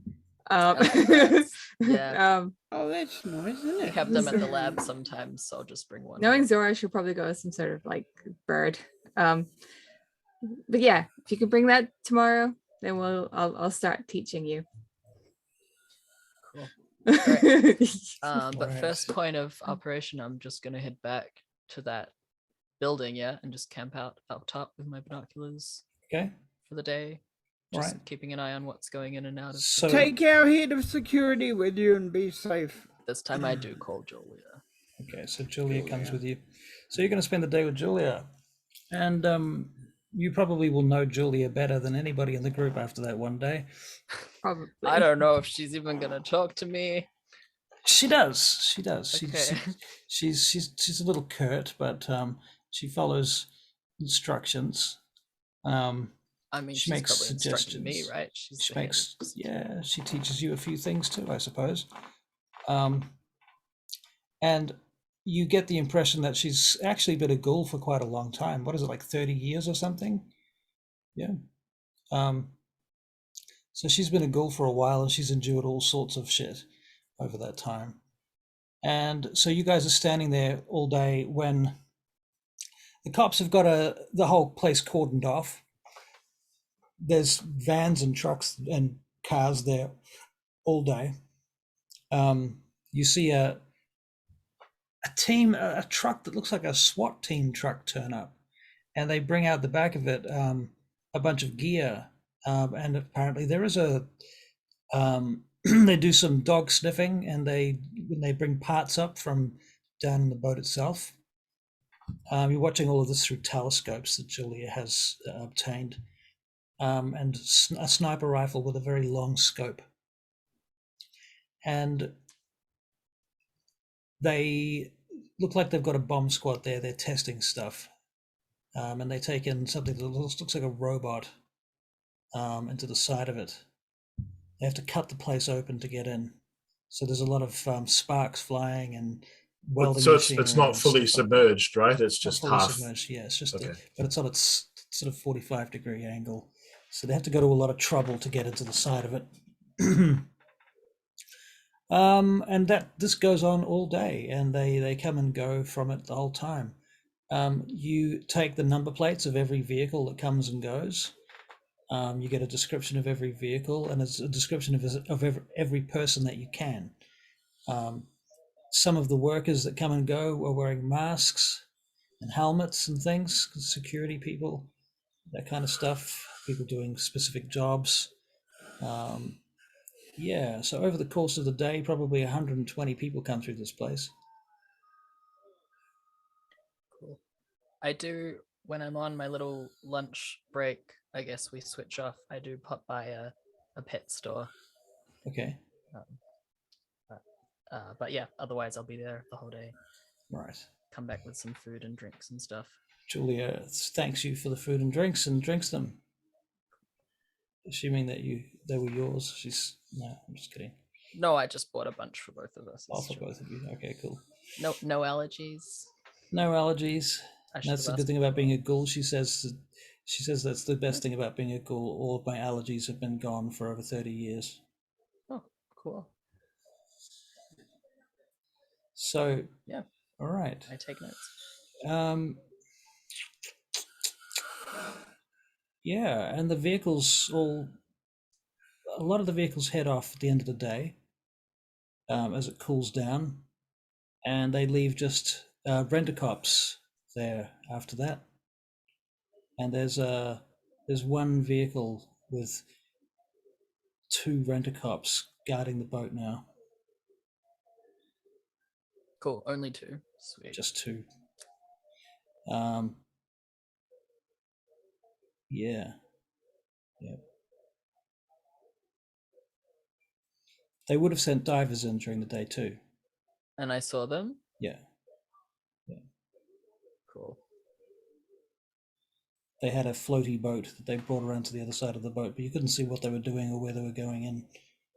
I like rats. Yeah. Oh, that's nice, isn't I it? have them at the lab sometimes, so I'll just bring one. Knowing Zora, she'll probably go with some sort of like bird. But yeah, if you could bring that tomorrow, then I'll start teaching you. Cool. Right. But Right. first point of operation, I'm just gonna head back to that building, yeah, and just camp out top with my binoculars Okay. for the day. Just Right. keeping an eye on what's going in and out of. So Take our head of security with you and be safe. This time I do call Julia. okay, so Julia comes Julia. with you. So you're going to spend the day with Julia, and you probably will know Julia better than anybody in the group after that one day. Probably. I don't know if she's even gonna talk to me. She does. She does. Okay. She's a little curt, but she follows instructions. I mean, She she's makes probably instructing me, suggestions. right? She's She the head makes of- yeah. She teaches you a few things too, I suppose. And you get the impression that she's actually been a ghoul for quite a long time. What is it, like 30 years or something? Yeah. So she's been a ghoul for a while, and she's endured all sorts of shit over that time. And so you guys are standing there all day when the cops have got the whole place cordoned off. There's vans and trucks and cars there all day. You see a team, a truck that looks like a SWAT team truck turn up, and they bring out the back of it a bunch of gear, and apparently there is a they do some dog sniffing, and when they bring parts up from down in the boat itself. You're watching all of this through telescopes that Julia has obtained, and a sniper rifle with a very long scope. And they look like they've got a bomb squad there. They're testing stuff, and they take in something that looks like a robot into the side of it. They have to cut the place open to get in. So there's a lot of sparks flying and But welding. so it's machinery not and fully stuff like that. submerged, right? It's Not just fully half. submerged. Yeah, it's just, Okay. but it's on its sort of 45-degree angle. So they have to go to a lot of trouble to get into the side of it. And this goes on all day, and they come and go from it the whole time. You take the number plates of every vehicle that comes and goes. You get a description of every vehicle, and it's a description of every person that you can. Some of the workers that come and go are wearing masks and helmets and things, security people, that kind of stuff, people doing specific jobs. Yeah, so over the course of the day, probably 120 people come through this place. Cool. I do, when I'm on my little lunch break, I guess we switch off. I do pop by a pet store. Okay, But yeah, otherwise I'll be there the whole day. right. Come back with some food and drinks and stuff. Julia thanks you for the food and drinks and drinks them. Assuming that they were yours. No, I'm just kidding. No, I just bought a bunch for both of us. Oh, for both of you. Okay, cool. No allergies. No allergies. I And should that's the have good asked thing about being a ghoul. She says that's the best thing about being a ghoul. All of my allergies have been gone for over 30 years. Oh, cool. So Yeah. All right. I take notes. Yeah, and the vehicles a lot of the vehicles head off at the end of the day, as it cools down, and they leave just rent-a-cops there after that. And there's one vehicle with 2 rent-a-cops guarding the boat now. Cool. Only 2. Sweet. Just 2. Yeah. Yep. They would have sent divers in during the day too. And I saw them. Yeah. Cool. They had a floaty boat that they brought around to the other side of the boat, but you couldn't see what they were doing or where they were going in.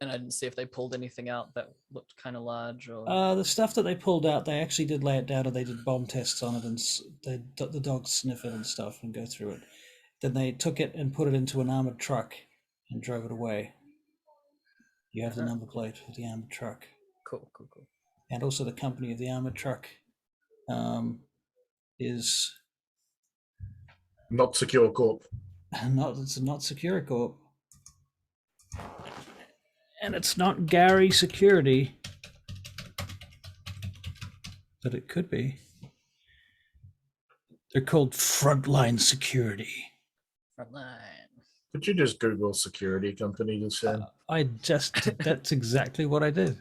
And I didn't see if they pulled anything out that looked kind of large or. The stuff that they pulled out, they actually did lay it down and they did bomb tests on it, and the dogs sniff it and stuff and go through it. Then they took it and put it into an armored truck and drove it away. You have the number plate of the armored truck. Cool. And also the company of the armored truck is Not Secure Corp. it's not Securicorp. And it's not Gary Security. But it could be. They're called Frontline Security. Frontline. Could you just Google security company just then? That's exactly what I did.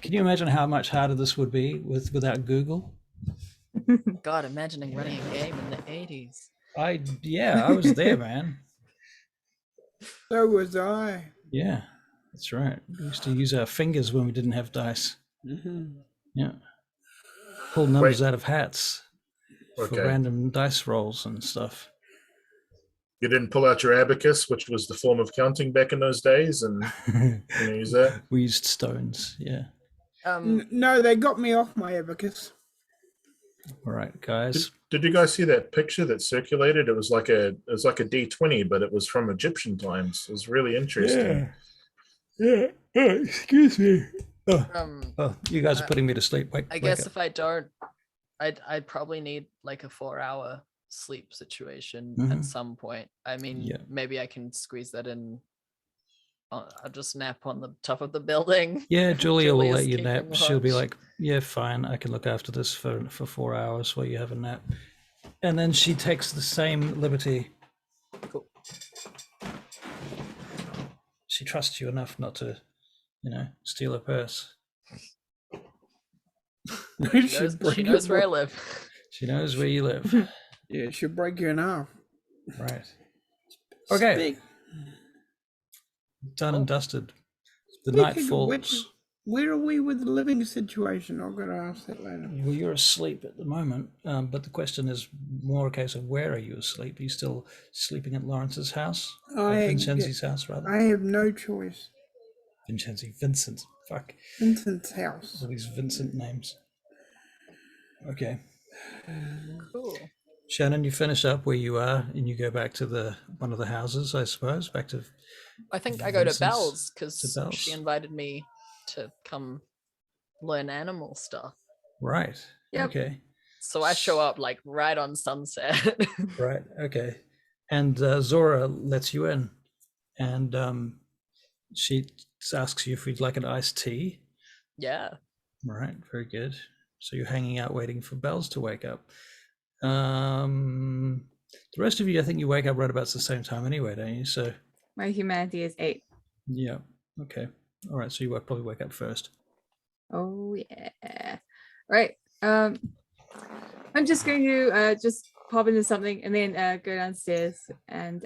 Can you imagine how much harder this would be without Google? God, imagining running a game in the 80s. I was there, man. So was I. Yeah, that's right. We used to use our fingers when we didn't have dice. Mm-hmm. Yeah. Pull numbers out of hats for Okay. random dice rolls and stuff. You didn't pull out your abacus, which was the form of counting back in those days, and use that? We used stones, yeah. No, they got me off my abacus. All right, guys. Did you guys see that picture that circulated? It was like a D20, but it was from Egyptian times. It was really interesting. Yeah. Excuse me. Um, Oh, you guys are putting me to sleep. I guess if I don't, I'd probably need like a 4-hour sleep situation at some point. I mean, Yeah. maybe I can squeeze that in. I'll just nap on the top of the building. Yeah, Julia will Julia's let you keeping nap. She'll be watch. like, yeah, fine, I can look after this for 4 hours while you have a nap. And then she takes the same liberty. Cool. She trusts you enough not to, steal her purse. She knows where I live. She knows where you live. Yeah, she'll break you in half. Right. Okay. Speak- Done and dusted. The night speaking of falls. which, where are we with the living situation? I've got to ask that later. Well, you're asleep at the moment, but the question is more a case of where are you asleep? Are you still sleeping at Lawrence's house? Vincenzi's house, rather. I have no choice. Vincent. Fuck. Vincent's house. All these Vincent names. Okay. Cool. Shannon, you finish up where you are and you go back to one of the houses, I suppose. Back to I think I go to Vincent's- Belle's to because Belle's. she invited me to come learn animal stuff. right. Yep. Okay. So I show up like right on sunset. Right. Okay. And Zora lets you in, and she asks you if you'd like an iced tea. Yeah. Right. Very good. So you're hanging out waiting for Bells to wake up. The rest of you, I think you wake up right about the same time anyway, don't you? So My humanity is 8. yeah. Okay. All right. So you probably wake up first. Oh yeah. Right. I'm just going to just pop into something and then go downstairs and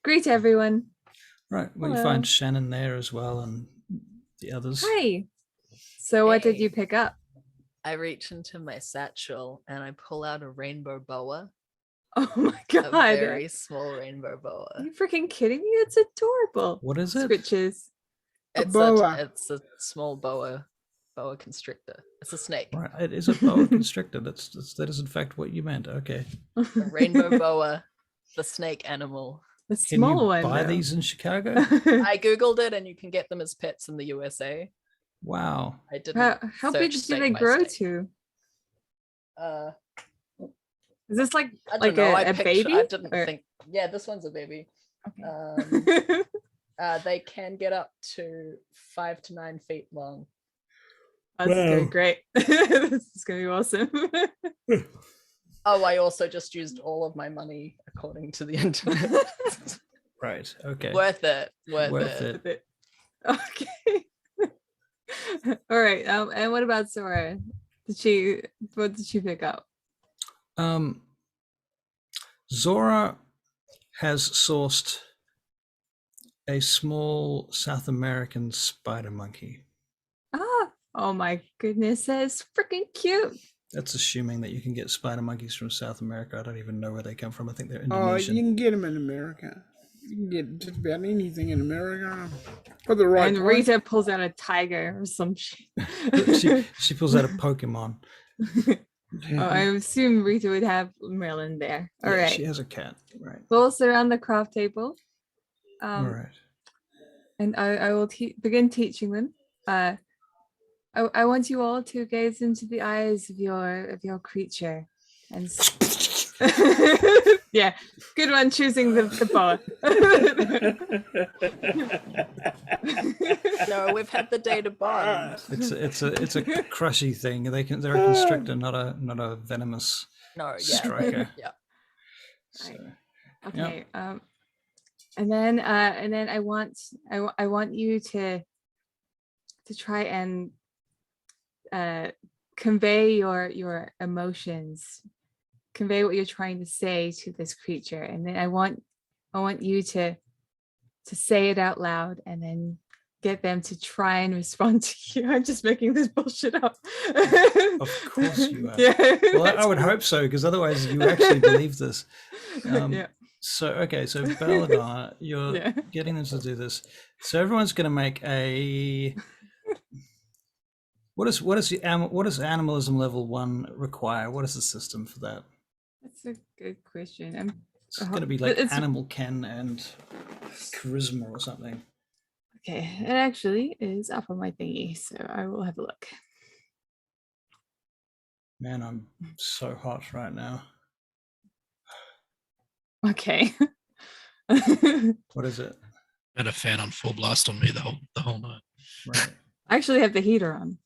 greet everyone. Right. Well, you Hello. find Shannon there as well, and the others. Hi. So what did Hey. you pick up? I reach into my satchel and I pull out a rainbow boa. Oh my A god. very small rainbow Are boa. you freaking kidding me? It's adorable. What is it? Scritches. boa. It's a small boa constrictor. It's a snake. Right. It is a boa constrictor. That is in fact what you meant. Okay. A rainbow boa, the snake animal. The Can small you one. buy though. these in Chicago? I googled it and you can get them as pets in the USA. Wow. I didn't. How big search do they snake by grow snake. to? Uh, Is this like I don't like know. I a baby? I didn't Or- think. Yeah, this one's a baby. Okay. They can get up to 5 to 9 feet long. That's gonna Wow. be great. This is gonna be awesome. Oh, I also just used all of my money according to the internet. Right. Okay. Worth it. Worth Worth it. it. Okay. All right. And what about Sora? What did she pick up? Zora has sourced a small South American spider monkey. Oh my goodness, that's freaking cute. That's assuming that you can get spider monkeys from South America. I don't even know where they come from. I think they're Oh, Indonesian. you can get them in America. You can get just about anything in America for the right And price. Rita pulls out a tiger or some shit. she pulls out a Pokemon. Oh, I assume Rita would have Merlin there. All Yeah, right. She has a cat. Right. We'll sit around the craft table. All right. And I will begin teaching them. I want you all to gaze into the eyes of your creature, and yeah, good one choosing the boa. No, we've had the day to bond. It's a crushy thing. They're a constrictor, not a venomous No, yeah. striker. Yeah. So, Okay. And then I want you to try and convey your emotions, convey what you're trying to say to this creature, and then I want you to say it out loud and then get them to try and respond to you. I'm just making this bullshit up. Of course you are. Yeah. well, I would hope so, because otherwise you actually believe this. Yeah. So Belladonna, you're Yeah. getting them to do this. So everyone's going to make a. What does animalism level 1 require? What is the system for that? That's a good question. It's going to be like it's- animal ken and charisma or something. Okay, it actually is up on my thingy, so I will have a look. Man, I'm so hot right now. Okay. What is it? Had a fan on full blast on me the whole night. Right. I actually have the heater on.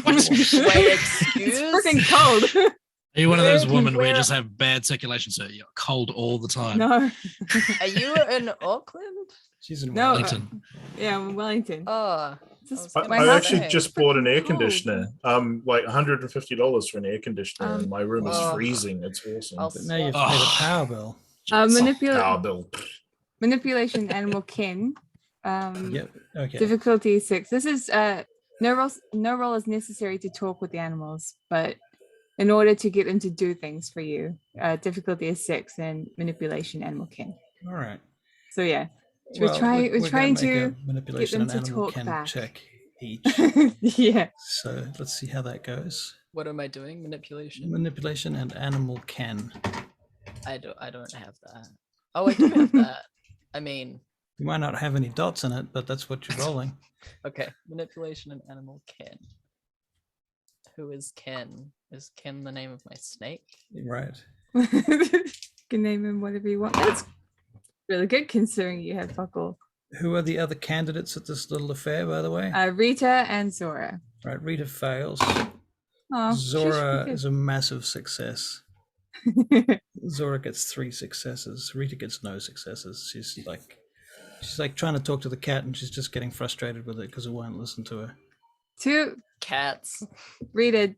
What? Wait, It's excuse? freaking cold. Are you one of those Where- women where you where- just have bad circulation, so you're cold all the time? No. Are you in Auckland? She's in No, Wellington. Yeah, I'm in Wellington. Oh, This is I was my I house. actually say. just bought an air Cold. conditioner. Like $150 for an air conditioner, and my room is Oh. freezing. It's awesome. I'll But now you have to pay the Oh. power bill. Power bill. Manipulation animal kin. Yep. Okay. Difficulty 6. This is no role is necessary to talk with the animals, but in order to get them to do things for you, difficulty is 6 and manipulation animal kin. All right. So yeah, Well, we're gonna trying make a to manipulation them and to animal talk ken back. check each. Yeah. So let's see how that goes. What am I doing? Manipulation? Manipulation and animal can. I don't have that. Oh, I do have that. I mean, You might not have any dots in it, but that's what you're rolling. okay. Manipulation and animal Ken. Who is Ken? Is Ken the name of my snake? Right. You can name him whatever you want. That's really good considering you have fuck all. Who are the other candidates at this little affair, by the way? Rita and Zora. Right, Rita fails. Oh, Zora is a massive success. Zora gets 3 successes. Rita gets no successes. She's like trying to talk to the cat, and she's just getting frustrated with it because it won't listen to her. 2 Cats. Rita.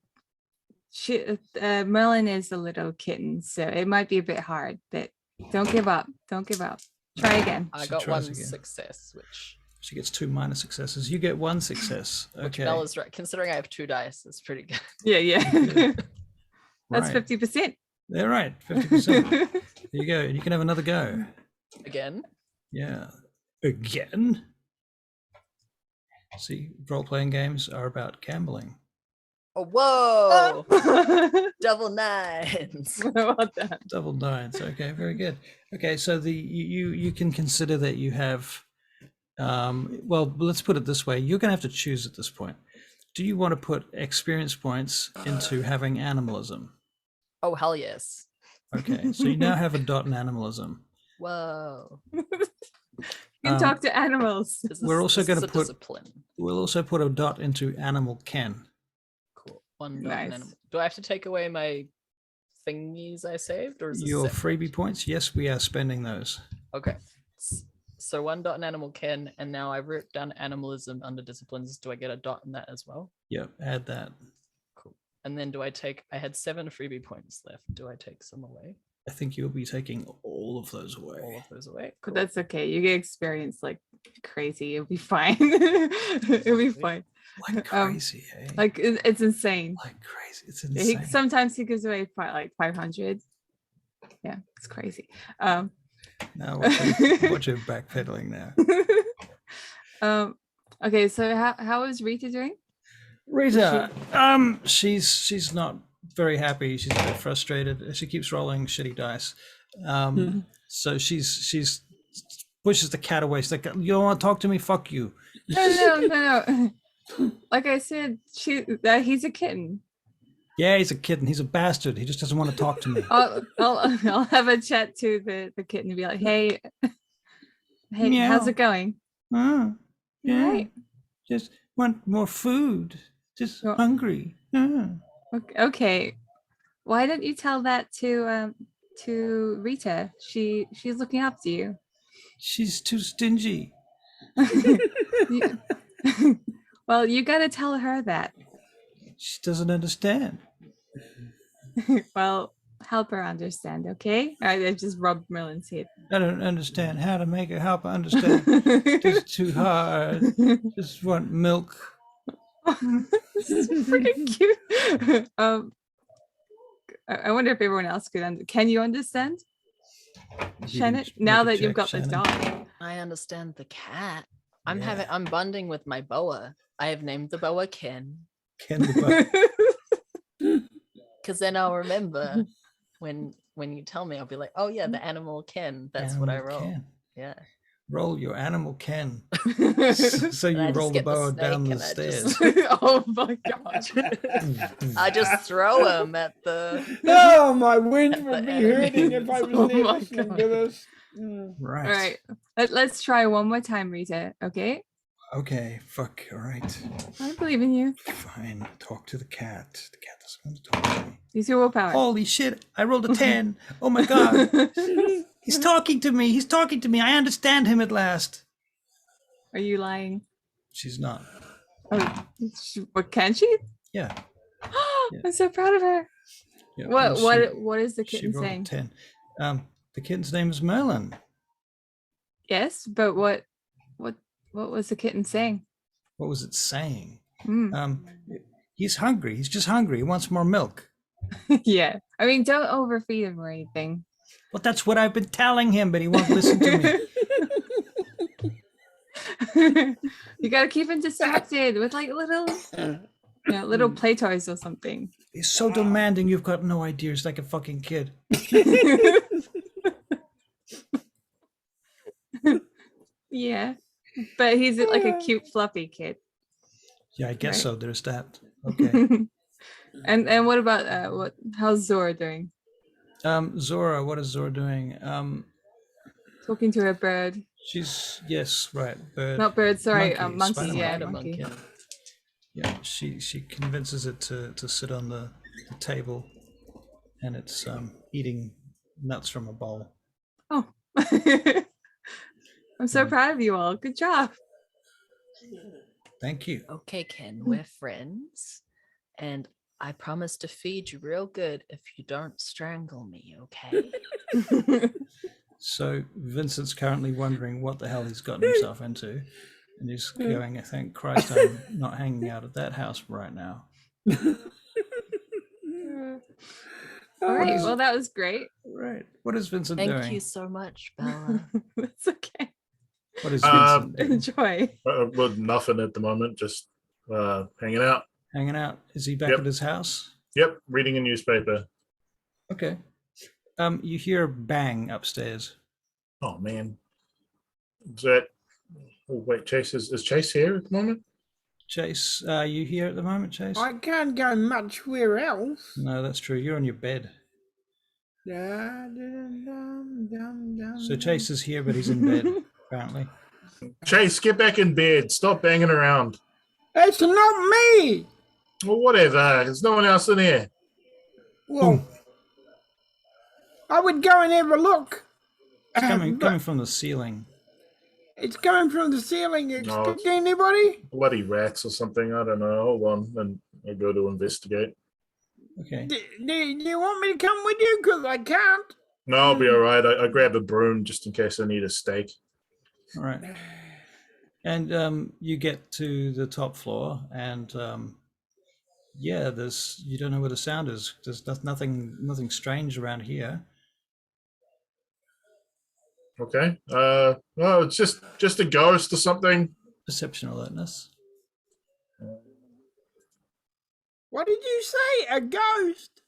Merlin is a little kitten, so it might be a bit hard, but don't give up. Don't give up. Try again. I She got tries 1 again. success, which She gets 2 minor successes. You get 1 success. Okay. Bell is right. Considering I have 2 dice, it's pretty good. Yeah. That's Right. 50%. They're right. 50%. There you go. You can have another go. Again. Yeah. Again. See, role-playing games are about gambling. Oh, whoa! Double 9s. What the- Double 9s. Okay, very good. Okay, so you can consider that you have. Well, let's put it this way: you're going to have to choose at this point. Do you want to put experience points into having animalism? Oh, hell yes. Okay, so you now have a dot in animalism. Whoa. You can talk to animals. We're also this gonna is a put- discipline. We'll also put a dot into animal can. Cool. 1 dot Nice. animal. Do I have to take away my thingies I saved, or is this Your separate? freebie points, yes, we are spending those. Okay. So 1 dot in animal Ken, and now I've wrote down animalism under disciplines. Do I get a dot in that as well? Yep, add that. Cool. And then I had 7 freebie points left. Do I take some away? I think you'll be taking all of those away. All of those away? But Cool. that's okay. You get experience like crazy. It'll be fine. It'll be fine. Like crazy, eh? Like it's insane. Like crazy. It's Yeah, insane. sometimes he gives away like 500. Yeah, it's crazy. Now watch her backpedaling now. Okay, so how is Rita doing? Rita, she's not very happy. She's a bit frustrated. She keeps rolling shitty dice. So she's pushes the cat away. She's like, "You don't want to talk to me? Fuck you." No. Like I said, he's a kitten. Yeah, he's a kitten. He's a bastard. He just doesn't want to talk to me. I'll have a chat to the kitten and be like, hey, Meow. how's it going? Oh, yeah. Right. Just want more food. Just Oh. hungry. Okay. Why don't you tell that to Rita? She's looking after you. She's too stingy. You- well, you gotta tell her that. She doesn't understand. Well, help her understand, okay? I just rubbed Merlin's head. I don't understand how to make her help her understand. It's too hard. Just want milk. This is freaking cute. I wonder if everyone else could. Can you understand, You Shannon? can Now make a that you've check, got this Shannon. dog. I understand the cat. Yeah. I'm bonding with my boa. I have named the boa Ken, Ken the butt. because then I'll remember when you tell me, I'll be like, oh yeah, the animal Ken. That's what I Animal roll. Ken. Yeah. Roll your animal Ken. So And you I just roll the get boa down snake the and I just- stairs. Oh my god. I just throw him at the. Oh, my wings At would the be hurting if I was Oh there my listening God. to this. Right. All right. Let's try one more time, Rita. Okay? Okay. Fuck. All right. I believe in you. Fine. Talk to the cat. The cat doesn't want to talk to me. Use your willpower. Holy shit! I rolled a 10. Oh my god! He's talking to me. He's talking to me. I understand him at last. Are you lying? She's not. Oh, what can she? Yeah. I'm so proud of her. Yeah, What well, what is the she kitten rolled a saying? 10. The kitten's name is Merlin. Yes, but what was the kitten saying? What was it saying? Mm. He's hungry. He's just hungry. He wants more milk. Yeah. I mean, don't overfeed him or anything. Well, that's what I've been telling him, but he won't listen to me. You gotta keep him distracted with like little play toys or something. He's so demanding. You've got no idea. He's like a fucking kid. Yeah, but he's like a cute, fluffy kid. Yeah, I guess Right. so. There's that. Okay. And what about how's Zora doing? Zora, what is Zora doing? Talking to her bird. She's yes, right. Bird. Not bird, sorry, Monkey, monkey. spider Yeah, monkey. monkey. Yeah, she convinces it to sit on the table, and it's eating nuts from a bowl. Oh, I'm so proud of you all. Good job. Thank you. Okay, Ken, we're friends. And I promise to feed you real good if you don't strangle me, okay? So Vincent's currently wondering what the hell he's gotten himself into, and he's going, "Thank Christ, I'm not hanging out at that house right now." All right. Well, that was great. Right. What is Vincent Thank doing? you so much, Bella. That's okay. What is Vincent doing? Enjoy. Well, nothing at the moment. Just hanging out. Hanging out. Is he back Yep. at his house? Yep, reading a newspaper. Okay. You hear a bang upstairs. Oh man, is that? Oh wait, Chase is Chase here at the moment? Chase, are you here at the moment, Chase? I can't go much where else. No, that's true. You're on your bed. So Chase is here, but he's in bed, apparently. Chase, get back in bed. Stop banging around. It's not me. Well, whatever. There's no one else in here. Well, I would go and have a look. It's coming But from the ceiling. it's coming from the ceiling. No, Expect anybody? Bloody rats or something. I don't know. Hold on, and I go to investigate. Okay. Do you want me to come with you? Because I can't. No, I'll be all right. I grab a broom just in case I need a steak. All right. And you get to the top floor, and yeah, you don't know where the sound is. There's nothing strange around here. Okay. No, it's just a ghost or something. Perception alertness. What did you say? A ghost?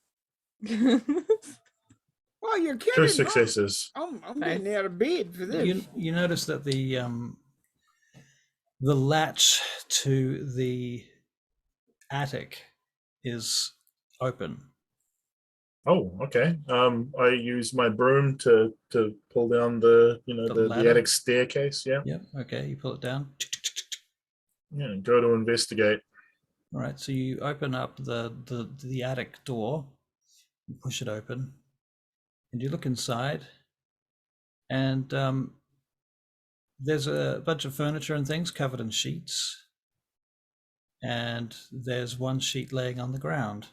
Oh, you're kidding. 2 right? successes. I'm getting out of bed for this. You notice that the latch to the attic is open. Oh, okay. I use my broom to pull down the ladder? attic staircase. Yeah. Yep. Okay. You pull it down. Yeah. Go to investigate. All right. So you open up the attic door, you push it open, and you look inside, and there's a bunch of furniture and things covered in sheets, and there's one sheet laying on the ground,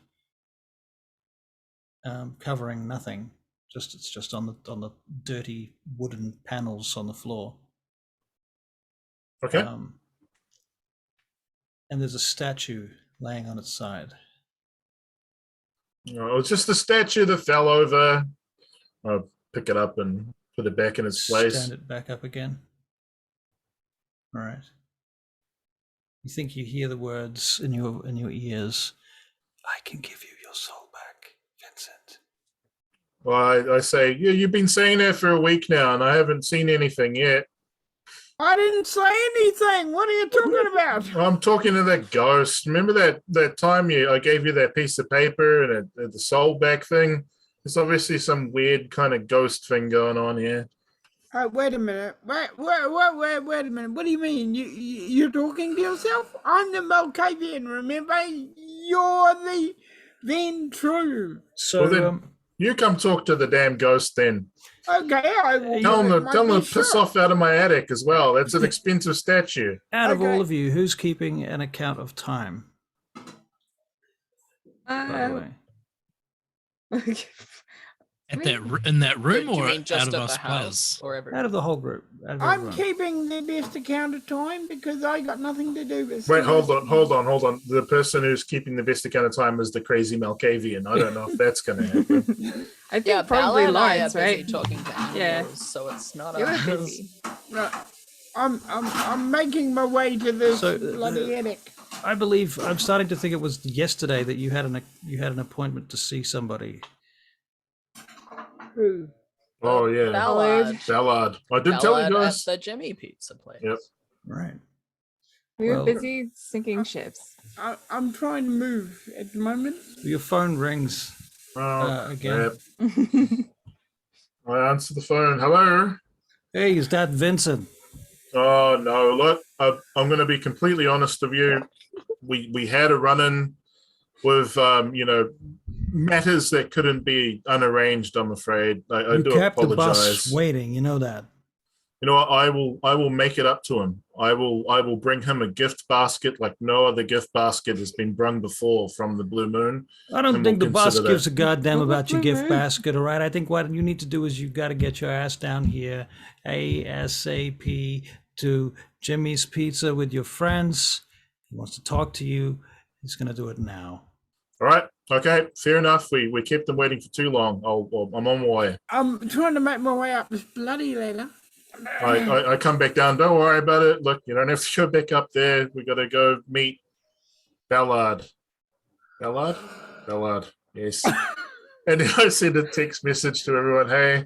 covering nothing. It's just on the dirty wooden panels on the floor. Okay. And there's a statue laying on its side. Oh, it's just the statue that fell over. I'll pick it up and put it back in its place. Stand it back up again. All right. You think you hear the words in your ears. I can give you your soul back, Vincent. Well, I say, yeah, you've been saying that for a week now, and I haven't seen anything yet. I didn't say anything. What are you talking about? I'm talking to that ghost. Remember that time I gave you that piece of paper and the soul back thing? There's obviously some weird kind of ghost thing going on here. Oh, wait a minute. Wait a minute. What do you mean? You're talking to yourself? I'm the Malkavian, remember? You're the Ventru. So Well, then, you come talk to the damn ghost then. Okay, I will. Tell give it him my to best piss shot. off out of my attic as well. That's an expensive statue. out of Okay. all of you, who's keeping an account of time, by the way? In that room Do you or mean just out of at us the house players? or every? Out of the whole group. Out of I'm everyone. keeping the best account of time because I got nothing to do with Wait, hold serious on. The person who's keeping the best account of time is the crazy Malkavian. I don't know if that's going to happen. I think Yeah, probably Bella and I are Lawrence, busy right? talking to animals, Yeah. so it's not You're us. busy. Right. I'm making my way to this So, bloody attic. I believe I'm starting to think it was yesterday that you had an appointment to see somebody. Who? Oh yeah, Ballard. Ballard. I did tell you Ballard at guys. the Jimmy Pizza place. Yep. Right. We were Well- busy sinking ships. I'm trying to move at the moment. Your phone rings Oh, again. crap. I answer the phone. Hello. Hey, is that Vincent? Oh no! Look, I'm going to be completely honest with you. We had a run-in with matters that couldn't be unarranged. I'm afraid. I You do kept the apologize. bus waiting. You know that. You know what? I will make it up to him. I will bring him a gift basket like no other gift basket has been brung before from the Blue Moon. I don't And think we'll the boss consider gives that. a goddamn about your gift Mhm. basket, all right? I think what you need to do is you've got to get your ass down here ASAP to Jimmy's Pizza with your friends. He wants to talk to you. He's going to do it now. All right. Okay. Fair enough. We kept them waiting for too long. I'm on my way. I'm trying to make my way up this bloody ladder. I come back down. Don't worry about it. Look, you don't have to go back up there. We got to go meet Ballard. Ballard. Yes. And then I sent a text message to everyone. Hey,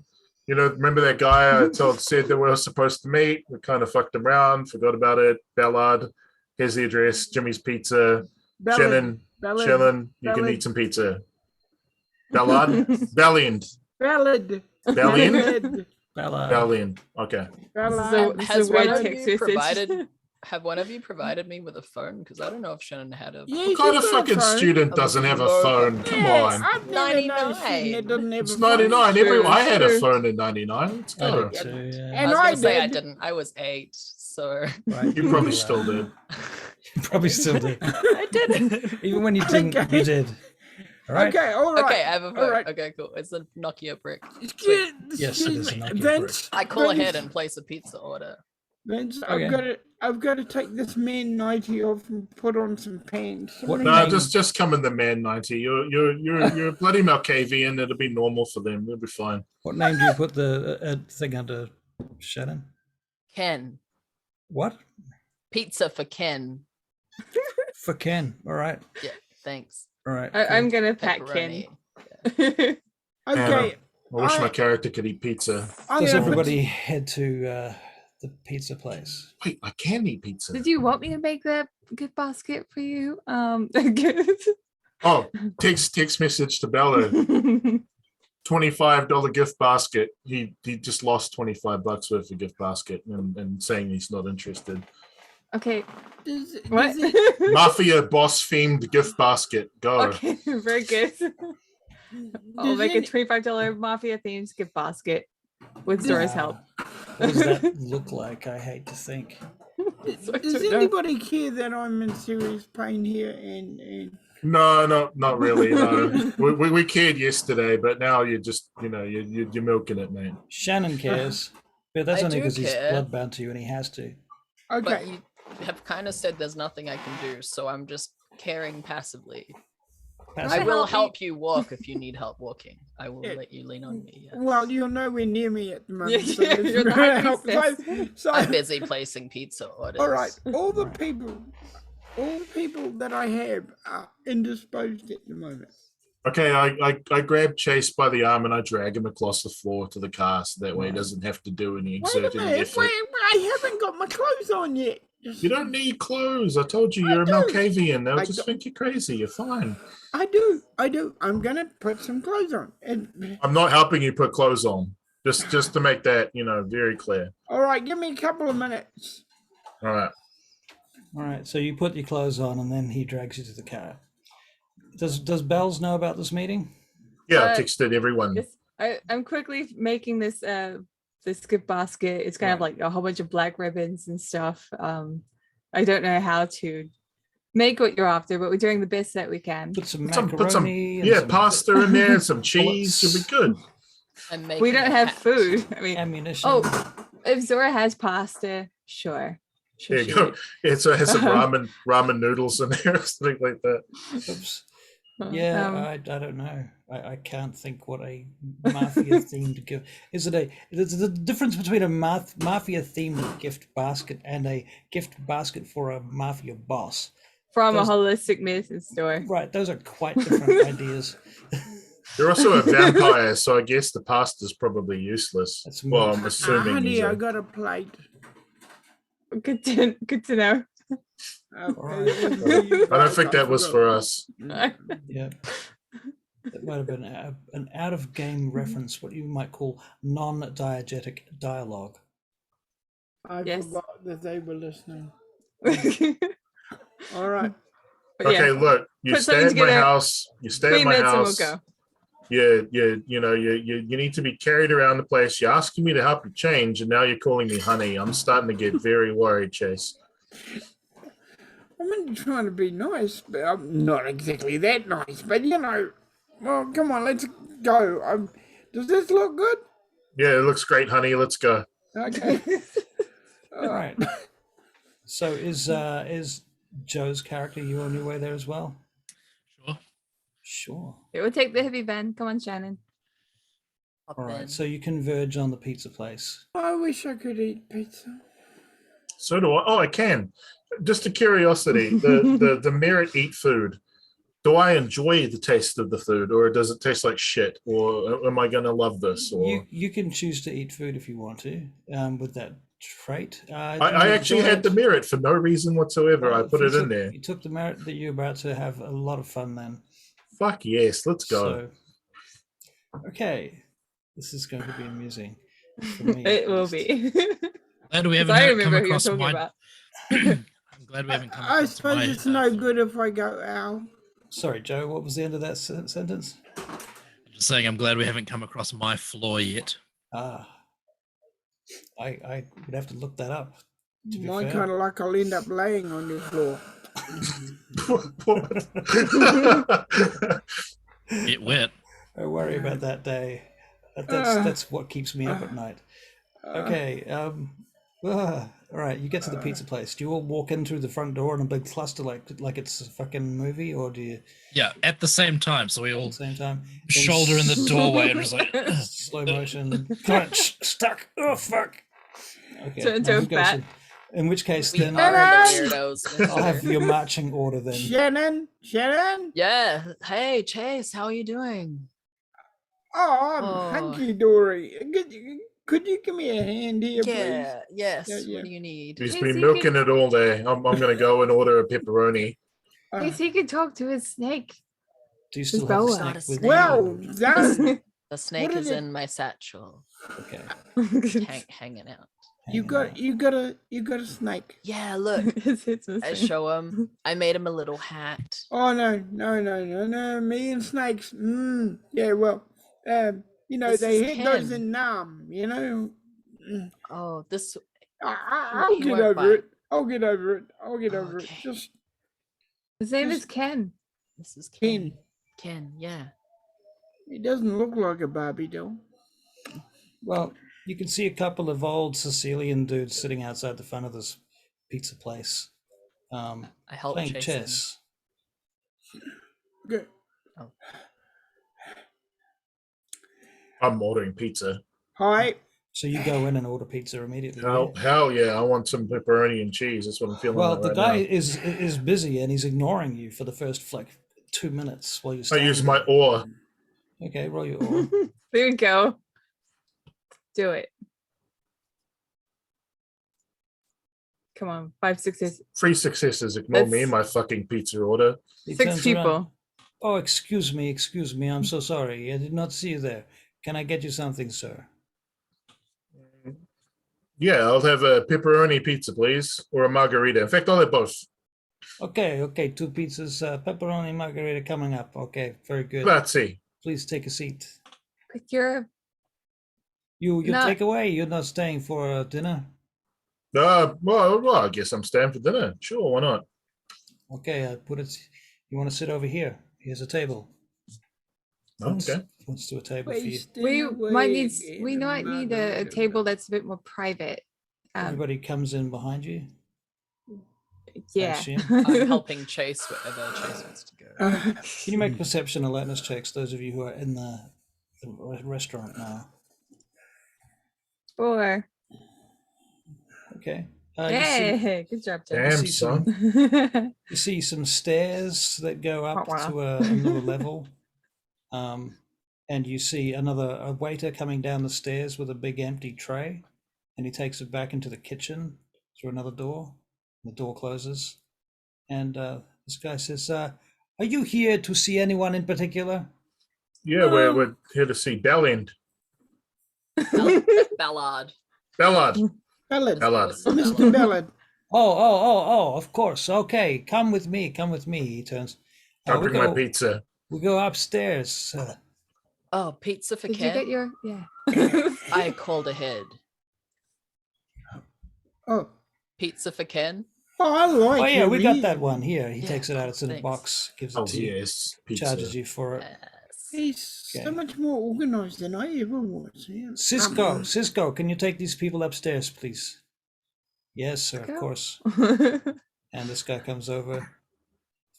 remember that guy I said that we were supposed to meet? We kind of fucked him around, forgot about it. Ballard. Here's the address. Jimmy's Pizza. Shannon, you can eat some pizza. Ballard. Valiant. Ballad. Valiant. Bella. Valiant. Okay. So- this Has is a weird one of text you message. have one of you provided me with a phone? Because I don't know if Shannon had a. Yeah, What kind of she's got a fucking phone. student doesn't have a phone? Come on. I've never known a 99. student that doesn't have It's a phone. 99. True, I had a true. phone in 99. Let's I go. did too, yeah. And I was I gonna say I did. didn't. I was 8, so Right. You probably still did. You probably still did. I didn't. Even when you didn't, Okay. you did. All right. Okay, all right. Okay, I have a phone. right. Okay, cool. It's a Nokia brick. Excuse, Yes, it is a excuse me, Nokia Vince. I call Vince, ahead and place a pizza order. Vince, Okay. I've got to take this man 90 off and put on some pants. What No, name? just come in the man 90. You're a bloody Malkavian. It'll be normal for them. They'll be fine. What name do you put the thing under, Shannon? Ken. What? Pizza for Ken. For Ken. All right. Thanks. All right. I'm gonna pack Ken. Pepperoni. Okay. I wish my I- character could eat pizza. I'm Does gonna put- everybody head to the pizza place? Wait, I can eat pizza. Did you want me to make that gift basket for you? Oh, text message to Bella. $25 gift basket. He just lost $25 worth of gift basket and saying he's not interested. Okay. Does, What? does it, Mafia boss themed gift basket. Go. Okay, very good. I'll does make any- a $25 mafia themed gift basket with Zora's help. What does that look like? I hate to think. So I does don't know. anybody care that I'm in serious pain here? And No, not really. No, we cared yesterday, but now you're just you're milking it, man. Shannon cares, but that's I only do because he's care. bloodbound to you and he has to. But okay, you have kind of said there's nothing I can do, so I'm just caring passively. I Passive- will help you. help you walk if you need help walking. I will Yeah. let you lean on me. Yes. well, you're nowhere near me at the moment. Yeah, so that's you're the very high helpful. priestess. So, I'm busy placing pizza orders. all right, all the people that I have are indisposed at the moment. Okay, I grab Chase by the arm and I drag him across the floor to the car, so that way he doesn't have to do any Wait a exert any minute, effort. wait, I haven't got my clothes on yet. You don't need clothes. I told you I you're a do. Malkavian. They'll I just don't- think you're crazy. You're fine. I do. I'm gonna put some clothes on. And I'm not helping you put clothes on. Just to make that very clear. all right, give me a couple of minutes. All right. All right, so you put your clothes on and then he drags you to the car. Does Bells know about this meeting? Yeah, I Uh, texted everyone. This, I'm quickly making this this gift basket. It's kind of like a whole bunch of black ribbons and stuff. I don't know how to make what you're after, but we're doing the best that we can. Put some Put some, macaroni. and yeah, some pasta in there, some cheese. bullets. You'll be good. I'm We making don't a have hat. food. I mean, ammunition. oh, if Zora has pasta, sure. Sure, There you sure. go. It's has some ramen noodles in there, something like that. Oops. Yeah, Um, I don't know. I can't think what a mafia themed gift is. There's the difference between a mafia themed gift basket and a gift basket for a mafia boss. from a Those- holistic medicine store. Right, those are quite different ideas. You're also a vampire, so I guess the pasta's probably useless. That's Well, more- I'm assuming honey, he's I a... got a plate. Good to know. Alright. I don't think that was for us. Yeah, that might have been an out of game reference, what you might call non-diegetic dialogue. I Yes. forgot that they were listening. But All right. Okay, yeah, look, you Put stay something at my together. house. You stay 3 at my minutes and we'll house. go. You need to be carried around the place. You're asking me to help you change, and now you're calling me honey. I'm starting to get very worried, Chase. I'm trying to be nice, but I'm not exactly that nice. But you know, well, come on, let's go. Does this look good? Yeah, it looks great, honey. Let's go. Okay. All right. So is Joe's character you on your way there as well? Sure. Sure. It will take the heavy van. Come on, Shannon. Hop All right. in. So you converge on the pizza place. I wish I could eat pizza. So do I. Oh, I can. Just a curiosity. The merit eat food. Do I enjoy the taste of the food, or does it taste like shit? Or am I going to love this? Or You can choose to eat food if you want to. With that trait. I actually had the merit for no reason whatsoever. I put it in there. You took the merit that you're about to have a lot of fun then. Fuck yes, let's go. So, okay, this is going to be amusing. For me, It at will least. be. Glad we 'Cause haven't I come remember who you're across talking my. about. I'm glad we haven't come I across suppose my. it's no good if I go out. Sorry, Joe. What was the end of that sentence? Just saying, I'm glad we haven't come across my flaw yet. Ah, I would have to look that up. To be My fair. kind of luck, I'll end up laying on your floor. Get wet. Don't worry about that day. That's what keeps me up at night. Okay. All right. You get to the pizza place. Do you all walk in through the front door in a big cluster like it's a fucking movie, or do you Yeah, at the same time. So we at all the same time shoulder in the doorway and just like. slow motion crunch stuck? Oh fuck. Okay. Turn into now a who goes bat. in? In which case, We then are the Shannon! weirdos. I'll have your marching order then. Shannon? Yeah. Hey, Chase, how are you doing? Oh, I'm Oh. hunky dory. Could you give me a hand here, please? Yeah. Yes. Yeah. What do you need? He's Yes, been he milking can- it all day. I'm going to go and order a pepperoni. Yes, he can talk to his snake. Do you still have boa. the It's snake not a with snake. you? well done. The snake is is it? in my satchel, Okay. hanging out. You got a snake. Yeah, look. It's I missing. show him. I made him a little hat. Oh no. Me and snakes. Yeah, well, you know, This they is had those Ken. in Nam, you know. Oh, this. I'll He get won't over bite. it. I'll get over it. Okay. Just His name is Just- Ken. This is Ken. Ken. Ken, yeah. It doesn't look like a Barbie doll. Well, you can see a couple of old Sicilian dudes sitting outside the front of this pizza place, I help playing Chase him. chess. Good. I'm ordering pizza. Hi. So you go in and order pizza immediately. Hell yeah, I want some pepperoni and cheese. That's what I'm feeling Well, like the right guy now. is busy and he's ignoring you for the first like 2 minutes while you're I standing use my there. oar. Okay, roll your oar. There we go. Do it. Come on, 5 success. 3 successes. Ignore me, That's- my fucking pizza order. He 6 turns people. around. Oh, excuse me. I'm so sorry. I did not see you there. Can I get you something, sir? Yeah, I'll have a pepperoni pizza, please, or a margarita. In fact, I'll have both. Okay, 2 pizzas, pepperoni margarita coming up. Okay, very good. Grazie. Please take a seat. But you're You No. take away. You're not staying for dinner. Well, I guess I'm staying for dinner. Sure, why not? Okay, I put it. You want to sit over here? Here's a table. Okay. Let's do a table for you. Wasting we away might need again, we might need a margarita. table that's a bit more private. Everybody comes in behind you. Yeah. Shim. I'm helping Chase wherever Chase wants to go. Can you make perception alertness checks, those of you who are in the restaurant now? 4. Okay. Hey, good job, Jen. Damn, see some- son. You see some stairs that go up Wow. to another level. And you see a waiter coming down the stairs with a big empty tray, and he takes it back into the kitchen through another door. The door closes, and this guy says, "Are you here to see anyone in particular?" Yeah, we're here to see Bellend. Ballard. Bellard. Ballard. Bellard. Mr. Ballard. Oh, of course. Okay, come with me. He turns. I'll bring my pizza. We go upstairs. Oh, pizza for Did Ken? you get your? Yeah. I called ahead. Oh. Pizza for Ken? Oh, I like Oh yeah, your we got reason. that one here. He Yeah, takes it out. It's in a thanks. box. Gives it Oh, to you. yes. Pizza. Charges you for it. Yes. He's Okay. so much more organized than I ever was. Yeah. Cisco, can you take these people upstairs, please? Yes, sir, Okay. of course. And this guy comes over.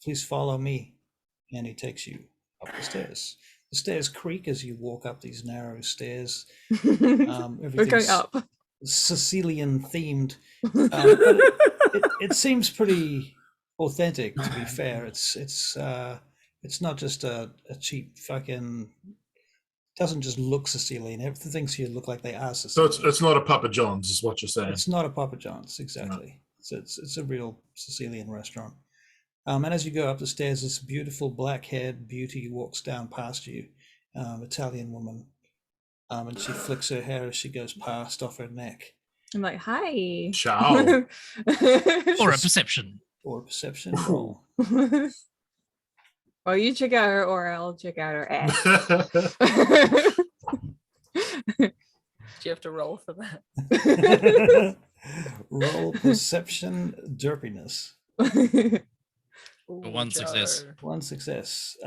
Please follow me. And he takes you up the stairs. The stairs creak as you walk up these narrow stairs. We're going Everything's up. Sicilian themed. But it seems pretty authentic, to be fair. It's not just a cheap fucking. Doesn't just look Sicilian. Everything here look like they are So Sicilian. it's not a Papa John's, is what you're saying. It's not a Papa John's, exactly. It's a real Sicilian restaurant. And as you go up the stairs, this beautiful black-haired beauty walks down past you, Italian woman, and she flicks her hair as she goes past off her neck. I'm like, hi. Ciao. Or a perception. Or a perception roll. Well, you check out her aura, I'll check out her ass. Do you have to roll for that? Roll perception derpiness. Ooh, One success. Joe. One success.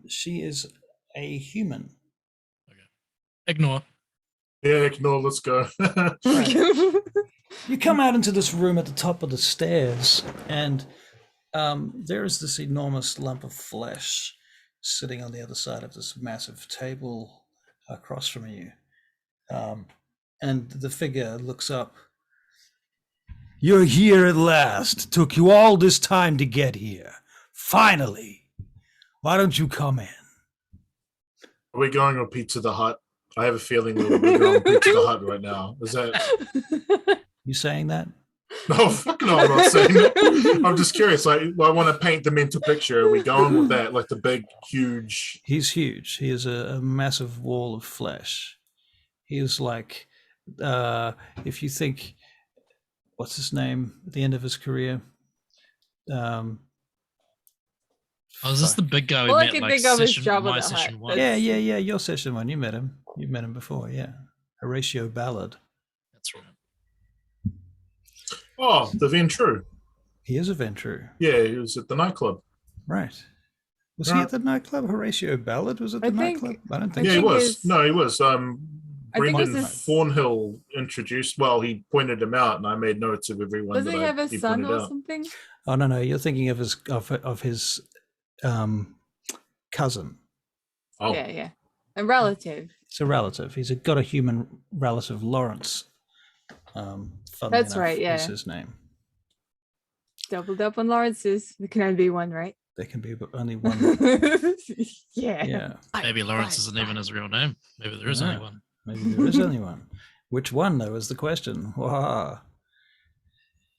She is a human. Ignore. Yeah, ignore, let's go. You come out into this room at the top of the stairs, and there is this enormous lump of flesh sitting on the other side of this massive table across from you. And the figure looks up. You're here at last. Took you all this time to get here. Finally. Why don't you come in? Are we going on Pizza the Hut? I have a feeling we're going on Pizza the Hut right now. Is that... You saying that? No, fuck no, I'm not saying that. I'm just curious. Like, I want to paint the mental picture. Are we going with that? Like the big, huge... He's huge. He is a massive wall of flesh. He is like, if you think, what's his name at the end of his career? Oh, is this the big guy we All I met can like think of is session, Jabba my the session Hutt. one? Yeah. Your session one. You met him. You've met him before. Yeah. Horatio Ballard. That's right. Oh, the Ventru. He is a Ventru. Yeah, he was at the nightclub. Right. Was he at the nightclub? Horatio Ballard was at the I think- nightclub? I don't think Yeah, so. he think was. his- No, he was. I think Brendan his- Thornhill introduced. Well, he pointed him out, and I made notes of everyone. Does he have a he son pointed or out. something? Oh no, you're thinking of his cousin. Oh, Yeah. A relative. It's a relative. He's got a human relative, Lawrence. Funnily That's enough, right, yeah. is his name. Doubled up on Lawrence's. There can only be one, right? There can be only one. Yeah. Yeah, Maybe Lawrence isn't even his real name. Maybe there is only No. one. maybe there is only one. Which one, though, is the question. Wah.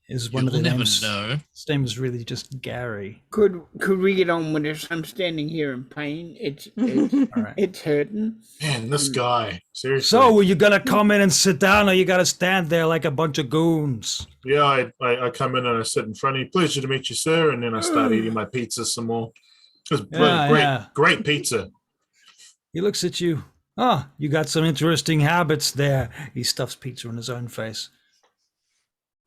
Is one of You'll the never names? know. His name is really just Gary. Could we get on with this? I'm standing here in pain. It's All right. it's hurting. man, this guy. Seriously. So, are you gonna come in and sit down, or you gotta stand there like a bunch of goons? Yeah, I come in and I sit in front of you. Pleasure to meet you, sir. And then I start eating my pizza some more. It was Yeah, great, yeah. great pizza. He looks at you. Oh, you got some interesting habits there. He stuffs pizza in his own face.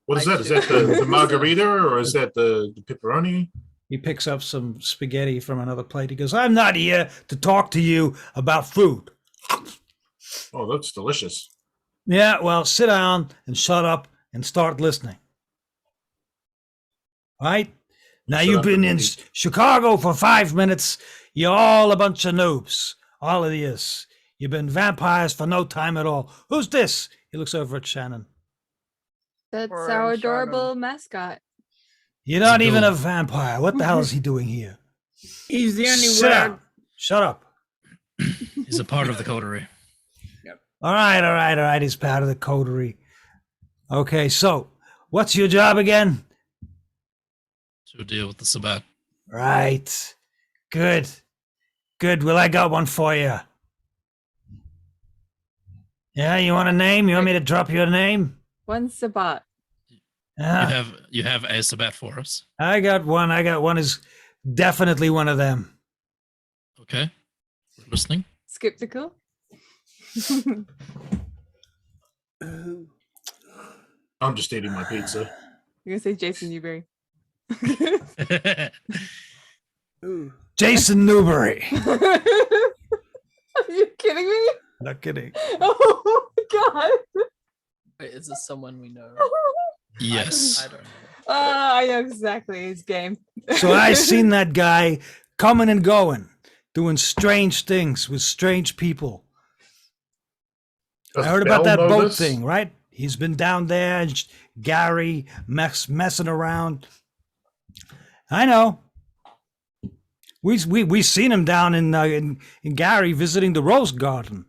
What is I that? Is that the margarita or is that the pepperoni? He picks up some spaghetti from another plate. He goes, I'm not here to talk to you about food. Oh, that's delicious. Yeah, well, sit down and shut up and start listening. right? Now Shut you've up been and in eat. Chicago for 5 minutes. You're all a bunch of noobs. All of yous. You've been vampires for no time at all. Who's this? He looks over at Shannon. That's Poor our Shannon. adorable mascot. You're not It's a even a ghoul. vampire. What the hell is he doing here? He's the only Sit word. down. Shut up. He's a part of the coterie. All right. He's part of the coterie. Okay, so what's your job again? To deal with the Sabbat. Right. Good. Well, I got one for you. Yeah, you want a name? You want me to drop your name? One Sabat. Yeah, You have a Sabbat for us. I got one. Is definitely one of them. Okay. We're listening. Skeptical. I'm just eating my pizza. You're gonna say Jason Newberry. Ooh. Jason Newbury. Are you kidding me? Not kidding. Oh my god. Wait, is this someone we know? Yes. I don't know. I know exactly his game. So I seen that guy coming and going, doing strange things with strange people. Does I heard about Bell that know boat this? thing, right? He's been down there, and Gary messing around. I know. We seen him down in Gary visiting the rose garden.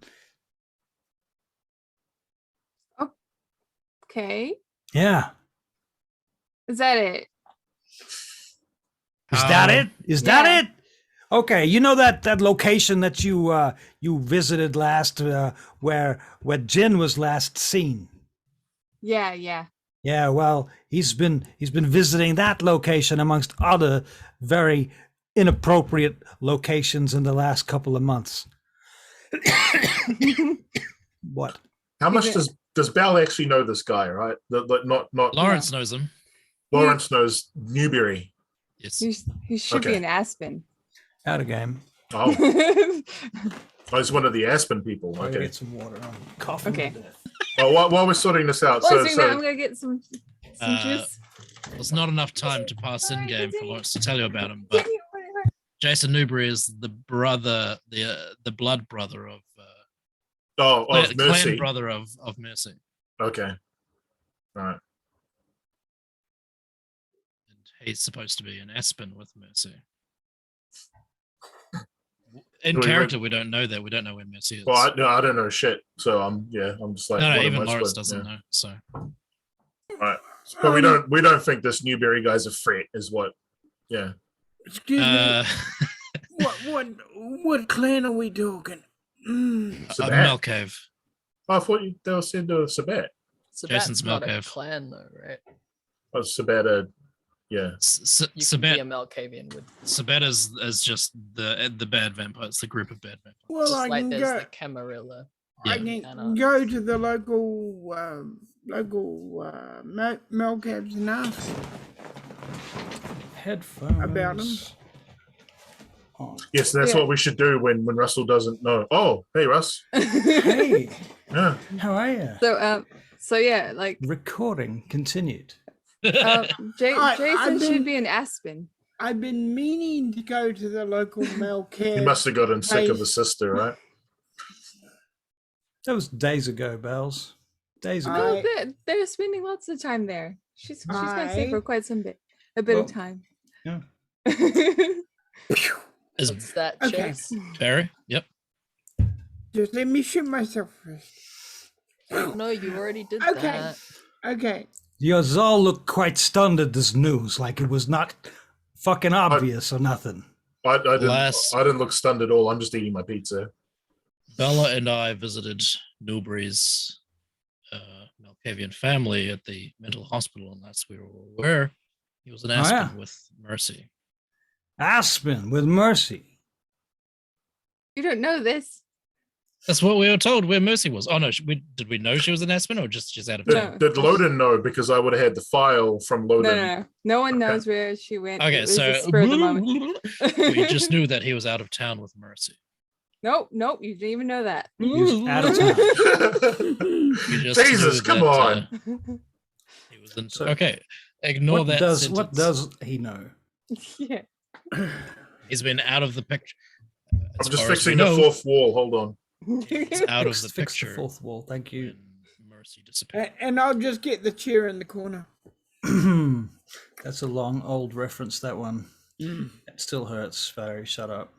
Okay. Yeah, Is that it? is that Um, it? Is that yeah. it? Okay, you know that location that you visited last, where Jin was last seen. Yeah. Yeah, well, he's been visiting that location amongst other very inappropriate locations in the last couple of months. What? How much Is it- does Bell actually know this guy? Right? Not Lawrence knows him. Lawrence knows Newberry. Yes. He should be Okay. an Aspen. Out of game. Oh, he's one of the Aspen people. I'll Okay. get some water. I'm coughing Okay. to death. Well, while we're sorting this out, Well, so I'm gonna get some Uh, juice. There's not enough time to pass in game for Lawrence to tell you about him, but Jason Newbury is the brother, the blood brother of of clan Mercy. brother of Mercy. Okay. All right. And he's supposed to be an Aspen with Mercy. In Do we character, we don't know that. We don't know where Mercy is. Well, I don't know shit. So I'm just like no, what am even I Lawrence supposed- doesn't yeah. know. So But we don't think this Newberry guy's a threat, is what? Yeah. Excuse uh, me. What clan are we talking? Mm. Sabat. Mel Cave. Oh, I thought they were said Sabat. So Jason's that's not a Melcave. clan though, right? Oh, Sabat. Yeah. You can be a Sabat Malkavian with Sabat is just the bad vampires, the group of bad vampires. Well, just I like can there's go. the Camarilla. I Yeah. can go to the local milk cabs and ask. Headphones. About him. On. Yes, that's Yeah. what we should do when Russell doesn't know. Oh, hey Russ. Hey, Yeah. how are you? So yeah, like Recording continued. I've Jason should been- be an Aspen. I've been meaning to go to the local milk He cab. must have gotten sick of his sister, right? That was days ago, Bells. Days ago. No, they're spending lots of time there. She's gonna stay for I- quite a bit Well, of time. yeah. Is What's that, Okay. Chase? Barry? Yep. Just let me shoot myself first. No, you already did Okay. that. Okay. You all look quite stunned at this news, like it was not fucking obvious or nothing. I didn't. Last- I didn't look stunned at all. I'm just eating my pizza. Bella and I visited Newbury's Malkavian family at the mental hospital, and that's where we were aware he was an Aspen yeah. with Mercy. Aspen with Mercy. You don't know this. That's what we were told where Mercy was. Oh no, did we know she was an Aspen or just she's out of Did, town? No. did Loden know? Because I would have had the file from No, Loden. no one Okay. knows where she went. It Okay, was so a spur of the moment. we just knew that he was out of town with Mercy. Nope, you didn't even know that. He was out of town. We just knew Jesus, come that, on. he So Okay, ignore that. What does he know? Yeah. He's been out of the picture. As I'm just far as we fixing the know, fourth wall. Hold on. he's out of the Fix the picture. fourth wall. Thank you. when Mercy disappeared. And I'll just get the chair in the corner. That's a long old reference. That one. It still hurts. Valerie, shut up.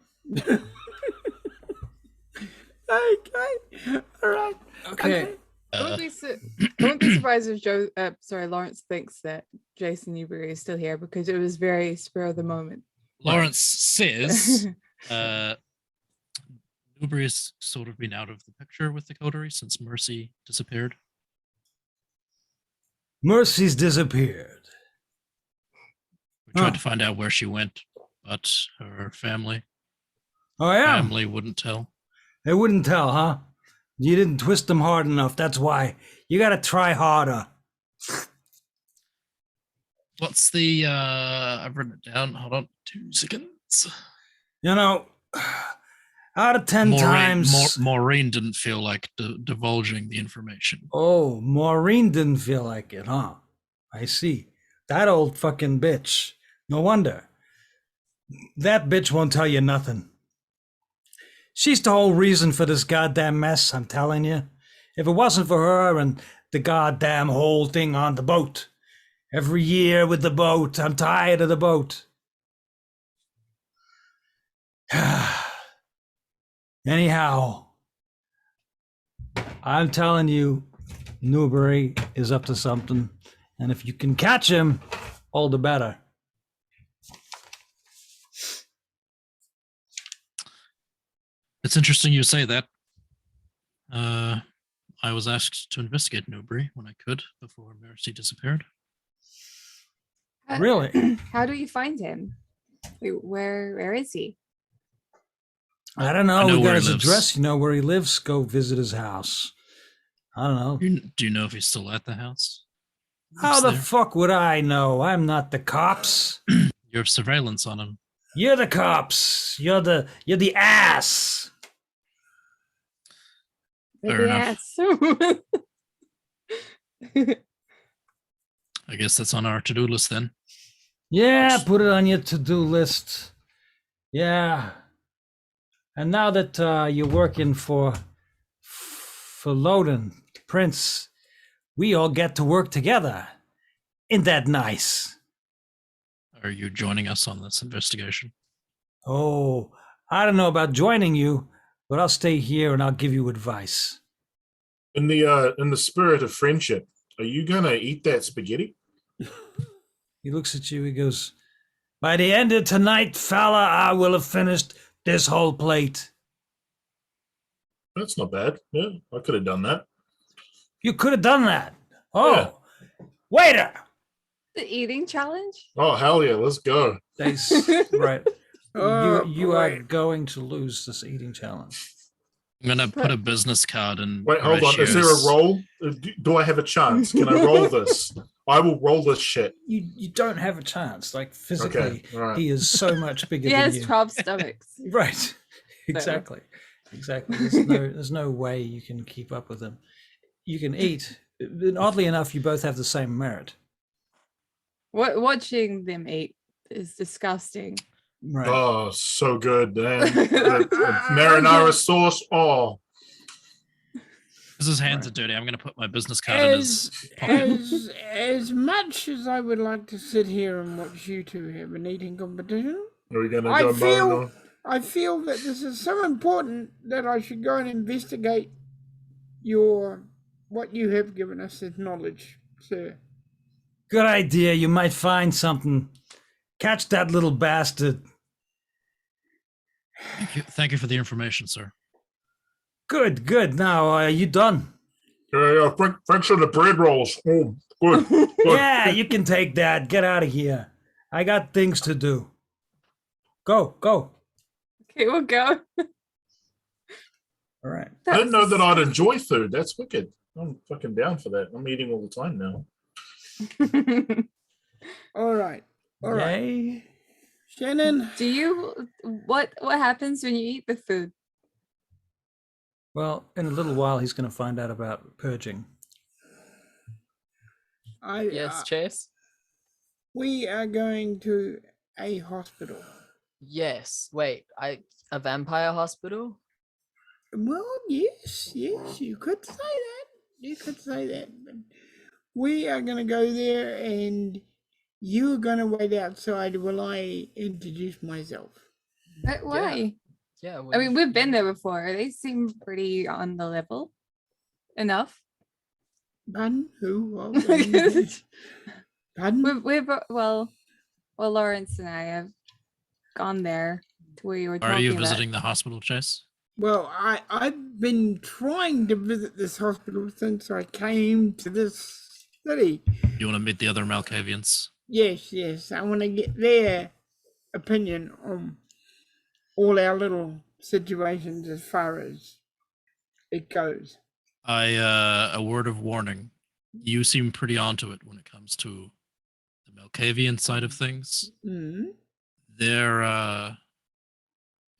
Okay. All right. Okay. I wouldn't be surprised if Lawrence thinks that Jason Newberry is still here because it was very spur of the moment. Lawrence says Newbury has sort of been out of the picture with the coterie since Mercy disappeared. Mercy's disappeared. We tried to find out where she went, but her family Oh yeah. family wouldn't tell. They wouldn't tell, huh? You didn't twist them hard enough. That's why. You gotta try harder. What's the I've written it down. Hold on 2 seconds. You know, out of 10 times. Maureen didn't feel like divulging the information. Oh, Maureen didn't feel like it, huh? I see. That old fucking bitch. No wonder. That bitch won't tell you nothing. She's the whole reason for this goddamn mess, I'm telling you. If it wasn't for her and the goddamn whole thing on the boat. Every year with the boat. I'm tired of the boat. Anyhow, I'm telling you, Newbury is up to something. And if you can catch him, all the better. It's interesting you say that. I was asked to investigate Newbury when I could before Mercy disappeared. Really? How do you find him? Where is he? I don't know. I know We where got he his lives. address. You know where he lives. Go visit his house. I don't know. Do you know if he's still at the house? How Lives the there? fuck would I know? I'm not the cops. You have surveillance on him. You're the cops. You're the ass. Fair enough. Yes. I guess that's on our to-do list then. Yeah, put it on your to-do list. Yeah. And now that you're working for Loden, Prince, we all get to work together. Isn't that nice? Are you joining us on this investigation? Oh, I don't know about joining you, but I'll stay here and I'll give you advice. In the spirit of friendship, are you gonna eat that spaghetti? He looks at you, he goes, by the end of tonight, fella, I will have finished this whole plate. That's not bad. Yeah, I could have done that. You could have done that. Oh, Yeah. waiter. The eating challenge? Oh hell yeah, let's go. Right. Oh, You are boy. going to lose this eating challenge. I'm gonna put a business card in. Wait, hold on. Is there a Horatio's- roll? Do I have a chance? Can I roll this? I will roll this shit. You don't have a chance. Like physically, Okay, all right. he is so much bigger He than has you. 12 stomachs. Right. Exactly. There's no way you can keep up with him. You can eat. And oddly enough, you both have the same merit. Watching them eat is disgusting. Right. Oh, so good, man. The marinara sauce. Oh, Because his hands are dirty, I'm gonna put my business card in his pocket. As much as I would like to sit here and watch you two have an eating competition, are we gonna I go feel marinara? I feel that this is so important that I should go and investigate what you have given us as knowledge, sir. Good idea. You might find something. Catch that little bastard. Thank you for the information, sir. Good. Now, are you done? Yeah, thanks for the bread rolls. Oh, good. Good. Yeah, you can take that. Get out of here. I got things to do. Go. Okay, we'll go. All right. I didn't know that I'd enjoy food. That's wicked. I'm fucking down for that. I'm eating all the time now. All right. Yay. Shannon, Do you what happens when you eat the food? Well, in a little while, he's going to find out about purging. Yes, Chase. We are going to a hospital. Yes. Wait, a vampire hospital? Well, yes, you could say that. You could say that. But we are going to go there, and you're going to wait outside while I introduce myself. But why? Yeah. I mean, we've been there before. They seem pretty on the level enough. Pardon? Who? Oh, pardon? Well, Lawrence and I have gone there to where you were talking Are you about. visiting the hospital, Chase? Well, I've been trying to visit this hospital since I came to this city. You want to meet the other Malkavians? Yes. I want to get their opinion on all our little situations as far as it goes. A word of warning. You seem pretty onto it when it comes to the Malkavian side of things. Mm. They're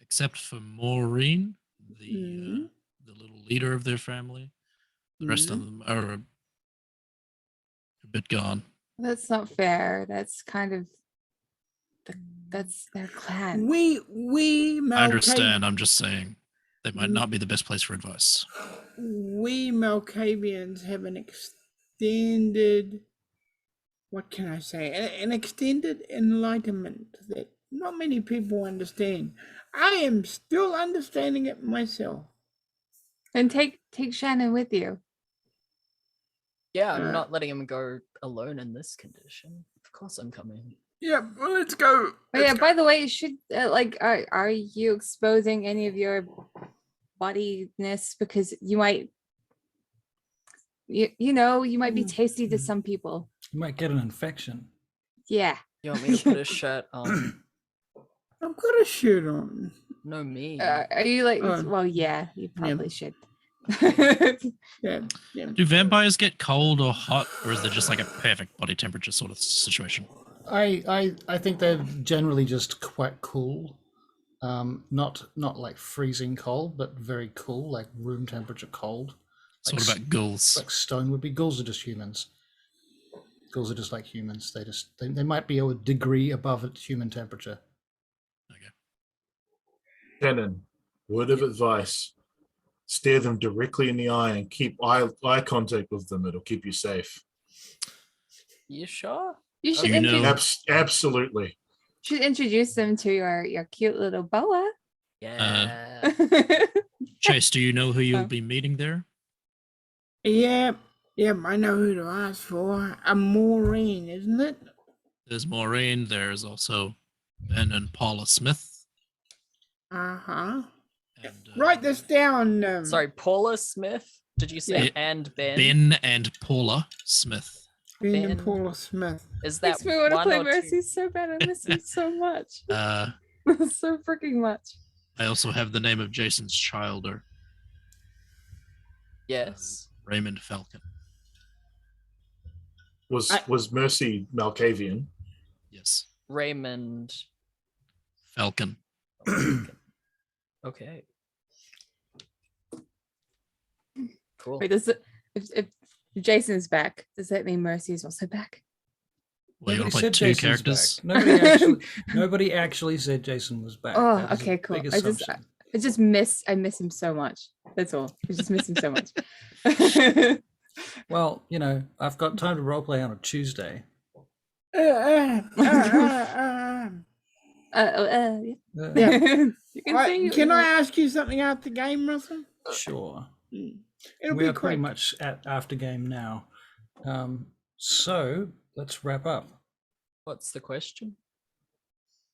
except for Maureen, the little leader of their family, the rest of them are a bit gone. That's not fair. That's kind of that's their clan. We I understand. I'm just saying they might not be the best place for advice. We Malkavians have an extended, what can I say, an extended enlightenment that not many people understand. I am still understanding it myself. And take Shannon with you. Yeah, I'm not letting him go alone in this condition. Of course, I'm coming. Yeah, well, let's go. Oh, yeah. By the way, should are you exposing any of your bodiness because you might, you might be tasty to some people. You might get an infection. Yeah. You want me to put a shirt on? I've got a shirt on. No, me. Are you like? Well, yeah, you probably should. Yeah. Do vampires get cold or hot, or is it just like a perfect body temperature sort of situation? I think they're generally just quite cool. Not like freezing cold, but very cool, like room temperature cold. So Like what about ghouls? Like stone would be. Ghouls are just humans. Ghouls are just like humans. They might be a degree above its human temperature. Okay. Shannon, word of advice: stare them directly in the eye and keep eye contact with them. It'll keep you safe. You sure? You should You know- Absolutely. should introduce them to your cute little boa. Yeah. Chase, do you know who you'll be meeting there? Yeah, I know who to ask for. Maureen, isn't it? There's Maureen. There's also Ben and Paula Smith. Uh-huh. And, Write this down. Sorry, Paula Smith? Did you say Yeah. and Ben? Ben and Paula Smith. Ben and Ben. Paula Smith. Is that Makes me want to one play or Mercy two? so bad. I miss him so much. So freaking much. I also have the name of Jason's childer, Yes. Raymond Falcon. Was Mercy Malkavian? Yes, Raymond. Falcon. Okay. Cool. Wait, if Jason's back, does that mean Mercy is also back? Well, you want Nobody to play said two Jason's characters? back. Nobody actually said Jason was back. Oh, That was a okay, cool. big I miss him so much. That's all. I just miss him so much. Well, I've got time to roleplay on a Tuesday. Yeah. Yeah. You can say Can I ask you something after game, Russell? Sure. It'll We be are pretty quick. much at after game now. So let's wrap up. What's the question?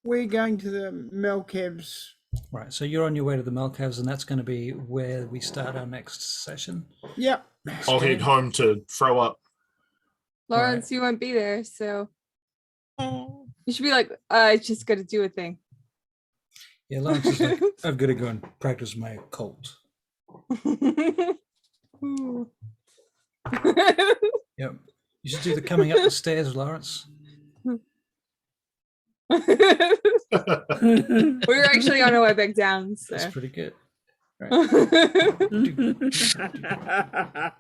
We're going to the Melkebs. Right. So you're on your way to the Melcavs, and that's going to be where we start our next session. Yep. I'll head home to throw up. Lawrence, you won't be there, so you should be like, I just got to do a thing. Yeah, Lawrence is like, I've got to go and practice my occult. Yep. You should do the coming up the stairs, Lawrence. We're actually on our way back down. So. That's pretty good.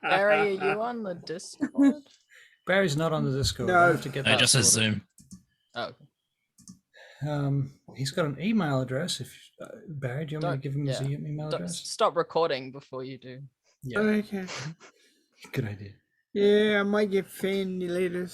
Barry, are you on the Discord? Barry's not on the Discord. No. I have to get No, that. just as sorted. Zoom. Oh, He's got an email address. If Barry, do you want me to give him his yeah. email Don't- address? Stop recording before you do. Yeah, Okay. good idea. Yeah, I might get fanny later.